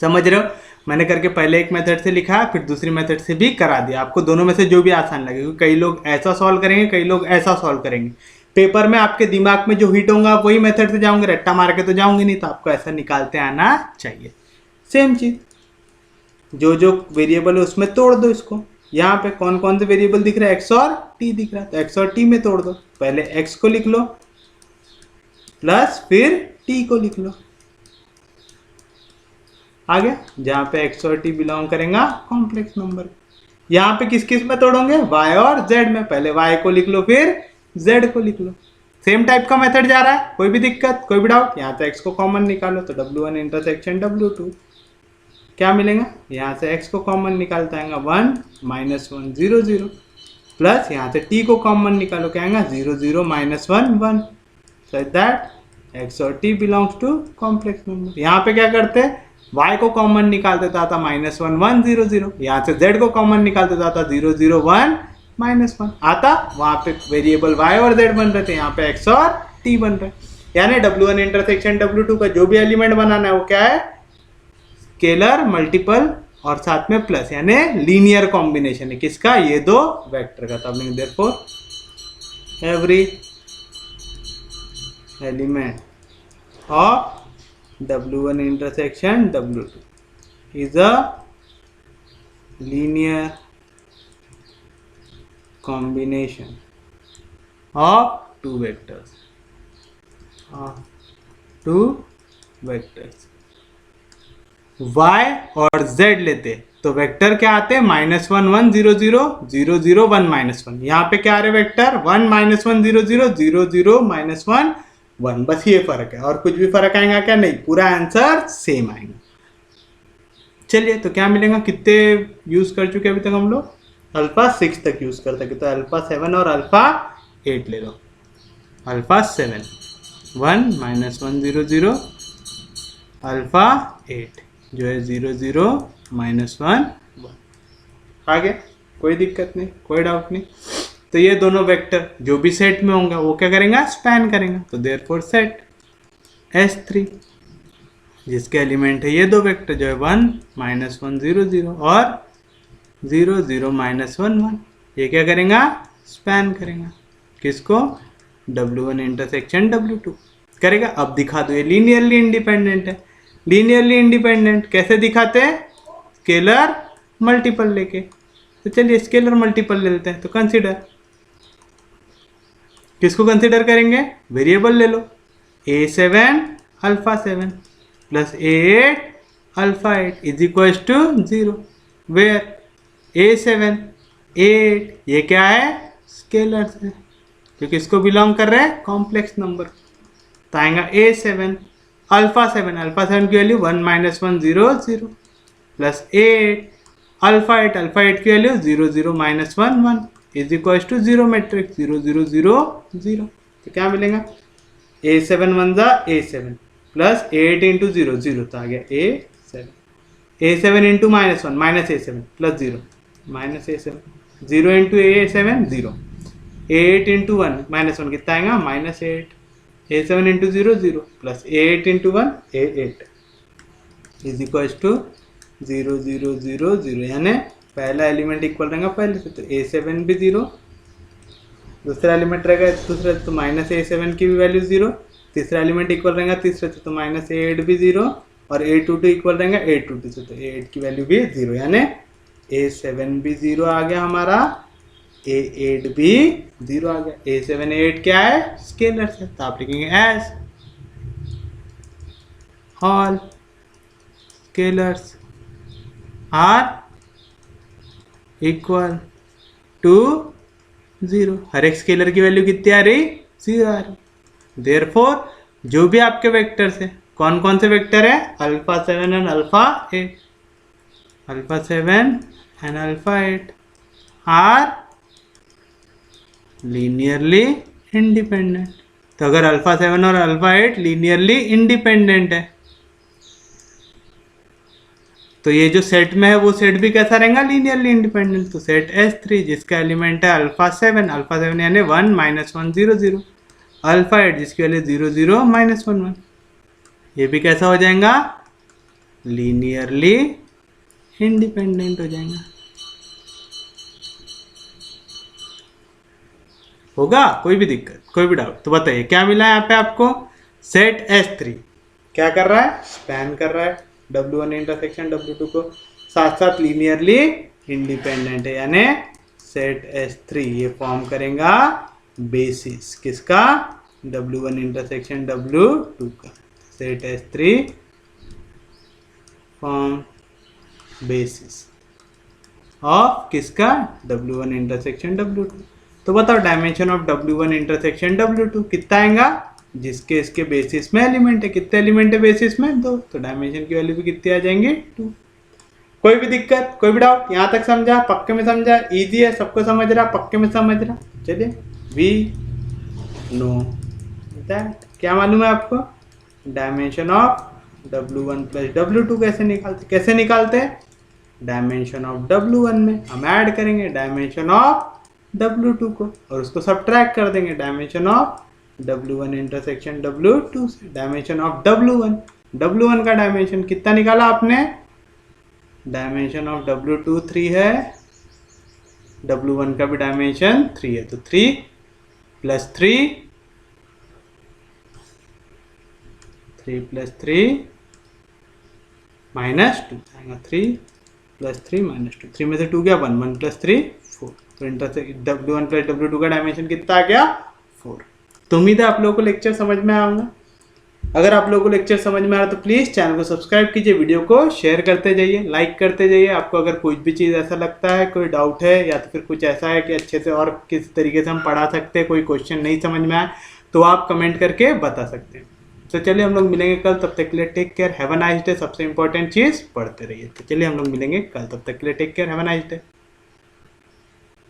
समझ रहे हो, मैंने करके पहले एक मेथड से लिखा फिर दूसरी मेथड से भी करा दिया, आपको दोनों में से जो भी आसान लगे, क्योंकि कई लोग ऐसा सॉल्व करेंगे, कई लोग ऐसा सॉल्व करेंगे, पेपर में आपके दिमाग में जो हिट होगा आप वही मेथड से जाओगे, रट्टा मार के तो जाओगे नहीं, तो आपको ऐसा निकालते आना चाहिए। सेम चीज, जो जो वेरिएबल है उसमें तोड़ दो इसको, यहाँ पे कौन कौन से वेरिएबल दिख रहा है, x और t दिख रहा है, तो x और t में तोड़ दो, पहले x को लिख लो प्लस फिर t को लिख लो, आ गया, जहाँ पे x और t बिलोंग करेगा कॉम्प्लेक्स नंबर। यहाँ पे किस किस में तोड़ोगे, y और z में, पहले y को लिख लो फिर z को लिख लो। सेम टाइप का मेथड जा रहा है, कोई भी दिक्कत, कोई भी डाउट, यहाँ से x को कॉमन निकालो, तो W1 इंटरसेक्शन W2 क्या मिलेगा, यहाँ से x को कॉमन निकालता आएगा 1 माइनस 1 0 0, प्लस यहाँ से t को कॉमन निकालो क्या आएगा 0 0 माइनस 1 1, सो दैट x और t belongs to complex number. यहाँ पे क्या करते हैं, y को कॉमन निकाल देता था माइनस 1 1 0 0, यहाँ से z को कॉमन निकाल देता था 0 0 1 माइनस 1 आता, वहाँ पे वेरिएबल y और z बन रहे थे, यहाँ पे x और t बन रहे, यानी W1 इंटरसेक्शन W2 का जो भी एलिमेंट बनाना है वो क्या है, स्केलर मल्टीपल और साथ में प्लस, यानी लीनियर कॉम्बिनेशन है किसका, ये दो वेक्टर का। तब लिख therefore every element of W1 intersection W2 is a linear combination of two vectors, two vectors y और z लेते तो वेक्टर क्या आते हैं, -1 1 0 0 0 0 1 -1। यहाँ पे क्या आ रहे वेक्टर 1 -1 0 0 0 0 -1 1, बस ये फर्क है, और कुछ भी फर्क आएगा क्या, नहीं, पूरा आंसर सेम आएगा। चलिए तो क्या मिलेगा, कितने यूज कर चुके अभी तक हम लोग, अल्फा 6 तक यूज कर सके, तो अल्फा 7 और अल्फा 8 ले लो। अल्फा 7 1 -1 0 0 अल्फा 8 जो है 0 0 -1 1। आ गया, कोई दिक्कत नहीं, कोई डाउट नहीं। तो ये दोनों वेक्टर जो भी सेट में होंगे वो क्या करेंगे, स्पैन करेंगे। तो देयरफॉर सेट S3 जिसके एलिमेंट है ये दो वेक्टर जो है 1 -1 0 0 और 0 0 -1 1, ये क्या करेंगे, स्पैन करेंगे। किसको, W1 इंटरसेक्शन W2 करेगा। अब दिखा दो ये लीनियरली इंडिपेंडेंट है। लीनियरली इंडिपेंडेंट कैसे दिखाते हैं, स्केलर मल्टीपल लेके। तो चलिए स्केलर मल्टीपल ले लेते हैं। तो कंसीडर, किसको कंसीडर करेंगे, वेरिएबल ले लो, A7 alpha 7 plus A8 alpha 8 is equal to 0, where A7 A8 ये क्या है, स्केलर्स है जो किसको बिलोंग कर रहे हैं, कॉम्प्लेक्स नंबर। तो आएगा A7 अल्फा 7 की वैल्यू 1 -1 0 0 प्लस A8 अल्फा 8 की value 0 0 -1 1 is equal to 0 matrix 0 0 0 0। तो क्या मिलेगा, A7 1 A7 प्लस 8 इंटू 0 0, तो आ गया A7 into -1 -A7 plus 0 -A7 0 into A7 0, 8 into 1 -1 कितना आएगा, -8 A7 into 0 0 plus 8 into 1 A8 is equal to 0 0 0 0, यानी पहला एलिमेंट इक्वल रहेगा पहले से, तो A7 भी 0, दूसरा एलिमेंट रहेगा दूसरे, तो -A7 की भी वैल्यू 0, तीसरा एलिमेंट इक्वल रहेगा तीसरे से, तो -A8 भी 0 और A22 इक्वल रहेगा A22 से, तो A8 की वैल्यू भी 0, यानी A7 भी 0 आ गया हमारा, A8 भी 0 आ गया। A7 A8 क्या है, स्केलर्स है, तो आप लिखेंगे as all scalars are equal to 0। हर एक स्केलर की वैल्यू कितनी आ रही, 0 आ रही। देयरफॉर जो भी आपके वेक्टर्स है, कौन कौन से वेक्टर है, alpha 7 and alpha 8, alpha 7 and alpha 8 are linearly independent. तो अगर अल्फा 7 और अल्फा 8 लीनियरली इंडिपेंडेंट है, तो ये जो सेट में है वो सेट भी कैसा रहेगा, लीनियरली इंडिपेंडेंट। तो सेट S3 जिसका एलिमेंट है अल्फा 7 यानी 1 -1 0 0, अल्फा 8 जिसकी वैल्यू 0 0 -1 1, ये भी कैसा हो जाएगा, लीनियरली इंडिपेंडेंट हो जाएगा। होगा, कोई भी दिक्कत, कोई भी डाउट तो बताइए। क्या मिला यहाँ पे आपको, सेट S3 क्या कर रहा है, स्पैन कर रहा है W1 इंटरसेक्शन W2 को, साथ साथ लीनियरली इंडिपेंडेंट है, यानी सेट S3 ये फॉर्म करेगा बेसिस किसका, W1 इंटरसेक्शन W2 का। Set S3 form basis of किसका, W1 इंटरसेक्शन W2। तो बताओ dimension of W1 intersection W2 कितना आएगा, जिसके इसके बेसिस में एलिमेंट है, कितने एलिमेंट है बेसिस में, 2, तो डायमेंशन की वैल्यू भी कितनी आ जाएंगे, 2। कोई भी दिक्कत, कोई भी डाउट, यहाँ तक समझा, पक्के में समझा, इजी है, सबको समझ रहा, पक्के में समझ रहा। चलिए वी नो दैट, क्या मालूम है आपको, dimension of W1 plus W2 कैसे निकालते हैं, डायमेंशन ऑफ W1 में हम ऐड करेंगे डायमेंशन ऑफ W2 को और उसको सब्ट्रैक्ट कर देंगे dimension of W1 intersection W2 से। डायमेंशन ऑफ W1 का डायमेंशन कितना निकाला आपने, डायमेंशन ऑफ W2 3 है, W1 का भी डायमेंशन 3 है, तो 3 प्लस 3 माइनस 2 आएगा, 3 प्लस 3 माइनस 2, 3 में से 2 गया 1, 1 प्लस 3 4, तो W1 प्लस W2 का डायमेंशन कितना आ गया, 4। तो उम्मीद है आप लोगों को लेक्चर समझ में आऊंगा। अगर आप लोगों को लेक्चर समझ में आ रहा तो प्लीज़ चैनल को सब्सक्राइब कीजिए, वीडियो को शेयर करते जाइए, लाइक करते जाइए। आपको अगर कुछ भी चीज़ ऐसा लगता है, कोई डाउट है या तो फिर कुछ ऐसा है कि अच्छे से और किस तरीके से हम पढ़ा सकते हैं, कोई क्वेश्चन नहीं समझ में आए, तो आप कमेंट करके बता सकते हैं। तो चलिए हम लोग मिलेंगे कल, तब तक के लिए take care, have a nice day. सबसे इंपॉर्टेंट चीज़ पढ़ते रहिए। तो चलिए हम लोग मिलेंगे कल, तब तक के लिए take care, have a nice day.